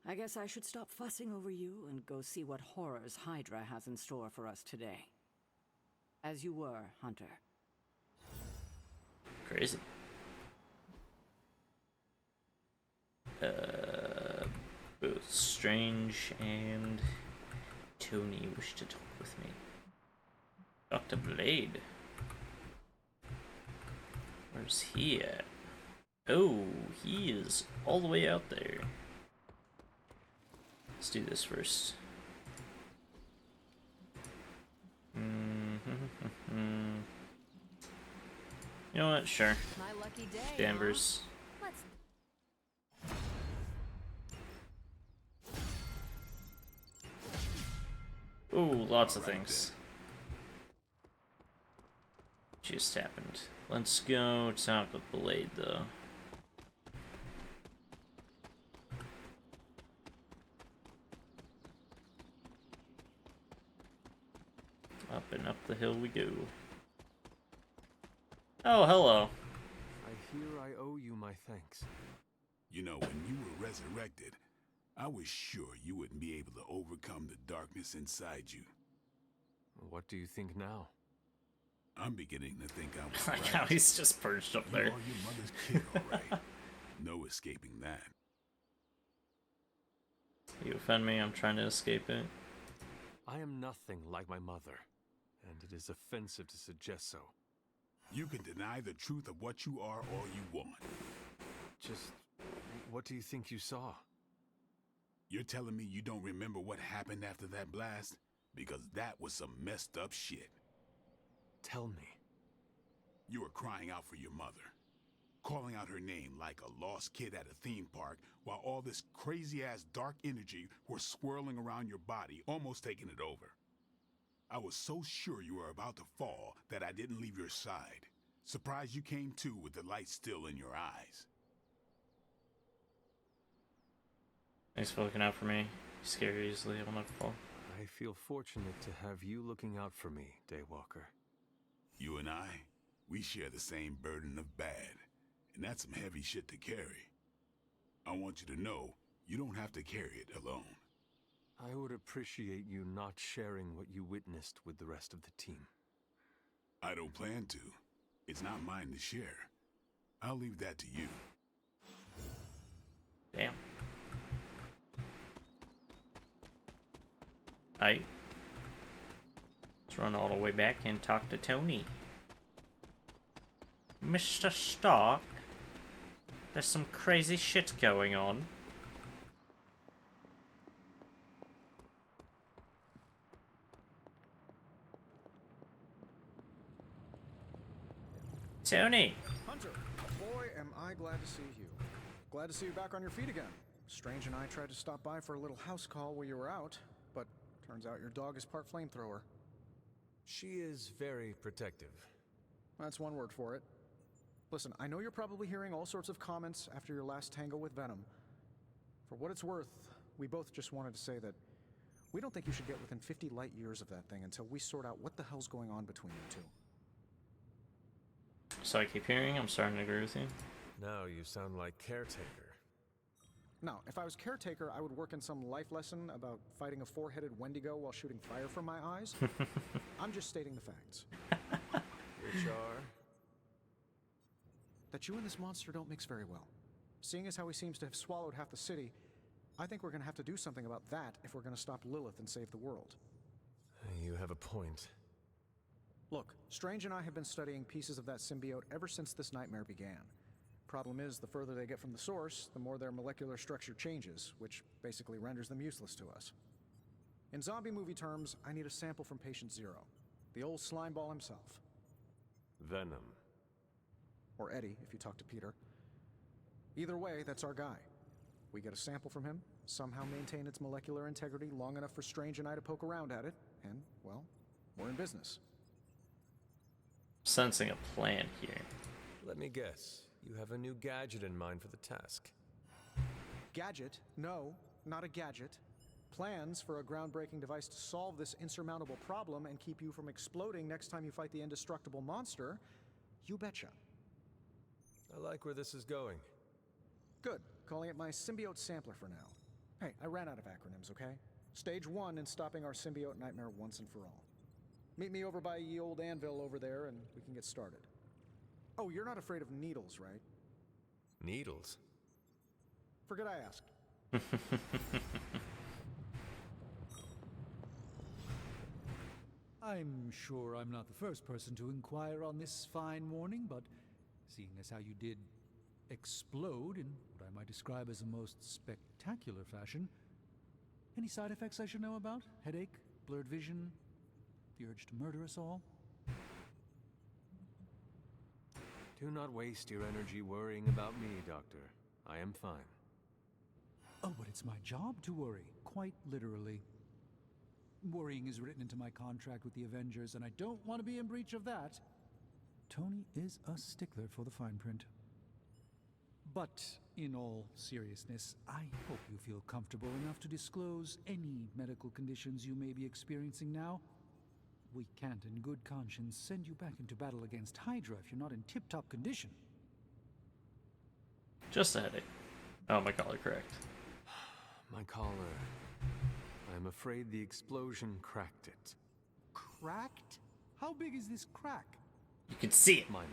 I guess I should stop fussing over you and go see what horrors Hydra has in store for us today. As you were, Hunter. Crazy. Both Strange and Tony wish to talk with me. Dr. Blade. Where's he at? Oh, he is all the way out there. Let's do this first. You know what? Sure. My lucky day, Danvers. Huh? Ooh, lots of things. Just happened. Let's go talk with Blade, though. Up and up the hill we go. Oh, hello. I hear I owe you my thanks. You know, when you were resurrected, I was sure you wouldn't be able to overcome the darkness inside you. What do you think now? I'm beginning to think I was Like right. how he's just perched up there. You are your mother's kid, all right. No escaping that. You offend me, I'm trying to escape it. I am nothing like my mother, and it is offensive to suggest so. You can deny the truth of what you are all you want. Just, what do you think you saw? You're telling me you don't remember what happened after that blast? Because that was some messed up shit. Tell me. You were crying out for your mother, calling out her name like a lost kid at a theme park, while all this crazy-ass dark energy was swirling around your body, almost taking it over. I was so sure you were about to fall that I didn't leave your side. Surprised you came to with the light still in your eyes. Thanks for looking out for me. Scary easily, I will not fall. I feel fortunate to have you looking out for me, Daywalker. You and I, we share the same burden of bad, and that's some heavy shit to carry. I want you to know, you don't have to carry it alone. I would appreciate you not sharing what you witnessed with the rest of the team. I don't plan to. It's not mine to share. I'll leave that to you. Damn. Let's run all the way back and talk to Tony. Mr. Stark, there's some crazy shit going on. Tony! Hunter, boy, am I glad to see you. Glad to see you back on your feet again. Strange and I tried to stop by for a little house call while you were out, but turns out your dog is part flamethrower. She is very protective. That's one word for it. Listen, I know you're probably hearing all sorts of comments after your last tango with Venom. For what it's worth, we both just wanted to say that we don't think you should get within 50 light years of that thing until we sort out what the hell's going on between you two. So I keep hearing, I'm starting to agree with you. Now you sound like caretaker. Now, if I was caretaker, I would work in some life lesson about fighting a four-headed Wendigo while shooting fire from my eyes. I'm just stating the facts. Which are? that you and this monster don't mix very well. Seeing as how he seems to have swallowed half the city, I think we're going to have to do something about that if we're going to stop Lilith and save the world. You have a point. Look, Strange and I have been studying pieces of that symbiote ever since this nightmare began. Problem is, the further they get from the source, the more their molecular structure changes, which basically renders them useless to us. In zombie movie terms, I need a sample from Patient Zero, the old slimeball himself. Venom. Or Eddie, if you talk to Peter. Either way, that's our guy. We get a sample from him, somehow maintain its molecular integrity long enough for Strange and I to poke around at it, and, well, we're in business. Sensing a plan here. Let me guess. You have a new gadget in mind for the task. Gadget? No, not a gadget. Plans for a groundbreaking device to solve this insurmountable problem and keep you from exploding next time you fight the indestructible monster? You betcha. I like where this is going. Good. Calling it my symbiote sampler for now. Hey, I ran out of acronyms, okay? Stage 1 in stopping our symbiote nightmare once and for all. Meet me over by ye old anvil over there and we can get started. Oh, you're not afraid of needles, right? Needles? Forget I asked. I'm sure I'm not the first person to inquire on this fine morning, but seeing as how you did explode in what I might describe as a most spectacular fashion, any side effects I should know about? Headache? Blurred vision? The urge to murder us all? Do not waste your energy worrying about me, Doctor. I am fine. Oh, but it's my job to worry, quite literally. Worrying is written into my contract with the Avengers, and I don't want to be in breach of that. Tony is a stickler for the fine print. But, in all seriousness, I hope you feel comfortable enough to disclose any medical conditions you may be experiencing now. We can't in good conscience send you back into battle against Hydra if you're not in tip-top condition. Just a headache. Oh, my collar correct. My collar. I'm afraid the explosion cracked it. Cracked? How big is this crack? You can see it. Minor.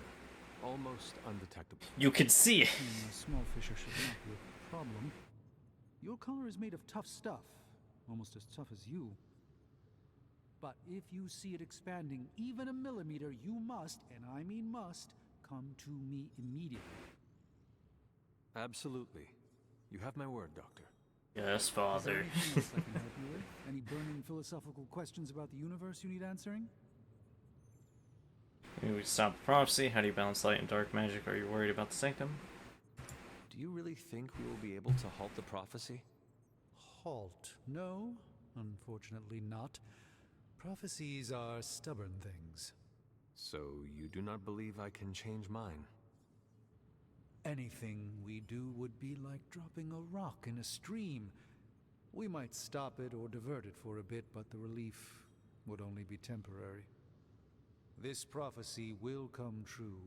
Almost undetectable. You can see it. A small fissure should not be a problem. Your collar is made of tough stuff. Almost as tough as you. But if you see it expanding even a millimeter, you must, and I mean must, come to me immediately. Absolutely. You have my word, Doctor. Yes, Is there Father. anything else I can help you with? Any burning philosophical questions about the universe you need answering? Maybe we stop the prophecy. How do you balance light and dark magic? Are you worried about the sanctum? Do you really think we will be able to halt the prophecy? Halt? No, unfortunately not. Prophecies are stubborn things. So you do not believe I can change mine? Anything we do would be like dropping a rock in a stream. We might stop it or divert it for a bit, but the relief would only be temporary. This prophecy will come true,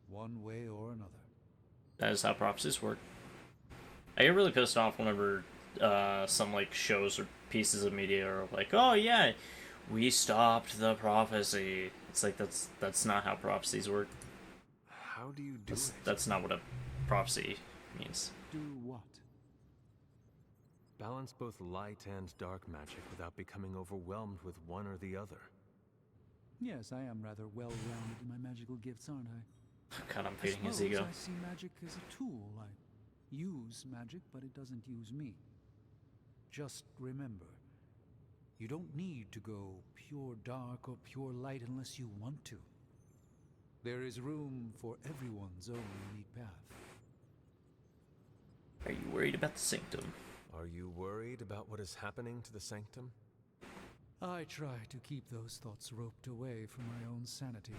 one way or another. That is how prophecies work. I get really pissed off whenever some like shows or pieces of media are like, "Oh yeah, we stopped the prophecy." It's like that's not how prophecies work. How do you do it? That's not what a prophecy means. Do what? Balance both light and dark magic without becoming overwhelmed with one or the other. Yes, I am rather well-rounded in my magical gifts, aren't I? God, I'm feeding his suppose ego. I see magic as a tool. I use magic, but it doesn't use me. Just remember, you don't need to go pure dark or pure light unless you want to. There is room for everyone's own unique path. Are you worried about the sanctum? Are you worried about what is happening to the sanctum? I try to keep those thoughts roped away from my own sanity.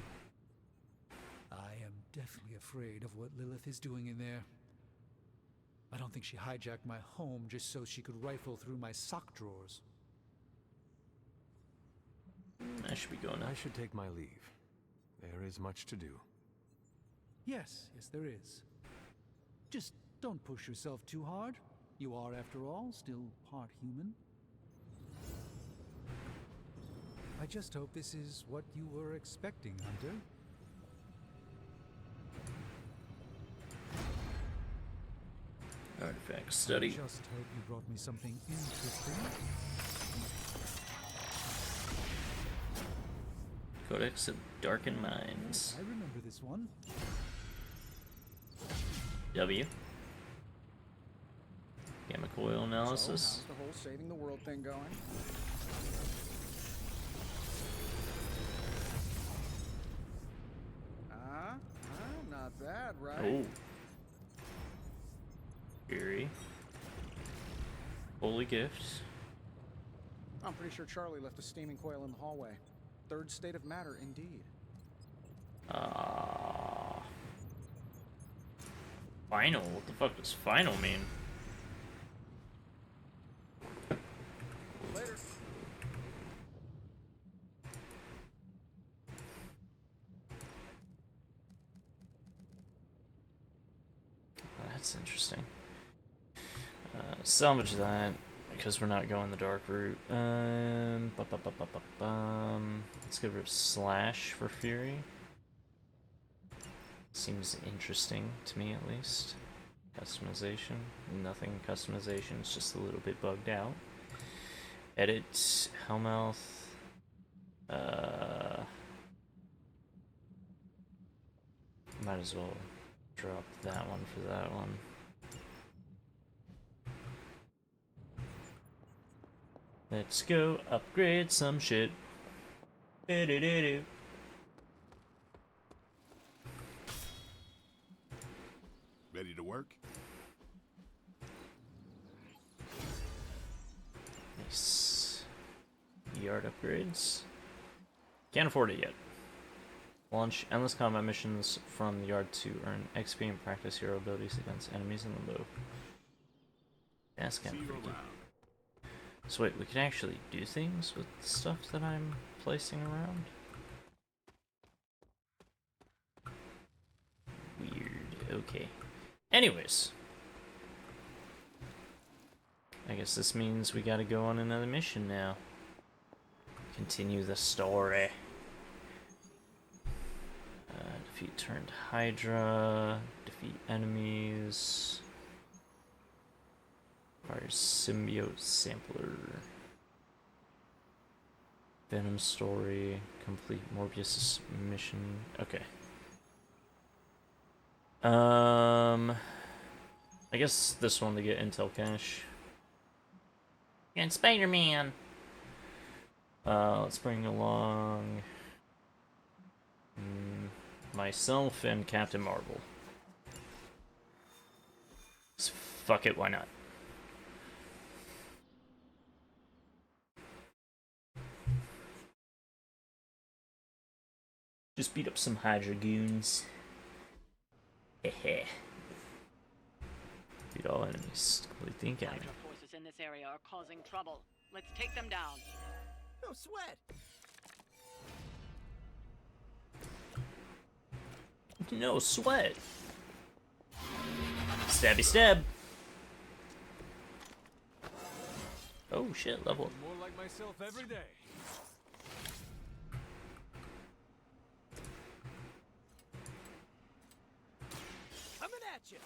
I am deathly afraid of what Lilith is doing in there. I don't think she hijacked my home just so she could rifle through my sock drawers. I should be going now. I should take my leave. There is much to do. Yes, there is. Just don't push yourself too hard. You are, after all, still part human. I just hope this is what you were expecting, Hunter. Artifact study. Just hope you brought me something interesting. Codex of Darkened Minds. I remember this one. W. Gamma coil analysis. So, how's the whole saving the world thing going? Not bad, right? Oh. Fury. Holy gifts. I'm pretty sure Charlie left a steaming coil in the hallway. Third state of matter, indeed. Final? What the fuck does final mean? Later. That's interesting. Salvage that because we're not going the dark route. Let's get rid of Slash for Fury. Seems interesting to me, at least. Customization. Nothing customization. It's just a little bit bugged out. Edit Hellmouth. Might as well drop that one for that one. Let's go upgrade some shit. Do-do-do-do. Ready to work? Nice. Yard upgrades. Can't afford it yet. Launch endless combat missions from the yard to earn XP and practice hero abilities against enemies in Limbo. That's kind of freaky. So wait, we can actually do things with the stuff that I'm placing around? Weird. Okay. Anyways. I guess this means we gotta go on another mission now. Continue the story. Defeat turned Hydra. Defeat enemies. Fire symbiote sampler. Venom story. Complete Morbius mission. Okay. I guess this one to get intel cache. And Spider-Man. Let's bring along myself and Captain Marvel. Just fuck it, why not? Just beat up some Hydra goons. Hehe. Beat all enemies. Complete the encounter. Hydra forces in this area are causing trouble. Let's take them down. No sweat. No sweat. Stabby stab. Oh shit, level. More like myself every day. Coming at you.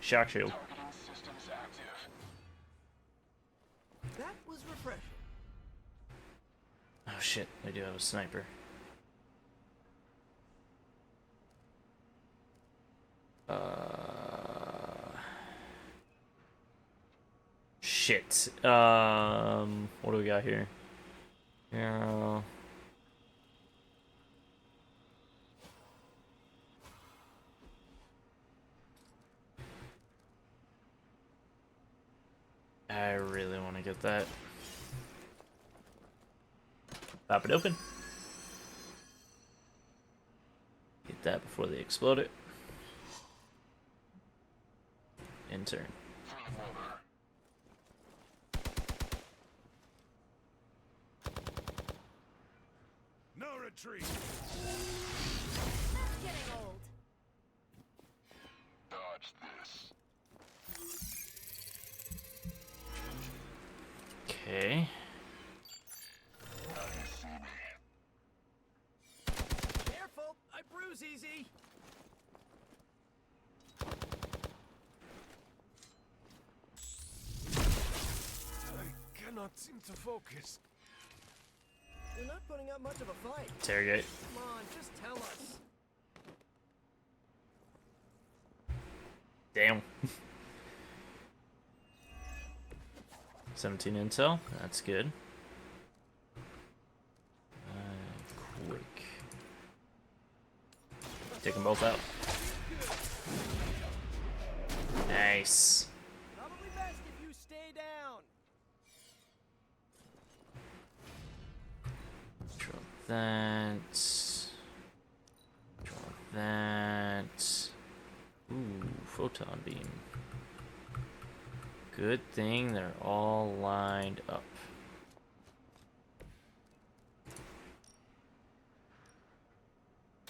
Shock shield. That was refreshing. Oh shit, I do have a sniper. Shit. What do we got here? Yeah. I really want to get that. Pop it open. Get that before they explode it. In turn. No retreat. That's getting old. Dodge this. Okay. Careful. cannot seem to focus. You're not putting up much of a fight. Interrogate. Come on, just tell us. Damn. 17 intel. That's good. Quick. Take them both out. Nice. Probably best if you stay down. Draw that. Draw that. Ooh, photon beam. Good thing they're all lined up.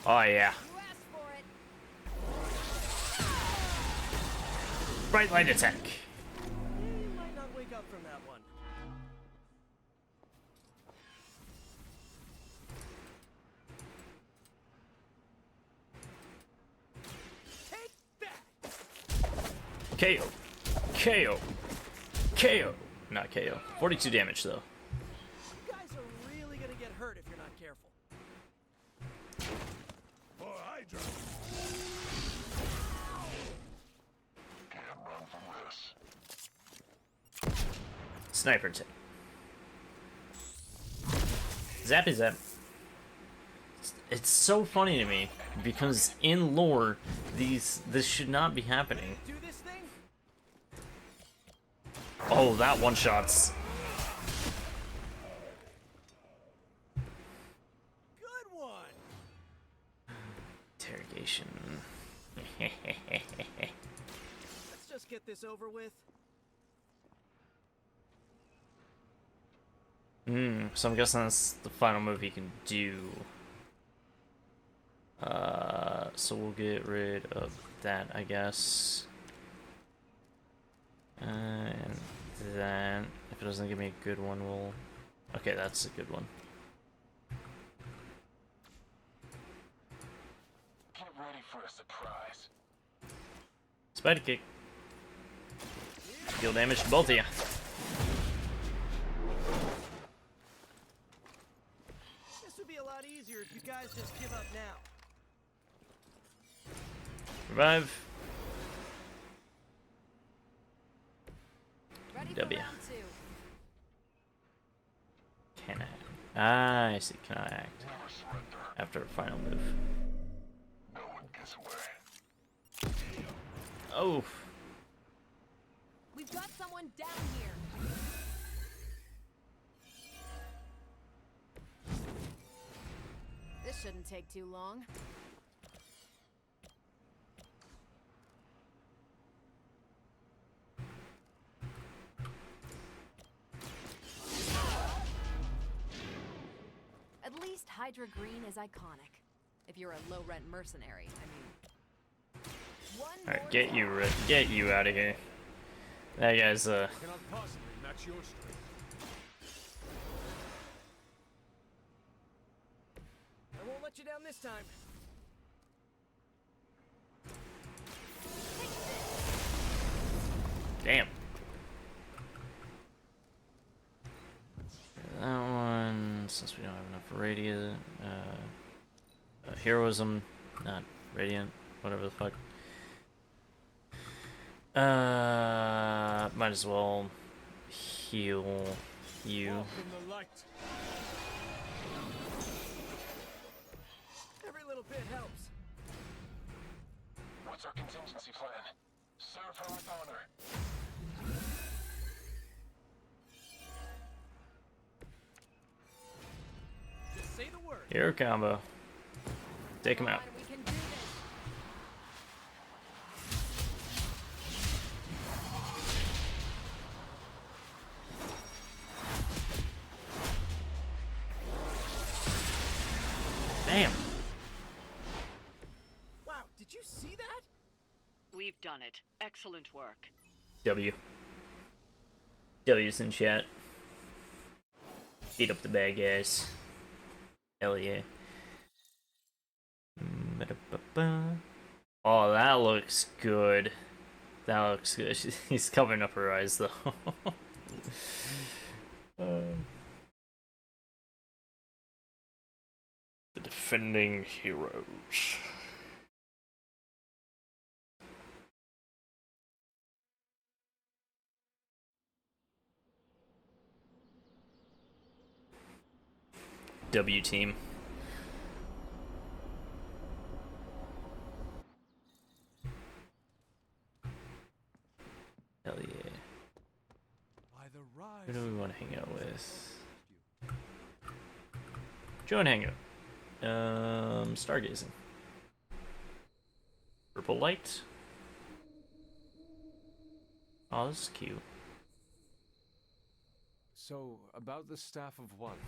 Oh yeah. Bright light attack. You might not wake up from that one. KO. KO. KO. Not KO. 42 damage though. You guys are really gonna get hurt if you're not careful. For Hydra. Can't run from this. Sniper tip. Zappy zap. It's so funny to me because in lore, this should not be happening. Oh, that one shots. Good one. Interrogation. Let's just get this over with. So I'm guessing that's the final move he can do. So we'll get rid of that, I guess. And then, if it doesn't give me a good one, we'll... Okay, that's a good one. Get ready for a surprise. Spider kick. Deal damage to both of you. This would be a lot easier if you guys just give up now. Revive. Ready W. for round two. Can I? I see. Can I act after a final move? No one gets away. Oh. We've got someone down here. This shouldn't take too long. At least Hydra Green is iconic. If you're a low-rent mercenary, I mean. Alright, get you out of here. That guy's Cannot possibly match your strength. I won't let you down this time. Damn. That one, since we don't have enough radiant, heroism, not radiant, whatever the fuck. Might as well heal you. Walk in the light. Every little bit helps. What's our contingency plan? Serve her with honor. Just say the word. Hero combo. Take him out. We can do this. Damn. Wow, did you see that? We've done it. Excellent work. W. W's in chat. Beat up the bad guys. Hell yeah. Oh, that looks good. That looks good. He's covering up her eyes though. defending heroes. W team. Hell yeah. Who do we want to hang out with? Join hangout. Stargazing. Purple light. Oh, this is cute. So, about the Staff of One.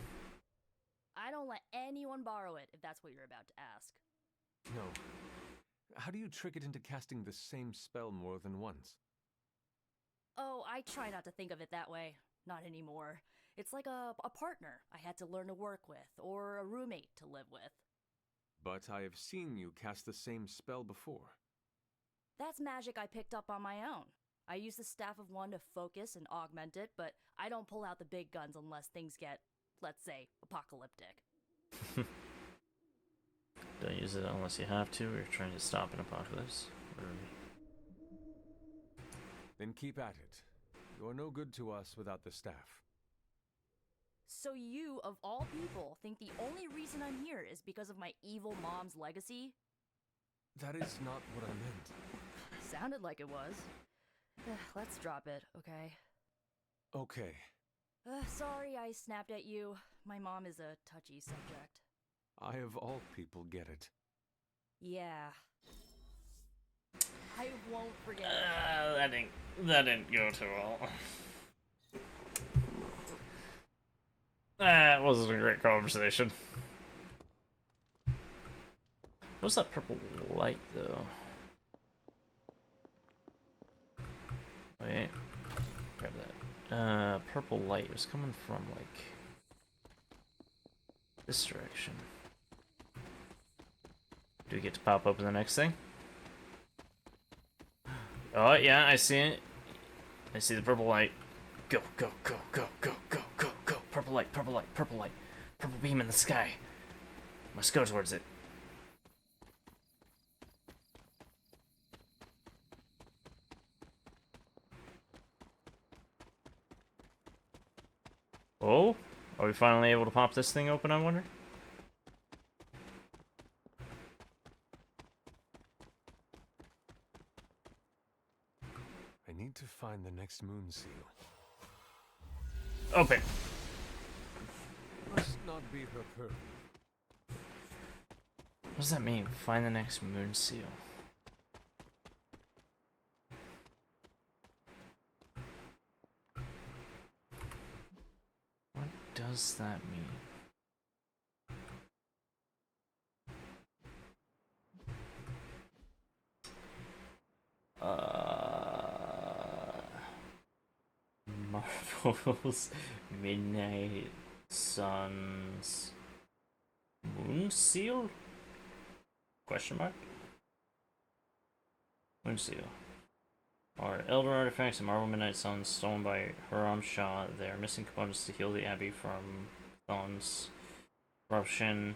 I don't let anyone borrow it, if that's what you're about to ask. No. How do you trick it into casting the same spell more than once? Oh, I try not to think of it that way. Not anymore. It's like a partner I had to learn to work with, or a roommate to live with. But I have seen you cast the same spell before. That's magic I picked up on my own. I use the Staff of One to focus and augment it, but I don't pull out the big guns unless things get, let's say, apocalyptic. Don't use it unless you have to, or you're trying to stop an apocalypse. Then keep at it. You are no good to us without the staff. So you, of all people, think the only reason I'm here is because of my evil mom's legacy? That is not what I meant. Sounded like it was. Let's drop it, okay? Okay. Sorry I snapped at you. My mom is a touchy subject. I of all people get it. Yeah. I won't forget. That didn't go too well. That wasn't a great conversation. What's that purple light though? Wait, grab that. Purple light was coming from like this direction. Do we get to pop open the next thing? Oh yeah, I see it. I see the purple light. Go, go, go, go, go, go, go, go. Purple light, purple light, purple light. Purple beam in the sky. Must go towards it. Oh? Are we finally able to pop this thing open, I wonder? I need to find the next moon seal. Open. Must not be her purpose. What does that mean? Find the next moon seal. What does that mean? Marvel's Midnight Suns Moon Seal? Question mark? Moon Seal. Are Elder artifacts in Marvel Midnight Suns stolen by Huram Shah. They are missing components to heal the Abbey from Thon's corruption.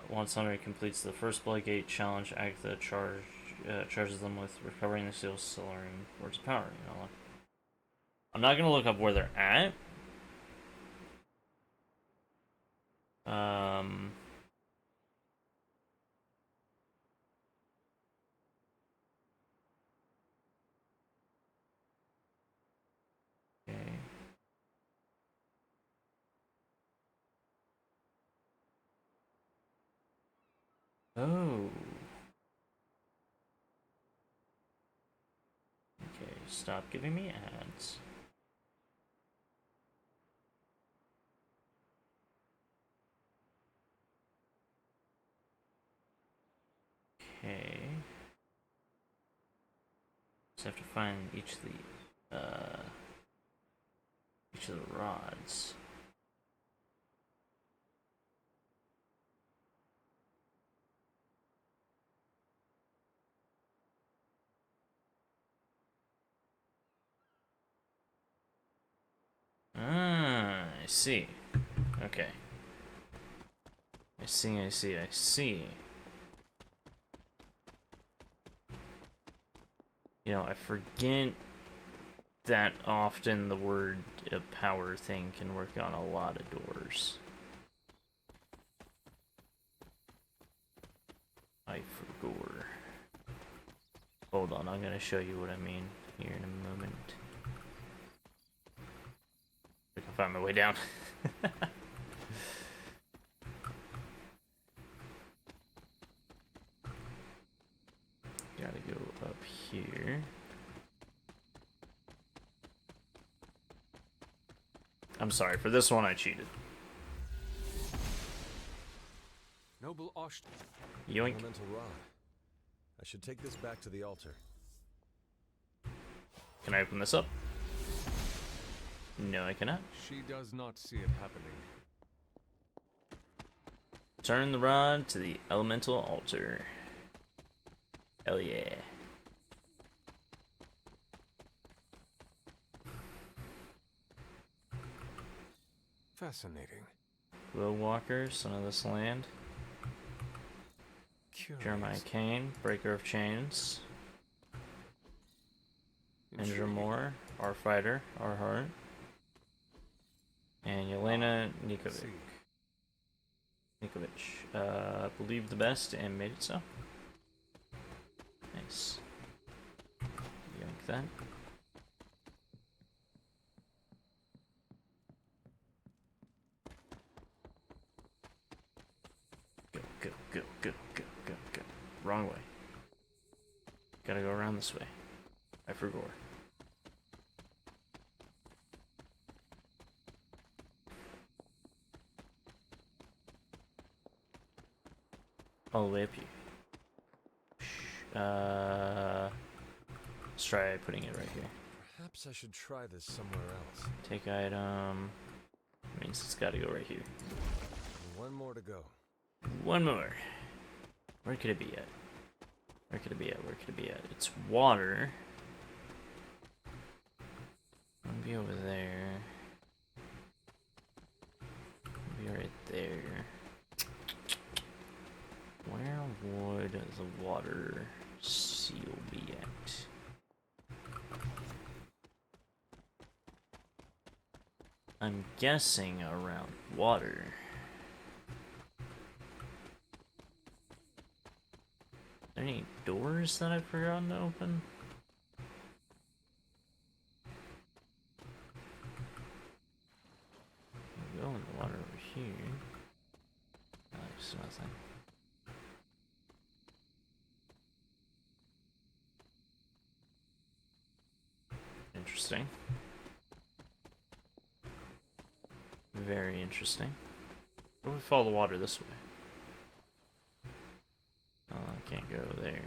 Once Hunter completes the first Bloodgate challenge, Agatha charges them with recovering the seal, Solarian Words of Power. You know, I'm not gonna look up where they're at. Okay. Oh. Okay, stop giving me ads. Okay. Just have to find each of the rods. Ah, I see. Okay. I see, I see, I see. You know, I forget that often the word power thing can work on a lot of doors. I forgot. Hold on, I'm gonna show you what I mean here in a moment. I can find my way down. Gotta go up here. I'm sorry, for this one I cheated. Noble Osh. Yoink. Elemental rod. I should take this back to the altar. Can I open this up? No, I cannot. She does not see it happening. Turn the rod to the elemental altar. Hell yeah. Fascinating. Will Walker, son of this land. Curious. Jeremiah Kane, breaker of chains. Andrew Moore, our fighter, our heart. And Yelena Nikovic. Believed the best and made it so. Nice. Yoink that. Go. Wrong way. Gotta go around this way. I forgot. All the way up here. Let's try putting it right here. Perhaps I should try this somewhere else. Take item. Means it's gotta go right here. One more to go. One more. Where could it be at? Where could it be at? Where could it be at? It's water. It'll be over there. It'll be right there. Where would the water seal be at? I'm guessing around water. Are there any doors that I've forgotten to open? I'll go in the water over here. Oh, there's nothing. Interesting. Very interesting. What if we follow the water this way? Oh, I can't go there.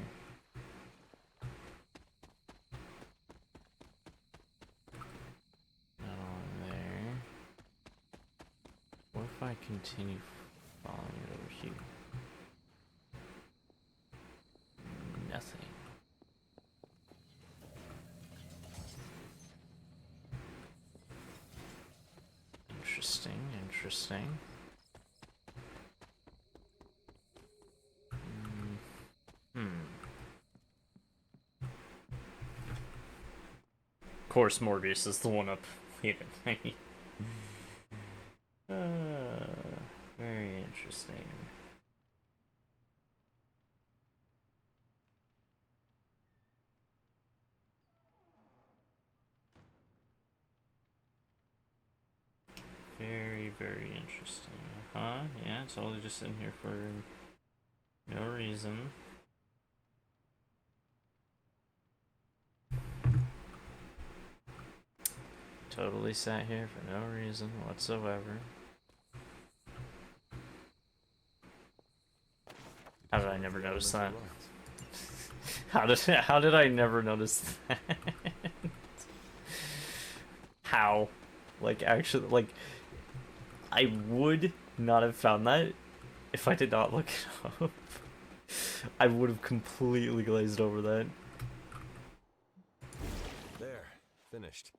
Not on there. What if I continue following it over here? Nothing. Interesting. Of course, Morbius is the one up here. Very interesting. Very interesting. Yeah, it's all just in here for no reason. Totally sat here for no reason whatsoever. How did I never notice that? How did I never notice that? How? Like, actually, like, I would not have found that if I did not look it up. I would have completely glazed over that. There, finished.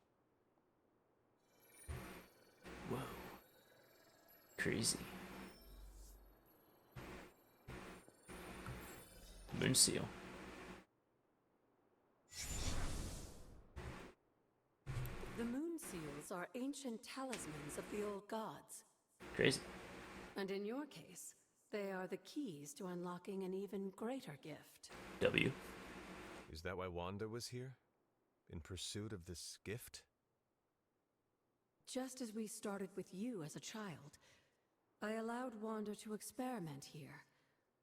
Whoa. Crazy. Moon seal. The moon seals are ancient talismans of the old gods. Crazy. And in your case, they are the keys to unlocking an even greater gift. W. Is that why Wanda was here? In pursuit of this gift? Just as we started with you as a child, I allowed Wanda to experiment here,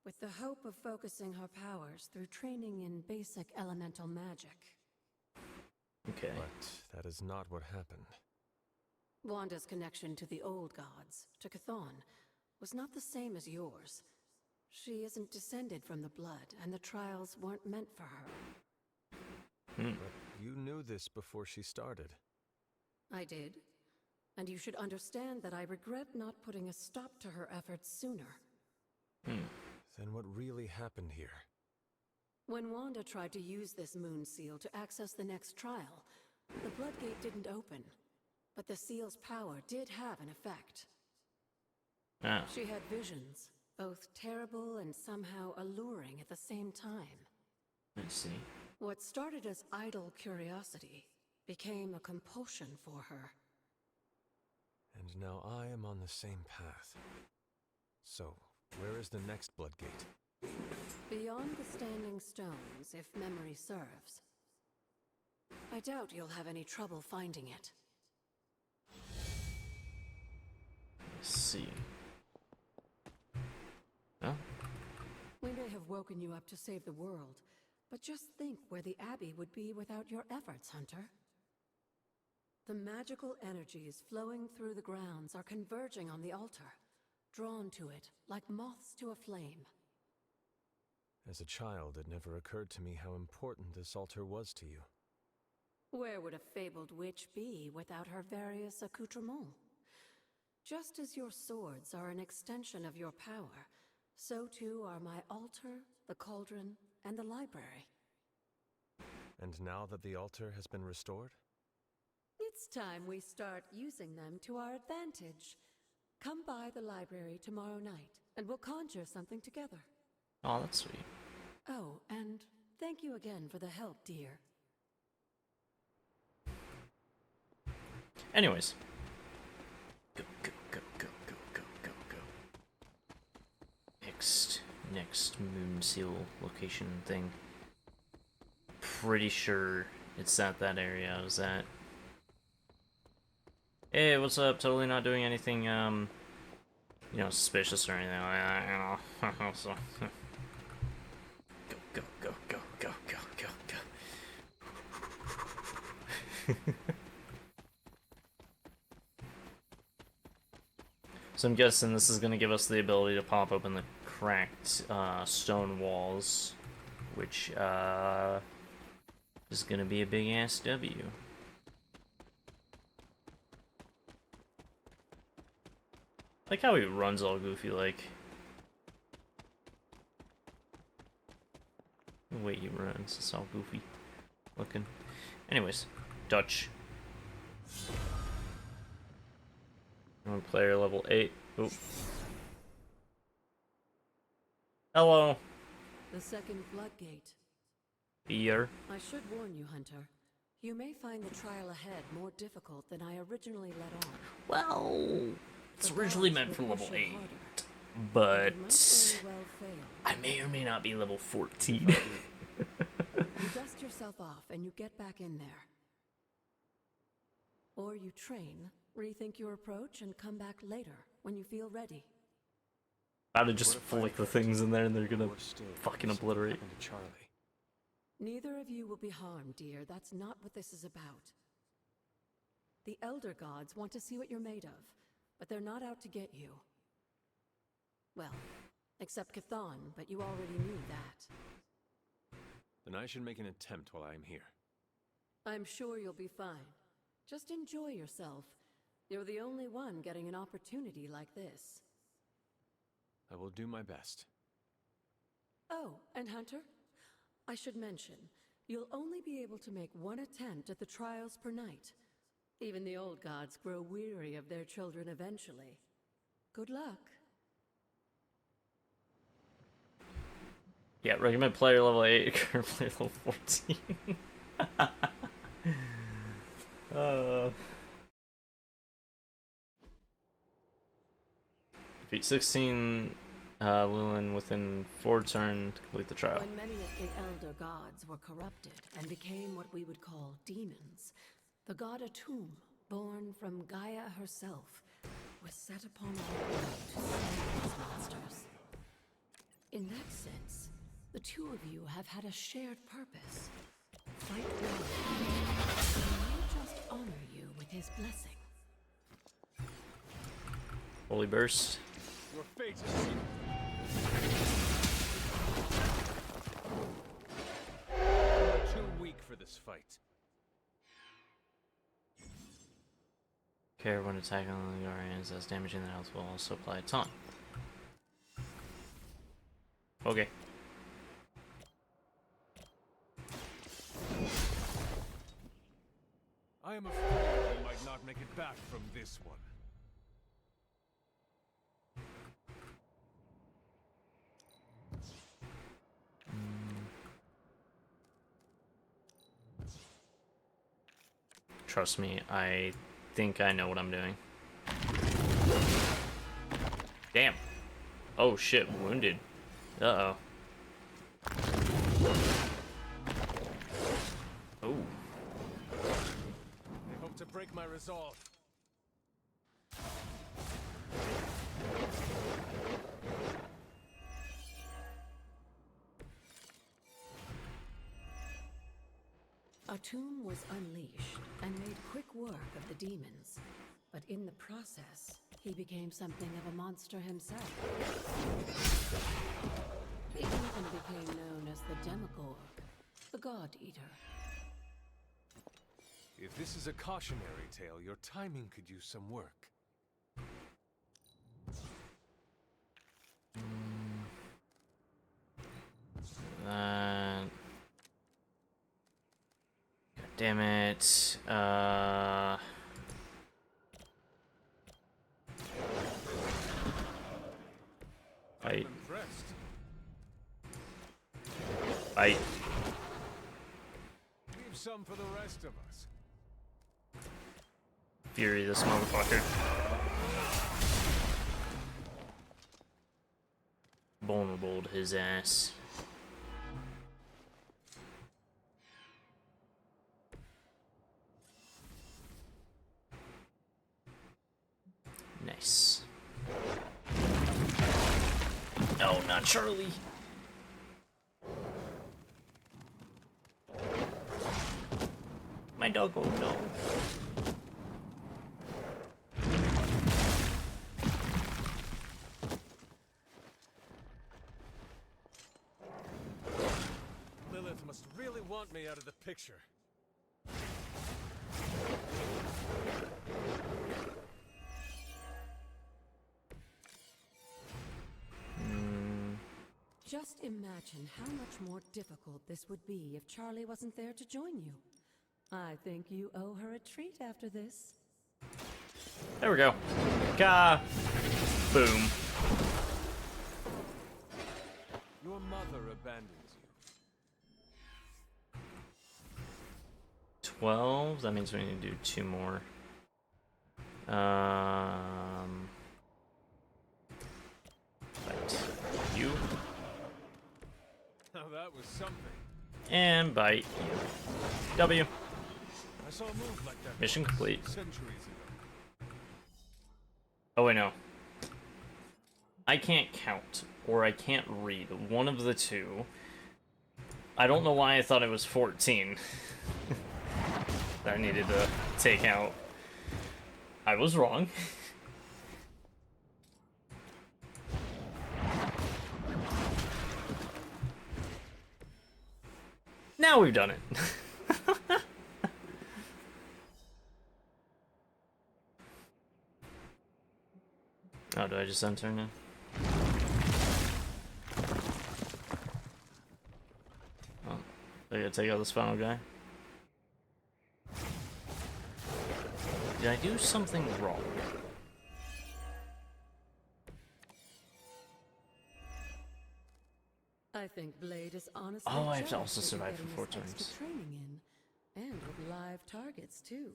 with the hope of focusing her powers through training in basic elemental magic. Okay. But that is not what happened. Wanda's connection to the old gods, to Chthon, was not the same as yours. She isn't descended from the blood, and the trials weren't meant for her. But you knew this before she started. I did. And you should understand that I regret not putting a stop to her efforts sooner. Then what really happened here? When Wanda tried to use this moon seal to access the next trial, the Bloodgate didn't open. But the seal's power did have an effect. Ah. She had visions, both terrible and somehow alluring at the same time. I see. What started as idle curiosity became a compulsion for her. And now I am on the same path. So, where is the next Bloodgate? Beyond the Standing Stones, if memory serves. I doubt you'll have any trouble finding it. Let's see. Oh. We may have woken you up to save the world, but just think where the Abbey would be without your efforts, Hunter. The magical energies flowing through the grounds are converging on the altar, drawn to it like moths to a flame. As a child, it never occurred to me how important this altar was to you. Where would a fabled witch be without her various accoutrements? Just as your swords are an extension of your power, so too are my altar, the cauldron, and the library. And now that the altar has been restored? It's time we start using them to our advantage. Come by the library tomorrow night, and we'll conjure something together. Oh, that's sweet. Oh, and thank you again for the help, dear. Anyways. Go, go, go, go, go, go, go, go. Next moon seal location thing. Pretty sure it's at that area I was at. Hey, what's up? Totally not doing anything, suspicious or anything like that, so. Go, go, go, go, go, go, go, go. So I'm guessing this is going to give us the ability to pop open the cracked stone walls, which is going to be a big ass W. I like how he runs all goofy like. The way he runs, it's all goofy looking. Anyways, Dutch. Player level 8. Oh. Hello. The second Bloodgate. Here. I should warn you, Hunter. You may find the trial ahead more difficult than I originally let on. Well, it's originally meant for level 8, but I may or may not be level 14. You dust yourself off and you get back in there. Or you train, rethink your approach, and come back later when you feel ready. I'd have just flick the things in there and they're gonna fucking obliterate. Charlie. Neither of you will be harmed, dear. That's not what this is about. The Elder Gods want to see what you're made of, but they're not out to get you. Well, except Chthon, but you already knew that. Then I should make an attempt while I am here. I'm sure you'll be fine. Just enjoy yourself. You're the only one getting an opportunity like this. I will do my best. Oh, and Hunter? I should mention, you'll only be able to make one attempt at the trials per night. Even the old gods grow weary of their children eventually. Good luck. Yeah, recommend player level 8, current player level 14. Defeat 16 Lulin within 4 turns to complete the trial. When many of the elder gods were corrupted and became what we would call demons, the god Atum, born from Gaia herself, was set upon our world to slay these monsters. In that sense, the two of you have had a shared purpose. Fight well. He may just honor you with his blessing. Holy burst. Your fate is sealed. Too weak for this fight. Care when attacking the guardians as damaging the health will also apply a taunt. Okay. I am afraid you might not make it back from this one. Trust me, I think I know what I'm doing. Damn. Oh shit, wounded. Uh-oh. Oh. I hope to break my resolve. Atum was unleashed and made quick work of the demons, but in the process, he became something of a monster himself. He even became known as the Demogorg, the God Eater. If this is a cautionary tale, your timing could use some work. God damn it. Fight. Fight. Leave some for the rest of us. Fury this motherfucker. Vulnerable to his ass. Nice. No, not Charlie. My dog, oh no. Lilith must really want me out of the picture. Just imagine how much more difficult this would be if Charlie wasn't there to join you. I think you owe her a treat after this. There we go. Gah. Boom. Your mother abandons you. 12. That means we need to do 2 more. Bite you. Now that was something. And bite you. W. I saw a move like that Mission complete. centuries ago. Oh wait, no. I can't count, or I can't read. One of the two. I don't know why I thought it was 14. That I needed to take out. I was wrong. Now we've done it. Oh, do I just enter now? Oh, I gotta take out this final guy. Did I do something wrong? I think Blade is honestly Oh, I have to jealous also that you're survive for getting 4 this extra turns. training in, and with live targets too.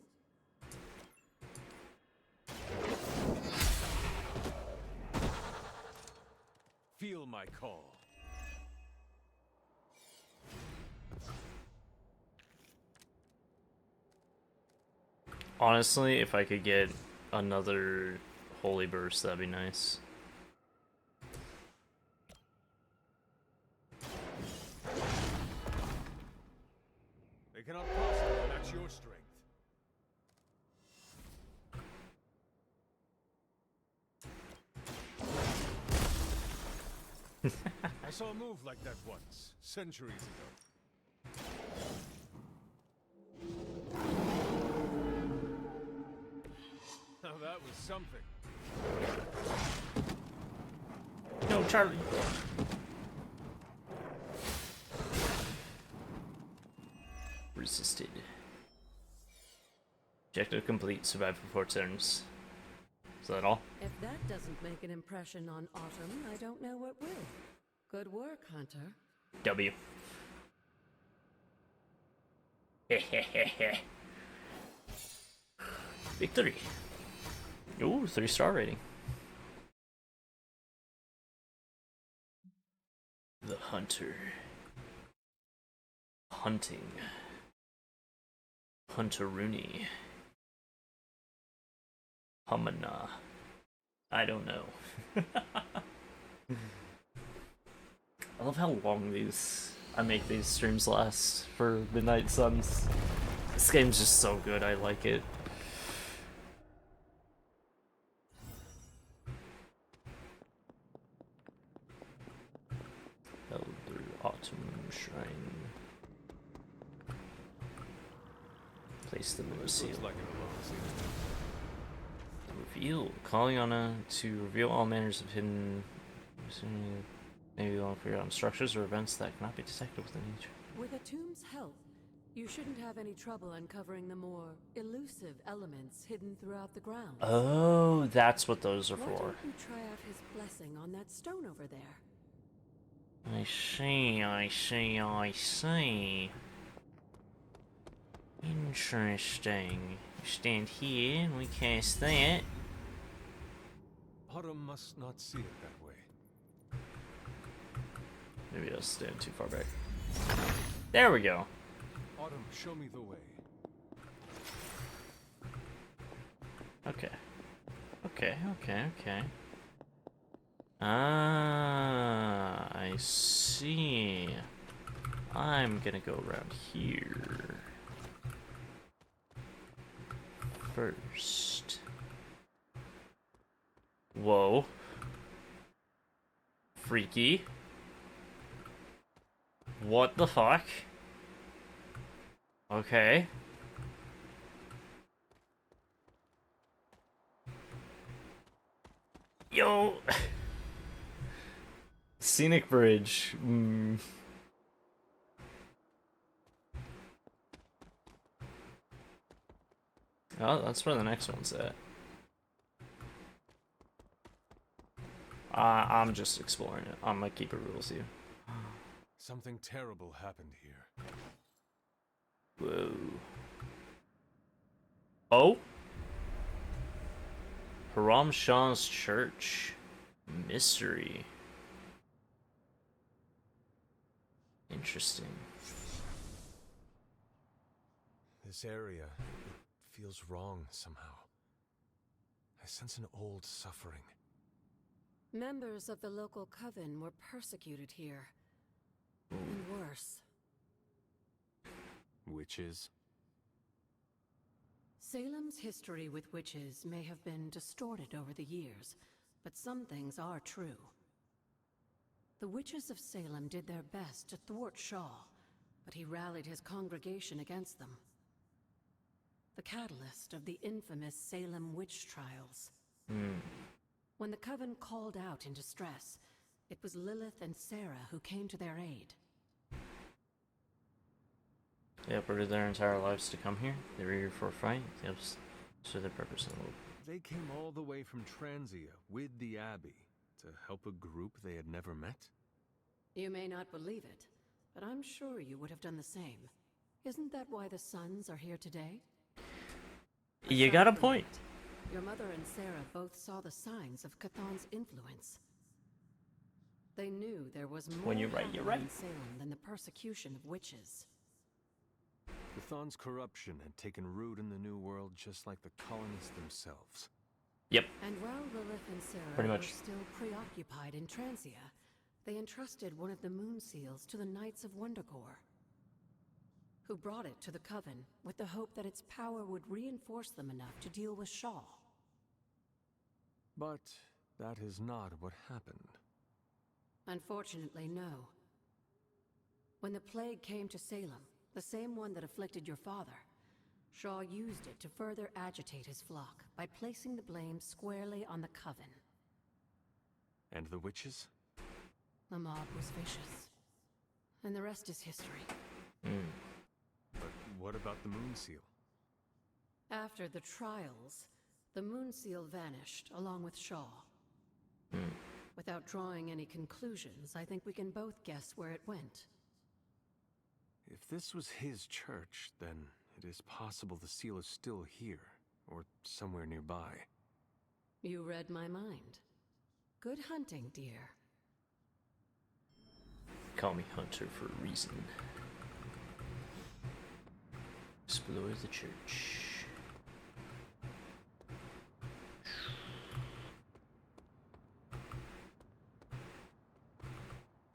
Feel my call. Honestly, if I could get another Holy Burst, that'd be nice. They cannot possibly match your strength. I saw a move like that once, centuries ago. Now that was something. No, Charlie. Resisted. Objective complete. Survive for 4 turns. Is that all? If that doesn't make an impression on Autumn, I don't know what will. Good work, Hunter. W. Victory. Ooh, 3-star rating. The Hunter. Hunting. Hunter-Rooney. Humana. I don't know. I love how long I make these streams last for Midnight Suns. This game's just so good, I like it. Elder Autumn Shrine. Place them in a seal. Looks like it belongs Reveal. Calling on to reveal all manners of hidden... Maybe you want to figure out structures or events that cannot be detected within each. With a tomb's help, you shouldn't have any trouble uncovering the more elusive elements hidden throughout the ground. Oh, that's what those are Why for. don't you try out his blessing on that stone over there? I see, I see, I see. Interesting. You stand here and we cast that. Autumn must not see it that way. Maybe I'll stand too far back. There we go. Autumn, show me the way. Okay. Okay. Ah, I see. I'm gonna go around here. First. Whoa. Freaky. What the fuck? Okay. Yo! Scenic bridge. Oh, that's where the next one's at. I'm just exploring it. I'm gonna keep it real with you. Something terrible happened here. Whoa. Oh? Haram Shah's church. Mystery. Interesting. This area, it feels wrong somehow. I sense an old suffering. Members of the local coven were persecuted here. And worse. Witches? Salem's history with witches may have been distorted over the years, but some things are true. The witches of Salem did their best to thwart Shaw, but he rallied his congregation against them. The catalyst of the infamous Salem witch trials. When the coven called out in distress, it was Lilith and Sarah who came to their aid. They uprooted their entire lives to come here. They were here for a fight. They understood their purpose in the world. They came all the way from Transia with the Abbey to help a group they had never met? You may not believe it, but I'm sure you would have done the same. Isn't that why the Sons are here today? You got a Aside from point. that, your mother and Sarah both saw the signs of Cthulhu's influence. They knew there was more When you're right, you're happening right. in Salem than the persecution of witches. Cthulhu's corruption had taken root in the New World just like the colonists themselves. Yep. And while Lilith and Sarah Pretty were much. still preoccupied in Transia, they entrusted one of the moon seals to the Knights of Wondercore, who brought it to the Coven with the hope that its power would reinforce them enough to deal with Shaw. But that is not what happened. Unfortunately, no. When the plague came to Salem, the same one that afflicted your father, Shaw used it to further agitate his flock by placing the blame squarely on the Coven. And the witches? The mob was vicious. And the rest is history. But what about the Moon Seal? After the trials, the Moon Seal vanished along with Shaw. Without drawing any conclusions, I think we can both guess where it went. If this was his church, then it is possible the seal is still here, or somewhere nearby. You read my mind. Good hunting, dear. Call me Hunter for a reason. Explore the church.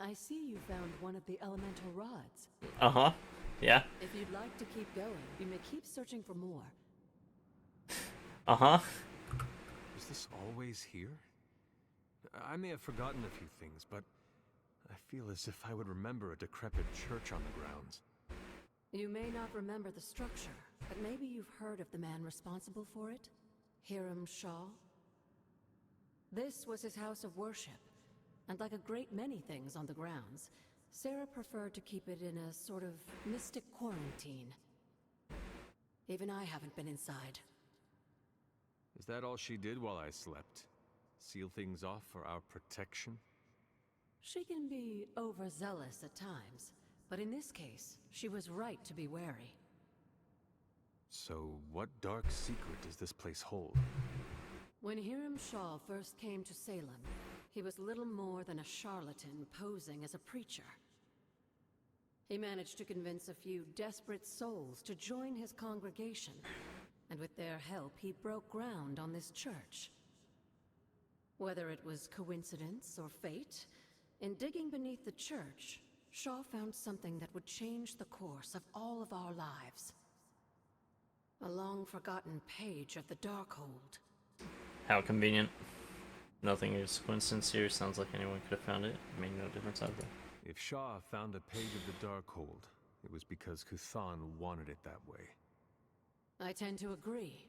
I see you found one of the elemental rods. Uh-huh. Yeah. If you'd like to keep going, you may keep searching for more. Uh-huh. Was this always here? I may have forgotten a few things, but I feel as if I would remember a decrepit church on the grounds. You may not remember the structure, but maybe you've heard of the man responsible for it? Hiram Shaw? This was his house of worship, and like a great many things on the grounds, Sarah preferred to keep it in a sort of mystic quarantine. Even I haven't been inside. Is that all she did while I slept? Seal things off for our protection? She can be overzealous at times, but in this case, she was right to be wary. So, what dark secret does this place hold? When Hiram Shaw first came to Salem, he was little more than a charlatan posing as a preacher. He managed to convince a few desperate souls to join his congregation, and with their help, he broke ground on this church. Whether it was coincidence or fate, in digging beneath the church, Shaw found something that would change the course of all of our lives. A long-forgotten page of the Darkhold. How convenient. Nothing is coincidence here. Sounds like anyone could have found it. Made no difference either. If Shaw found a page of the Darkhold, it was because Cthulhu wanted it that way. I tend to agree.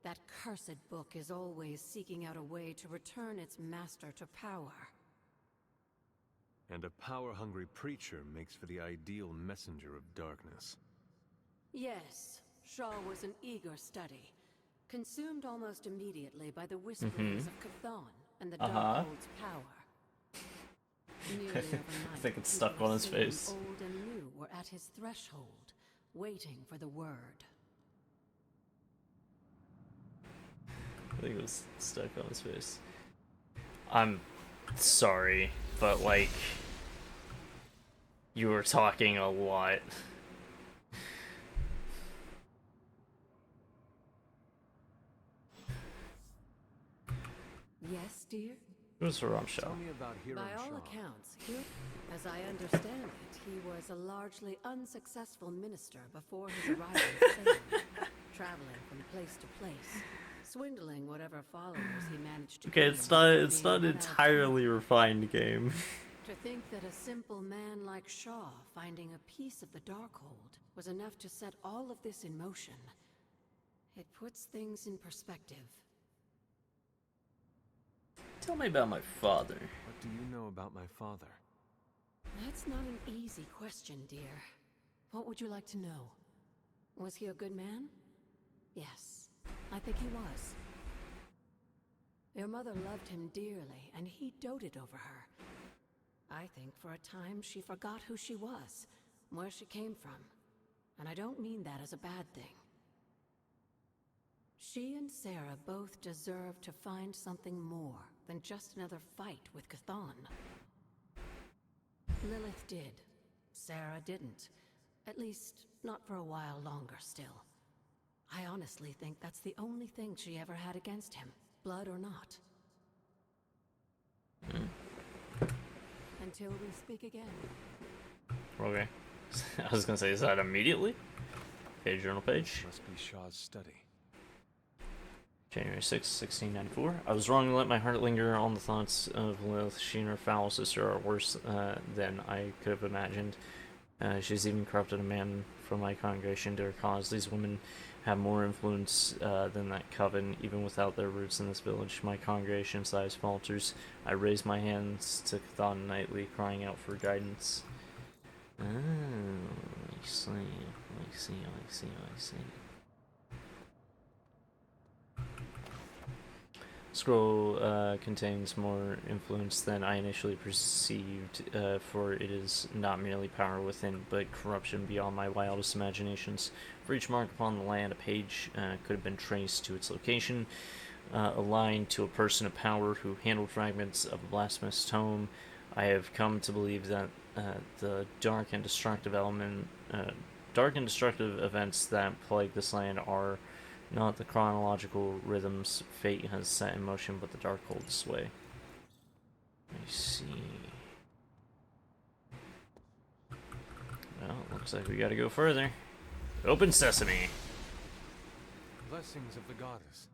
That cursed book is always seeking out a way to return its master to power. And a power-hungry preacher makes for the ideal messenger of darkness. Yes, Shaw was an eager study, consumed almost immediately by the whisperings of Cthulhu and the Darkhold's power. Nearly overnight, I think it's stuck on his people face. old and new were at his threshold, waiting for the word. I think it was stuck on his face. I'm sorry, but like, you were talking a lot. Yes, dear? It was Hiram Shaw. Tell me about Hiram By all Shaw. accounts, as I understand it, he was a largely unsuccessful minister before his arrival in Salem, traveling from place to place, swindling whatever followers he managed to Okay, gain it's by not being entirely refined game. To think that a simple man like Shaw finding a piece of the Darkhold was enough to set all of this in motion, it puts things in perspective. Tell me about my father. What do you know about my father? That's not an easy question, dear. What would you like to know? Was he a good man? Yes, I think he was. Your mother loved him dearly, and he doted over her. I think for a time she forgot who she was, where she came from. And I don't mean that as a bad thing. She and Sarah both deserve to find something more than just another fight with Cthon. Lilith did. Sarah didn't. At least, not for a while longer still. I honestly think that's the only thing she ever had against him, blood or not. Until we speak again. Okay. I was gonna say, is that immediately? Okay, journal page. Must be Shaw's study. January 6, 1694. I was wrong to let my heart linger on the thoughts of Lilith. She and her foul sister are worse than I could have imagined. She's even corrupted a man from my congregation to her cause. These women have more influence than that coven, even without their roots in this village. My congregation size falters. I raise my hands to Cthon nightly, crying out for guidance. Oh, I see. Scroll contains more influence than I initially perceived, for it is not merely power within, but corruption beyond my wildest imaginations. For each mark upon the land, a page could have been traced to its location, aligned to a person of power who handled fragments of a blasphemous tome. I have come to believe that the dark and destructive events that plague this land are not the chronological rhythms fate has set in motion, but the dark cold sway. I see. Well, looks like we gotta go further. Open sesame! Blessings of the goddess.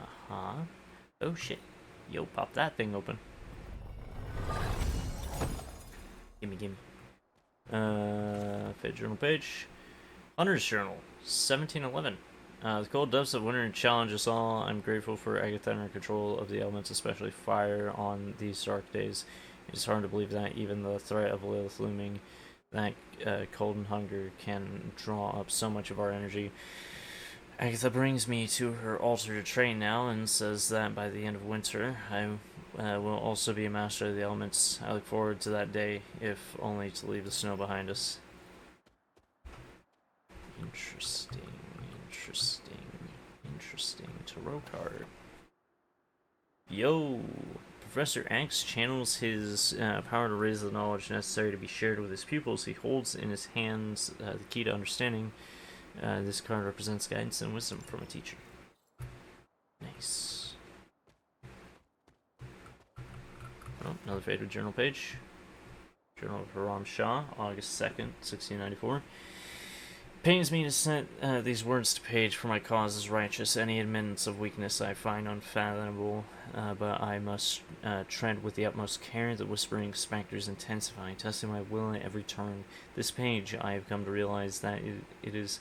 Uh-huh. Oh shit. Yo, pop that thing open. Gimme. Fate journal page. Hunter's Journal, 1711. The cold depths of winter challenge us all. I'm grateful for Agatha and her control of the elements, especially fire, on these dark days. It's hard to believe that even the threat of Lilith looming, that cold and hunger can draw up so much of our energy. Agatha brings me to her altar to train now and says that by the end of winter, I will also be a master of the elements. I look forward to that day, if only to leave the snow behind us. Interesting. Tarot card. Yo! Professor X channels his power to raise the knowledge necessary to be shared with his pupils. He holds in his hands the key to understanding. This card represents guidance and wisdom from a teacher. Nice. Oh, another faded journal page. Journal of Haram Shah, August 2nd, 1694. Pains me to set these words to page, for my cause is righteous. Any admittance of weakness I find unfathomable, but I must tread with the utmost care. The whispering specters intensify, testing my will at every turn. This page, I have come to realize that it is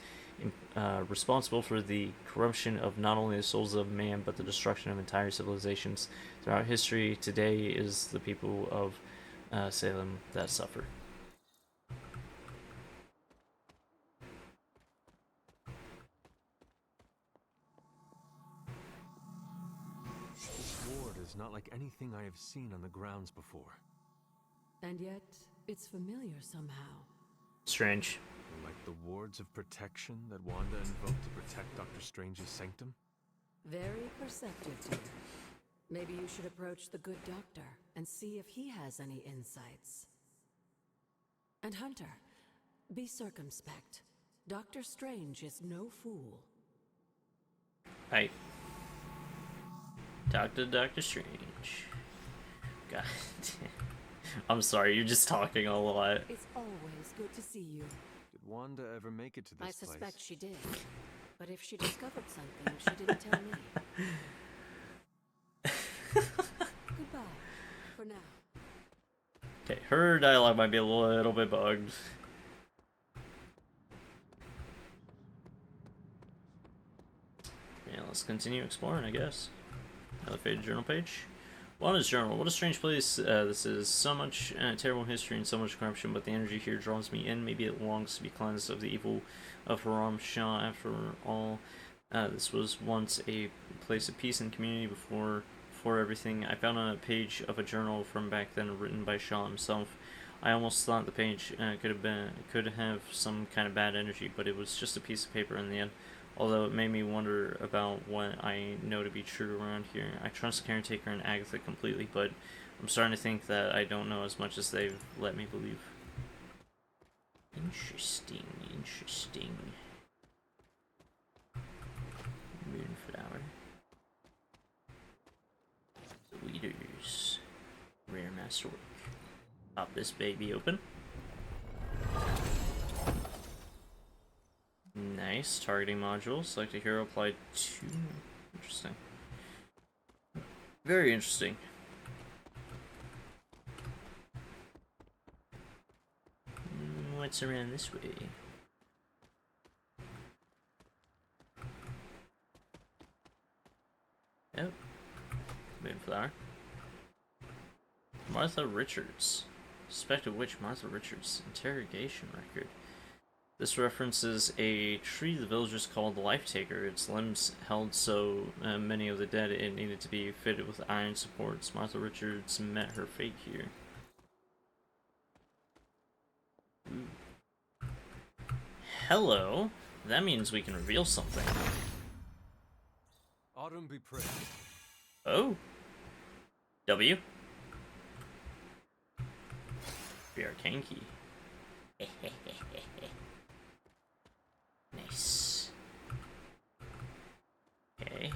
responsible for the corruption of not only the souls of man, but the destruction of entire civilizations. Throughout history, today is the people of Salem that suffer. Not like anything I have seen on the grounds before. And yet, it's familiar somehow. Strange. Like the wards of protection that Wanda invoked to protect Dr. Strange's sanctum? Very perceptive, dear. Maybe you should approach the good doctor and see if he has any insights. And Hunter, be circumspect. Dr. Strange is no fool. Hey. Doctor Strange. God damn. I'm sorry, you're just talking a lot. It's always good to see you. Did Wanda ever make it to this place? I suspect she did. But if she discovered something, she didn't tell me. Goodbye, for now. Okay, her dialogue might be a little bit bugged. Yeah, let's continue exploring, I guess. Another faded journal page. Wanda's journal. What a strange place this is. So much terrible history and so much corruption, but the energy here draws me in. Maybe it longs to be cleansed of the evil of Haram Shah. After all, this was once a place of peace and community before before everything, I found a page of a journal from back then written by Shaw himself. I almost thought the page could have some kind of bad energy, but it was just a piece of paper in the end. Although it made me wonder about what I know to be true around here. I trust Caretaker and Agatha completely, but I'm starting to think that I don't know as much as they've let me believe. Interesting, interesting. Moonflower. Leaders. Rare masterwork. Pop this baby open. Nice. Targeting module. Select a hero. Apply 2. Interesting. Very interesting. What's around this way? Oh. Moonflower. Martha Richards. Suspected witch Martha Richards. Interrogation record. This references a tree the villagers called the Life Taker. Its limbs held so many of the dead it needed to be fitted with iron supports. Martha Richards met her fate here. Ooh. Hello. That means we can reveal something. Autumn be praised. Oh. W. The arcane key. Nice. Okay.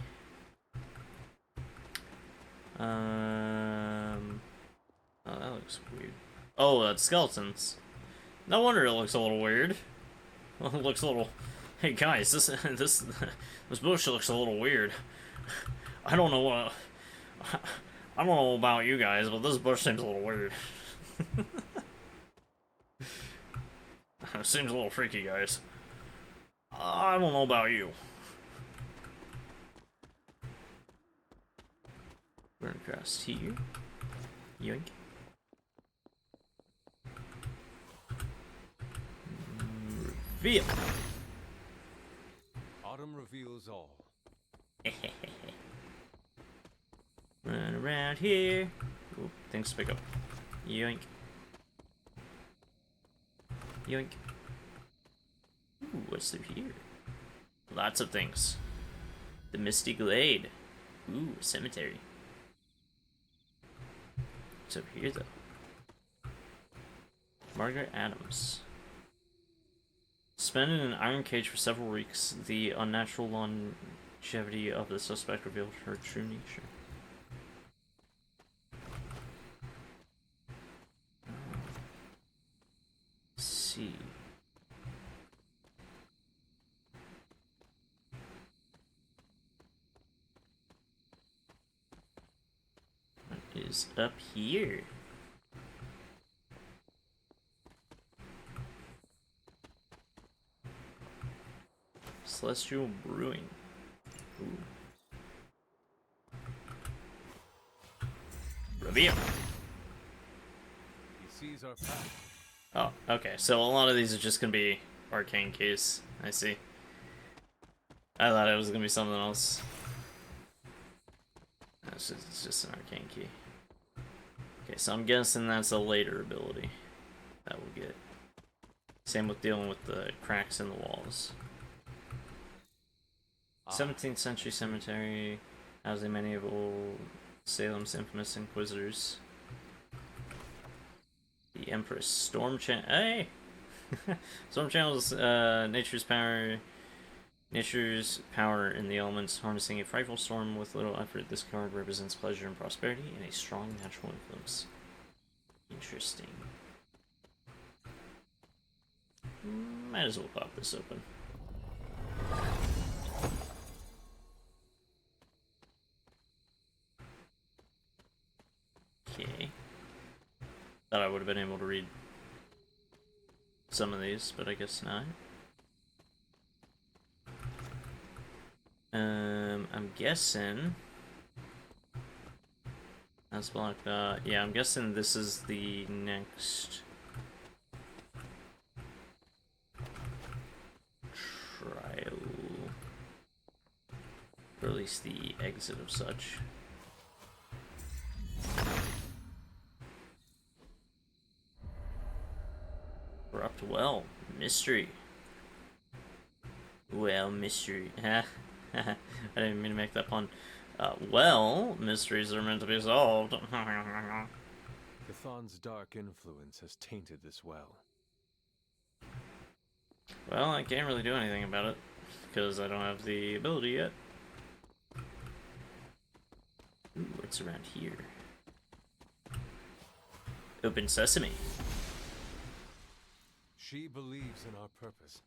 Oh, that looks weird. Oh, that's skeletons. No wonder it looks a little weird. Well, it looks a little. Hey guys, this bush looks a little weird. I don't know what. I don't know about you guys, but this bush seems a little weird. It seems a little freaky, guys. I don't know about you. Burn across here. Yoink. Reveal. Autumn reveals all. Run around here. Ooh, things to pick up. Yoink. Yoink. Ooh, what's through here? Lots of things. The Misty Glade. Ooh, a cemetery. What's over here, though? Margaret Adams. Suspended in an iron cage for several weeks, the unnatural longevity of the suspect revealed her true nature. Let's see. What is up here? Celestial Brewing. Ooh. Reveal. He sees our path. Oh, okay. So a lot of these are just gonna be arcane keys. I see. I thought it was gonna be something else. It's just an arcane key. Okay, so I'm guessing that's a later ability that we'll get. Same with dealing with the cracks in the walls. 17th century cemetery, housing many of old Salem's infamous inquisitors. The Empress. Storm Channel. Hey! Storm Channel's nature's power in the elements, harnessing a frightful storm with little effort. This card represents pleasure and prosperity and a strong natural influence. Interesting. Might as well pop this open. Okay. Thought I would have been able to read some of these, but I guess not. I'm guessing that's blocked. Yeah, I'm guessing this is the next trial, or at least the exit of such. Well, mystery. Well, mystery. I didn't mean to make that pun. Well, mysteries are meant to be solved. Cthulhu's dark influence has tainted this well. Well, I can't really do anything about it, because I don't have the ability yet. Ooh, what's around here? Open sesame. She believes in our purpose.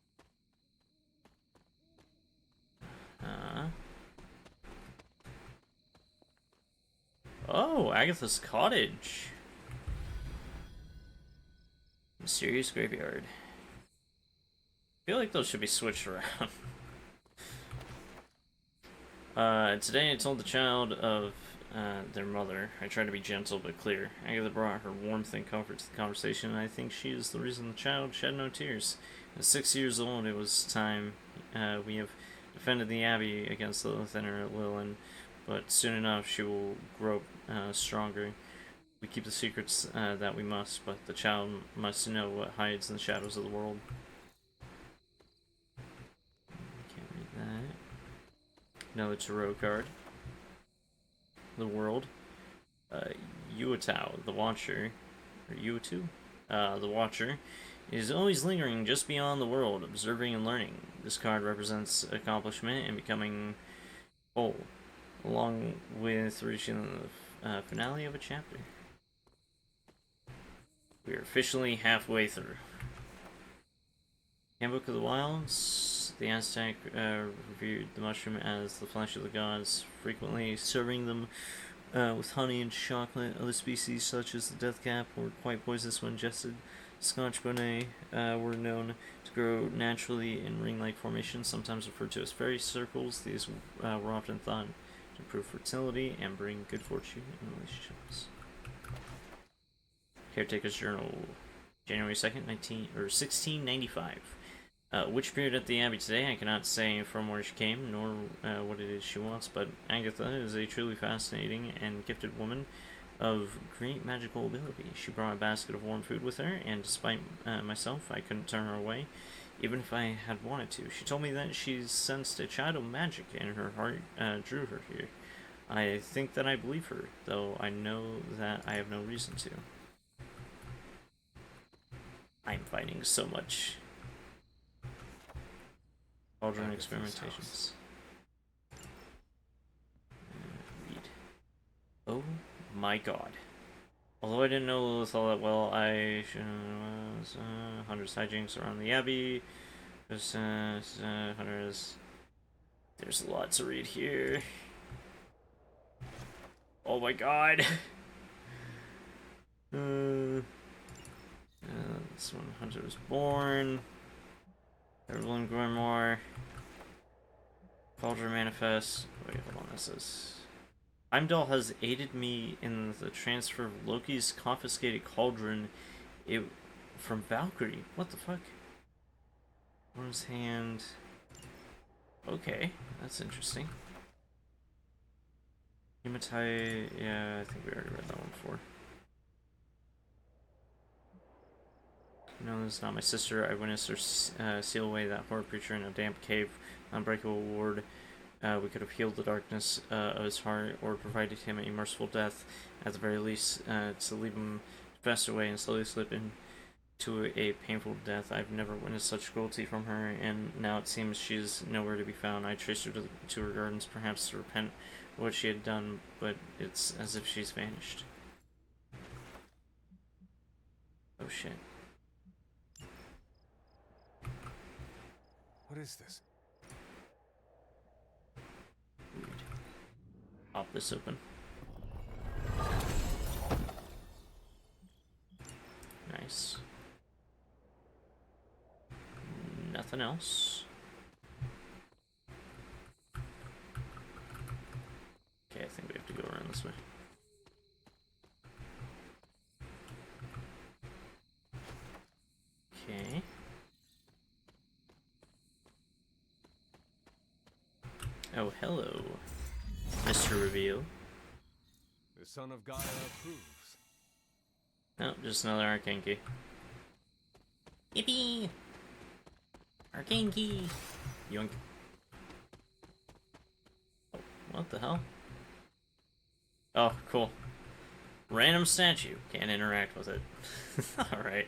Oh, Agatha's cottage. Mysterious graveyard. I feel like those should be switched around. Today I told the child of their mother. I tried to be gentle but clear. Agatha brought her warmth and comfort to the conversation, and I think she is the reason the child shed no tears. At 6 years old, it was time. We have defended the Abbey against Lilith and her Lilin, but soon enough she will grow stronger. We keep the secrets that we must, but the child must know what hides in the shadows of the world. Can't read that. Another tarot card. The world. Yuatao, the Watcher, or Yuatu, the Watcher, is always lingering just beyond the world, observing and learning. This card represents accomplishment and becoming whole, along with reaching the finale of a chapter. We are officially halfway through. Handbook of the Wilds. The Aztec revered the mushroom as the flesh of the gods, frequently serving them with honey and chocolate. Other species, such as the deathcap, were quite poisonous when ingested. Scotch bonnet were known to grow naturally in ring-like formations, sometimes referred to as fairy circles. These were often thought to improve fertility and bring good fortune in relationships. Caretaker's Journal, January 2nd, 1695. Which period at the Abbey today? I cannot say from where she came, nor what it is she wants, but Agatha is a truly fascinating and gifted woman of great magical ability. She brought a basket of warm food with her, and despite myself, I couldn't turn her away, even if I had wanted to. She told me that she sensed a child of magic, and her heart drew her here. I think that I believe her, though I know that I have no reason to. I'm finding so much. Cauldron experimentations. Read. Oh my god. Although I didn't know Lilith all that well, I was hundreds hijinks around the Abbey. Hundreds. There's a lot to read here. Oh my god. This one, Hunter was born. Evelyn Grimoire. Cauldron Manifest. Wait, hold on, this is... Heimdall has aided me in the transfer of Loki's confiscated cauldron from Valkyrie. What the fuck? Worm's Hand. Okay, that's interesting. Hematite. Yeah, I think we already read that one before. No, this is not my sister. I witnessed her seal away that horror creature in a damp cave, unbreakable ward. We could have healed the darkness of his heart, or provided him a merciful death, at the very least, to leave him fast away and slowly slip into a painful death. I've never witnessed such cruelty from her, and now it seems she is nowhere to be found. I traced her to her gardens, perhaps to repent of what she had done, but it's as if she's vanished. Oh shit. What is this? Weird. Pop this open. Nice. Nothing else. Okay, I think we have to go around this way. Okay. Oh, hello, Mr. Reveal. The son of Gaia approves. Oh, just another arcane key. Yippee! Arcane key! Yoink. What the hell? Oh, cool. Random statue. Can't interact with it. Alright.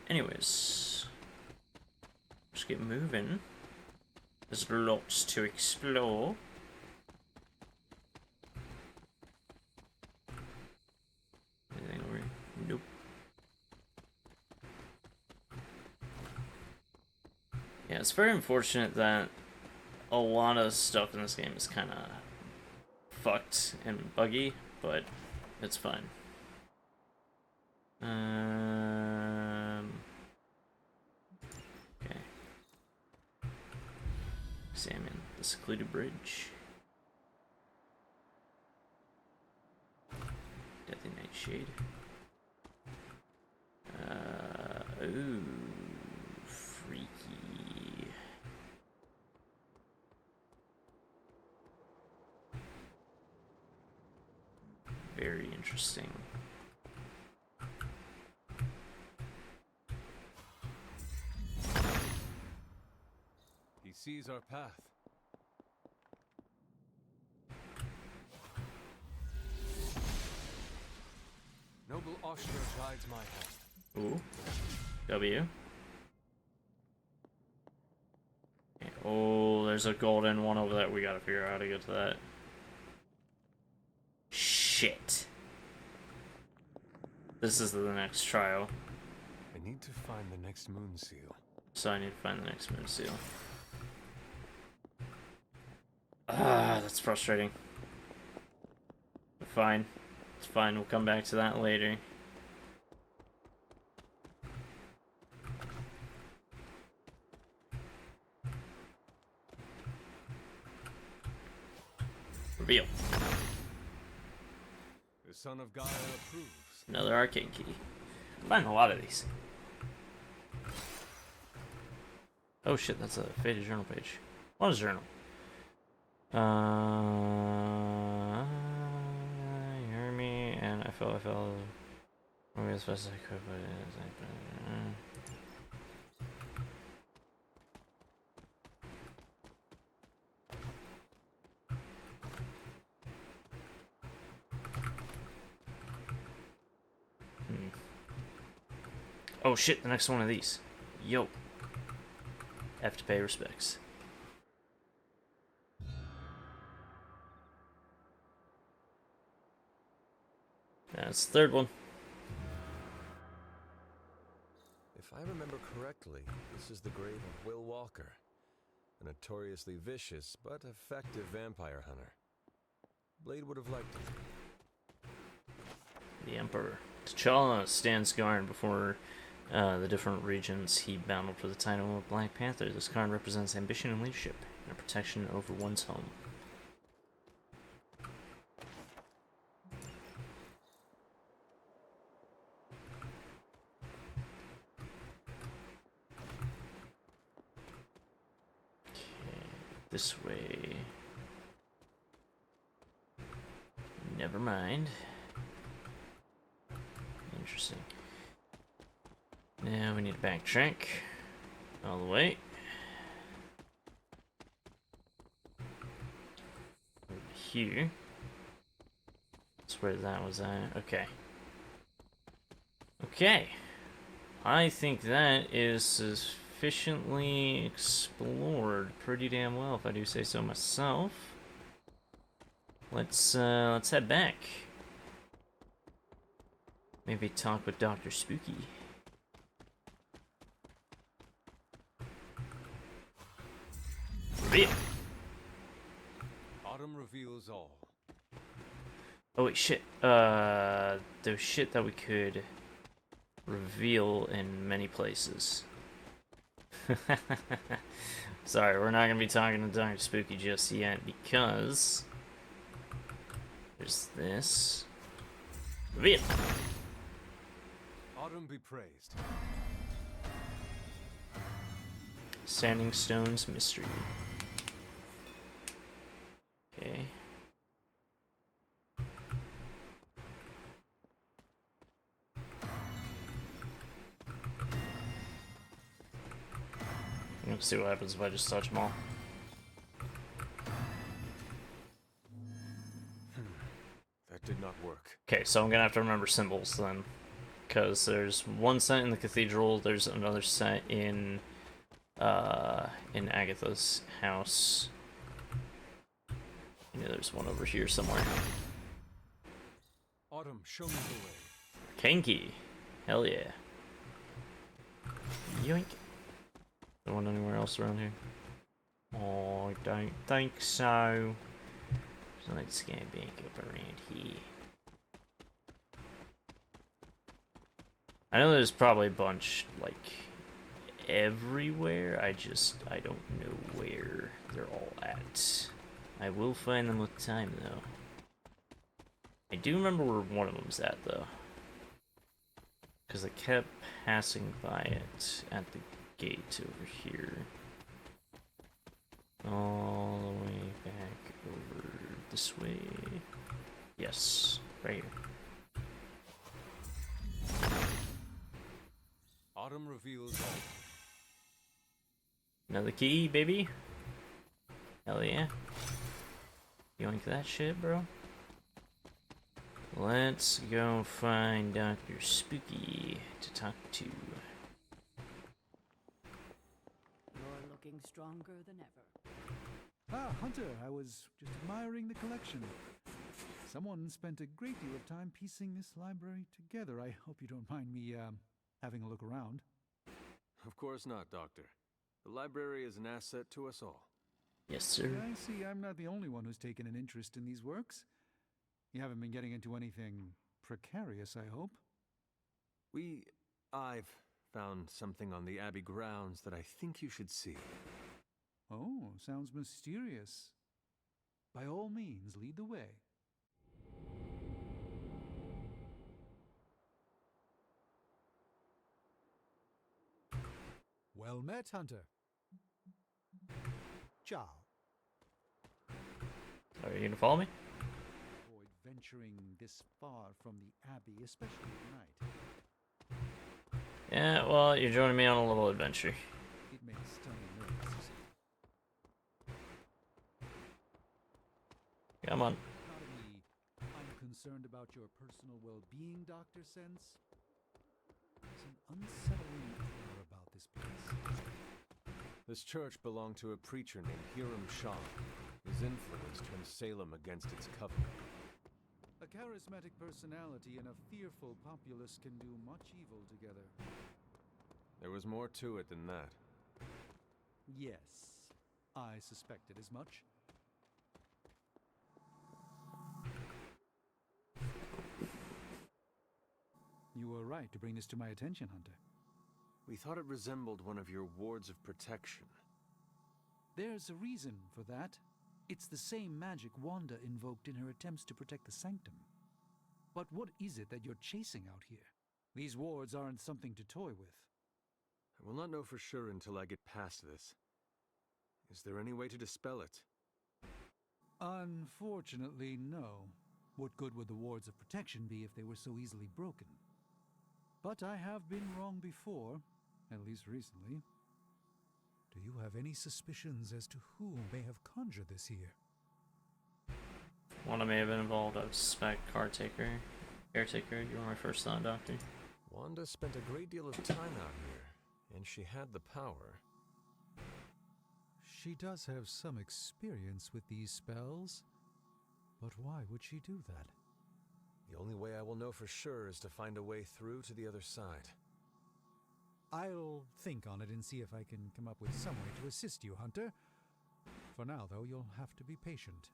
Anyways. Let's get moving. There's lots to explore. Anything over here? Nope. Yeah, it's very unfortunate that a lot of stuff in this game is kind of fucked and buggy, but it's fine. Okay. Examine the secluded bridge. Deadly Nightshade. Ooh, freaky. Very interesting. He sees our path. Noble Oshner guides my hand. Ooh. W. Okay. Oh, there's a golden one over there. We gotta figure out how to get to that. Shit. This is the next trial. I need to find the next moon seal. So I need to find the next moon seal. Ah, that's frustrating. Fine. It's fine, we'll come back to that later. Reveal. The son of Gaia approves. Another arcane key. I'm finding a lot of these. Oh shit, that's a faded journal page. What is journal? You heard me, and I felt maybe as fast as I could, but Oh shit, the next one of these. Yo. Have to pay respects. That's the third one. If I remember correctly, this is the grave of Will Walker, a notoriously vicious but effective vampire hunter. Blade would have liked him. The Emperor. T'Challa stands guard before the different regions he battled for the title of Black Panther. This card represents ambition and leadership, and protection over one's home. This way. Never mind. Interesting. Now we need to backtrack all the way. Over here. That's where that was at. Okay. Okay. I think that is sufficiently explored pretty damn well, if I do say so myself. Let's head back. Maybe talk with Dr. Spooky. Reveal. Autumn reveals all. Oh wait, shit. There's shit that we could reveal in many places. Sorry, we're not gonna be talking to Dr. Spooky just yet because there's this. Reveal. Autumn be praised. Standing Stone's Mystery. Okay. Let's see what happens if I just touch them all. That did not work. Okay, so I'm gonna have to remember symbols then. Because there's one set in the cathedral, there's another set in Agatha's house. Yeah, there's one over here somewhere. Autumn, show me the way. Kanky. Hell yeah. Yoink. There one anywhere else around here? Oh, I don't think so. So let's get back up around here. I know there's probably a bunch, like, everywhere. I don't know where they're all at. I will find them with time, though. I do remember where one of them's at, though. Because I kept passing by it at the gate over here. All the way back over this way. Yes, right here. Autumn reveals all. Another key, baby. Hell yeah. Yoink that shit, bro. Let's go find Dr. Spooky to talk to. You're looking stronger than ever. Ah, Hunter, I was just admiring the collection. Someone spent a great deal of time piecing this library together. I hope you don't mind me, having a look around. Of course not, Doctor. The library is an asset to us all. Yes, sir. I see I'm not the only one who's taken an interest in these works. You haven't been getting into anything precarious, I hope? I've found something on the Abbey grounds that I think you should see. Oh, sounds mysterious. By all means, lead the way. Well met, Hunter. Ciao. Are you gonna follow me? Avoid venturing this far from the Abbey, especially at night. Yeah, well, you're joining me on a little adventure. It may stun the nerves. Come on. Not in the I'm concerned about your personal well-being, Doctor, sense. There's an unsettling air about this place. This church belonged to a preacher named Hiram Shah. His influence turned Salem against its covenant. A charismatic personality and a fearful populace can do much evil together. There was more to it than that. Yes, I suspected as much. You were right to bring this to my attention, Hunter. We thought it resembled one of your wards of protection. There's a reason for that. It's the same magic Wanda invoked in her attempts to protect the Sanctum. But what is it that you're chasing out here? These wards aren't something to toy with. I will not know for sure until I get past this. Is there any way to dispel it? Unfortunately, no. What good would the wards of protection be if they were so easily broken? But I have been wrong before, at least recently. Do you have any suspicions as to who may have conjured this here? Wanda may have been involved. I suspect Caretaker. Caretaker, you were my first thought, Doctor. Wanda spent a great deal of time out here, and she had the power. She does have some experience with these spells, but why would she do that? The only way I will know for sure is to find a way through to the other side. I'll think on it and see if I can come up with some way to assist you, Hunter. For now, though, you'll have to be patient.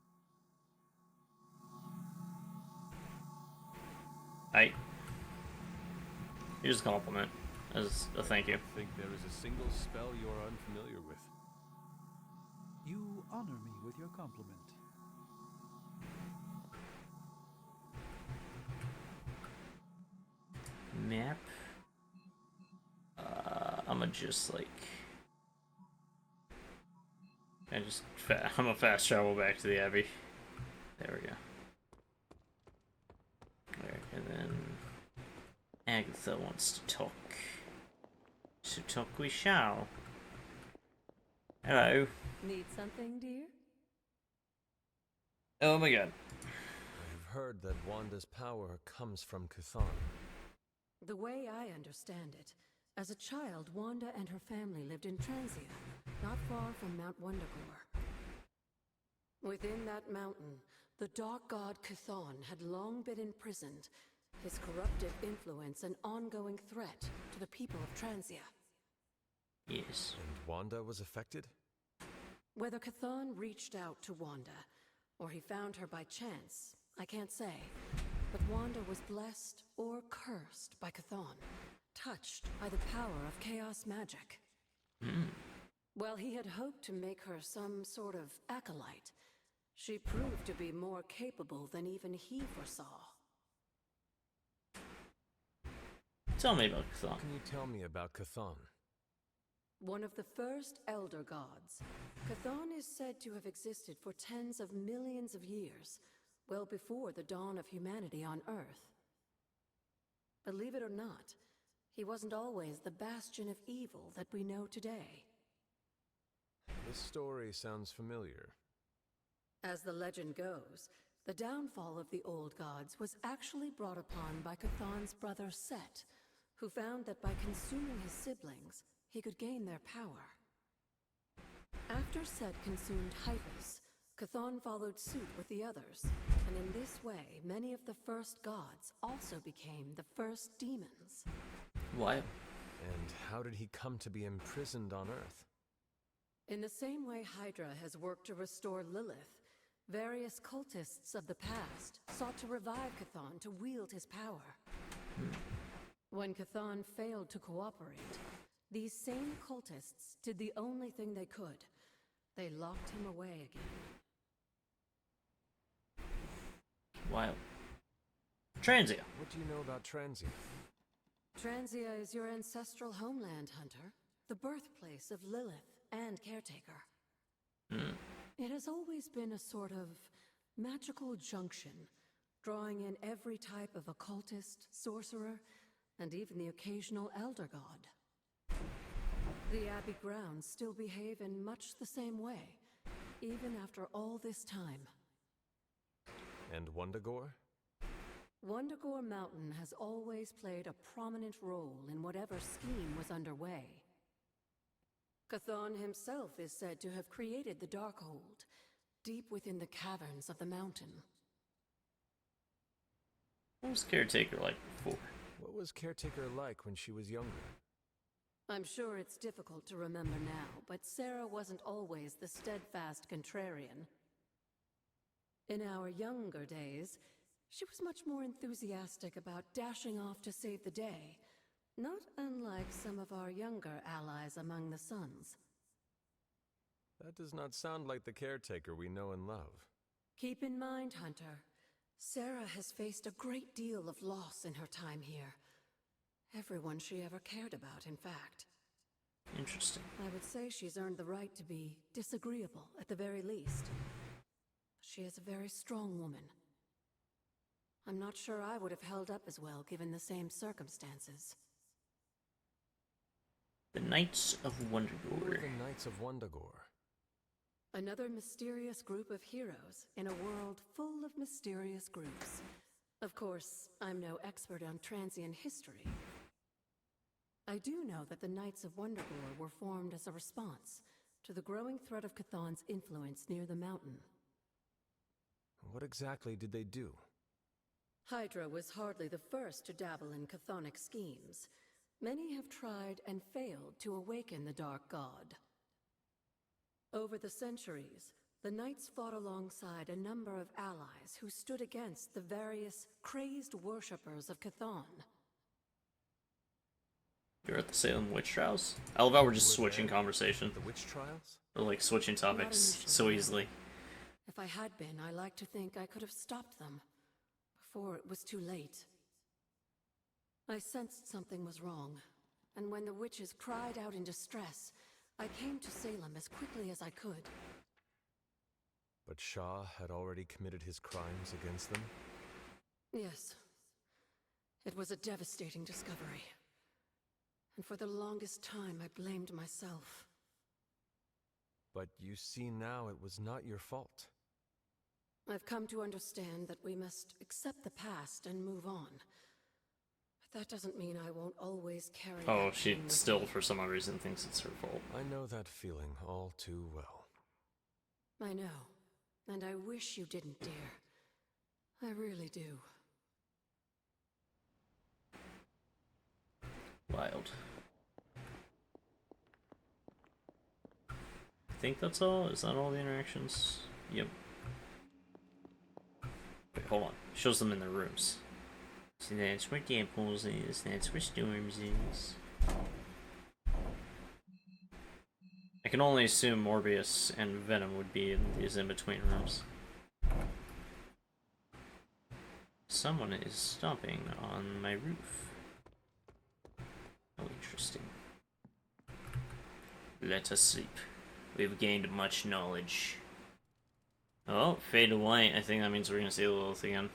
Here's a compliment as a thank you. I think there is a single spell you're unfamiliar with. You honor me with your compliment. Map. I'ma just like I'm a fast travel back to the Abbey. There we go. There, and then Agatha wants to talk. So talk we shall. Hello. Need something, dear? Oh my god. I've heard that Wanda's power comes from Cthon. The way I understand it, as a child, Wanda and her family lived in Transia, not far from Mount Wundagore. Within that mountain, the dark god Cthon had long been imprisoned, his corruptive influence an ongoing threat to the people of Transia. Yes. And Wanda was affected? Whether Cthon reached out to Wanda, or he found her by chance, I can't say. But Wanda was blessed or cursed by Cthon, touched by the power of chaos magic. While he had hoped to make her some sort of acolyte, she proved to be more capable than even he foresaw. Tell me about Cthon. Can you tell me about Cthon? One of the first Elder Gods, Cthon is said to have existed for tens of millions of years, well before the dawn of humanity on Earth. Believe it or not, he wasn't always the bastion of evil that we know today. This story sounds familiar. As the legend goes, the downfall of the old gods was actually brought upon by Cthon's brother Set, who found that by consuming his siblings, he could gain their power. After Set consumed Hypus, Cthon followed suit with the others, and in this way, many of the first gods also became the first demons. Why? And how did he come to be imprisoned on Earth? In the same way Hydra has worked to restore Lilith, various cultists of the past sought to revive Cthon to wield his power. When Cthon failed to cooperate, these same cultists did the only thing they could. They locked him away again. Wild. Transia. What do you know about Transia? Transia is your ancestral homeland, Hunter. The birthplace of Lilith and Caretaker. It has always been a sort of magical junction, drawing in every type of occultist, sorcerer, and even the occasional elder god. The Abbey grounds still behave in much the same way, even after all this time. And Wundagore? Wundagore Mountain has always played a prominent role in whatever scheme was underway. Cthon himself is said to have created the Darkhold, deep within the caverns of the mountain. What was Caretaker like before? What was Caretaker like when she was younger? I'm sure it's difficult to remember now, but Sarah wasn't always the steadfast contrarian. In our younger days, she was much more enthusiastic about dashing off to save the day, not unlike some of our younger allies among the Suns. That does not sound like the Caretaker we know and love. Keep in mind, Hunter, Sarah has faced a great deal of loss in her time here. Everyone she ever cared about, in fact. Interesting. I would say she's earned the right to be disagreeable, at the very least. She is a very strong woman. I'm not sure I would have held up as well given the same circumstances. The Knights of Who are Wundagore. the Knights of Wundagore? Another mysterious group of heroes in a world full of mysterious groups. Of course, I'm no expert on Transian history. I do know that the Knights of Wundagore were formed as a response to the growing threat of Cthon's influence near the mountain. What exactly did they do? Hydra was hardly the first to dabble in chthonic schemes. Many have tried and failed to awaken the Dark God. Over the centuries, the Knights fought alongside a number of allies who stood against the various crazed worshippers of Cthon. You're at the Salem witch trials? I love how we're just switching conversation. The witch trials? Or like switching topics so easily. If I had been, I like to think I could have stopped them before it was too late. I sensed something was wrong, and when the witches cried out in distress, I came to Salem as quickly as I could. But Shah had already committed his crimes against them? Yes. It was a devastating discovery. And for the longest time, I blamed myself. But you see now it was not your fault. I've come to understand that we must accept the past and move on. But that doesn't mean I won't always carry Oh, that she pain with still, me. for some odd reason, thinks it's her fault. I know that feeling all too well. I know, and I wish you didn't, dear. I really do. Wild. I think that's all. Is that all the interactions? Yep. Wait, hold on. Shows them in their rooms. So that's where Deadpool's is. That's where Storm's is. I can only assume Morbius and Venom would be in these in-between rooms. Someone is stomping on my roof. Oh, interesting. Let us sleep. We've gained much knowledge. Oh, fade to white. I think that means we're gonna see Lilith again.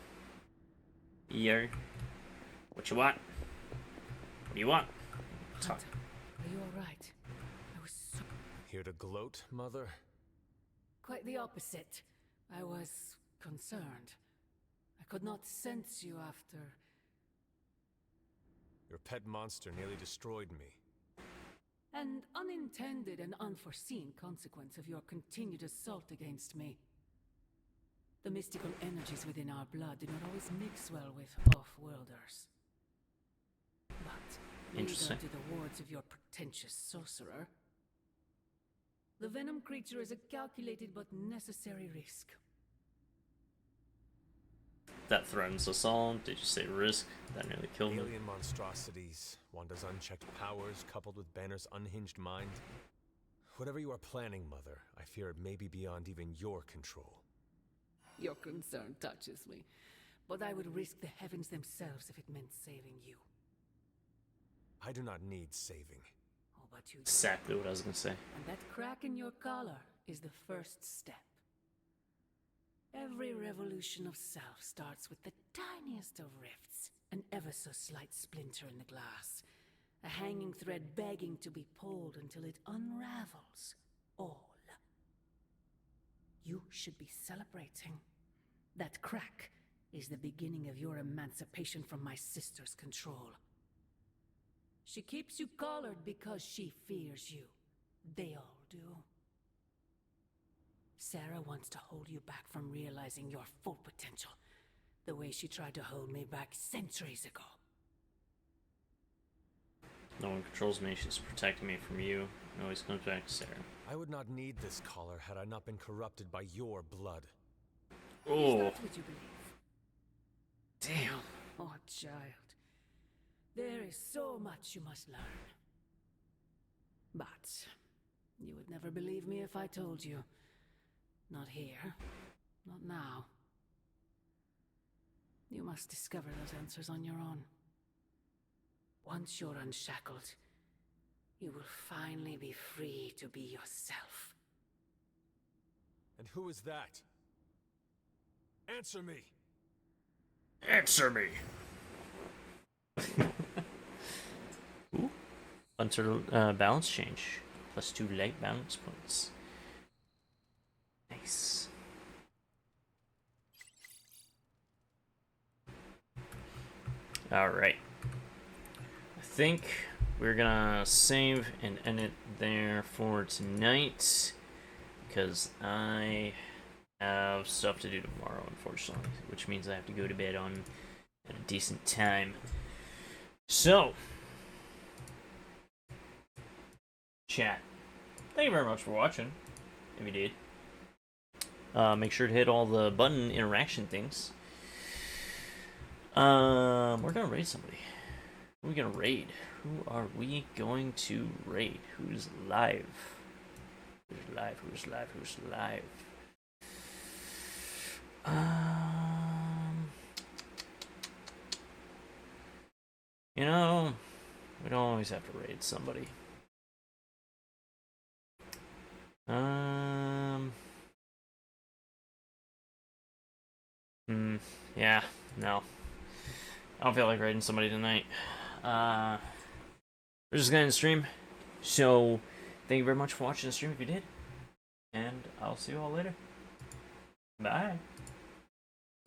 Yo. What you want? What do you want? Talk. Are you alright? I was so... Here to gloat, Mother? Quite the opposite. I was concerned. I could not sense you after... Your pet monster nearly destroyed me. An unintended and unforeseen consequence of your continued assault against me. The mystical energies within our blood do not always mix well with off-worlders. But, Interesting. neither do the wards of your pretentious sorcerer. The venom creature is a calculated but necessary risk. That threatens us all. Did you say risk? That nearly killed me. Alien monstrosities, Wanda's unchecked powers coupled with Banner's unhinged mind. Whatever you are planning, Mother, I fear it may be beyond even your control. Your concern touches me, but I would risk the heavens themselves if it meant saving you. I do not need saving. Oh, but you do. Exactly what I was gonna say. And that crack in your collar is the first step. Every revolution of self starts with the tiniest of rifts, an ever so slight splinter in the glass, a hanging thread begging to be pulled until it unravels all. You should be celebrating. That crack is the beginning of your emancipation from my sister's control. She keeps you collared because she fears you. They all do. Sarah wants to hold you back from realizing your full potential, the way she tried to hold me back centuries ago. No one controls me. She's protecting me from you. It always comes back to Sarah. I would not need this collar had I not been corrupted by your blood. Oh. Is that what you believe? Damn. Oh, child. There is so much you must learn. But you would never believe me if I told you. Not here. Not now. You must discover those answers on your own. Once you're unshackled, you will finally be free to be yourself. And who is that? Answer me! Answer me! Ooh. Hunter balance change. +2 light balance points. Nice. Alright. I think we're gonna save and end it there for tonight. Because I have stuff to do tomorrow, unfortunately. Which means I have to go to bed on at a decent time. So, chat, thank you very much for watching, if you did. Make sure to hit all the button interaction things. We're gonna raid somebody. Who are we gonna raid? Who are we going to raid? Who's live? Who's live? Who's live? Who's live? You know, we don't always have to raid somebody. Yeah, no. I don't feel like raiding somebody tonight. We're just gonna end the stream. So, thank you very much for watching the stream if you did. and I'll see you all later. Bye.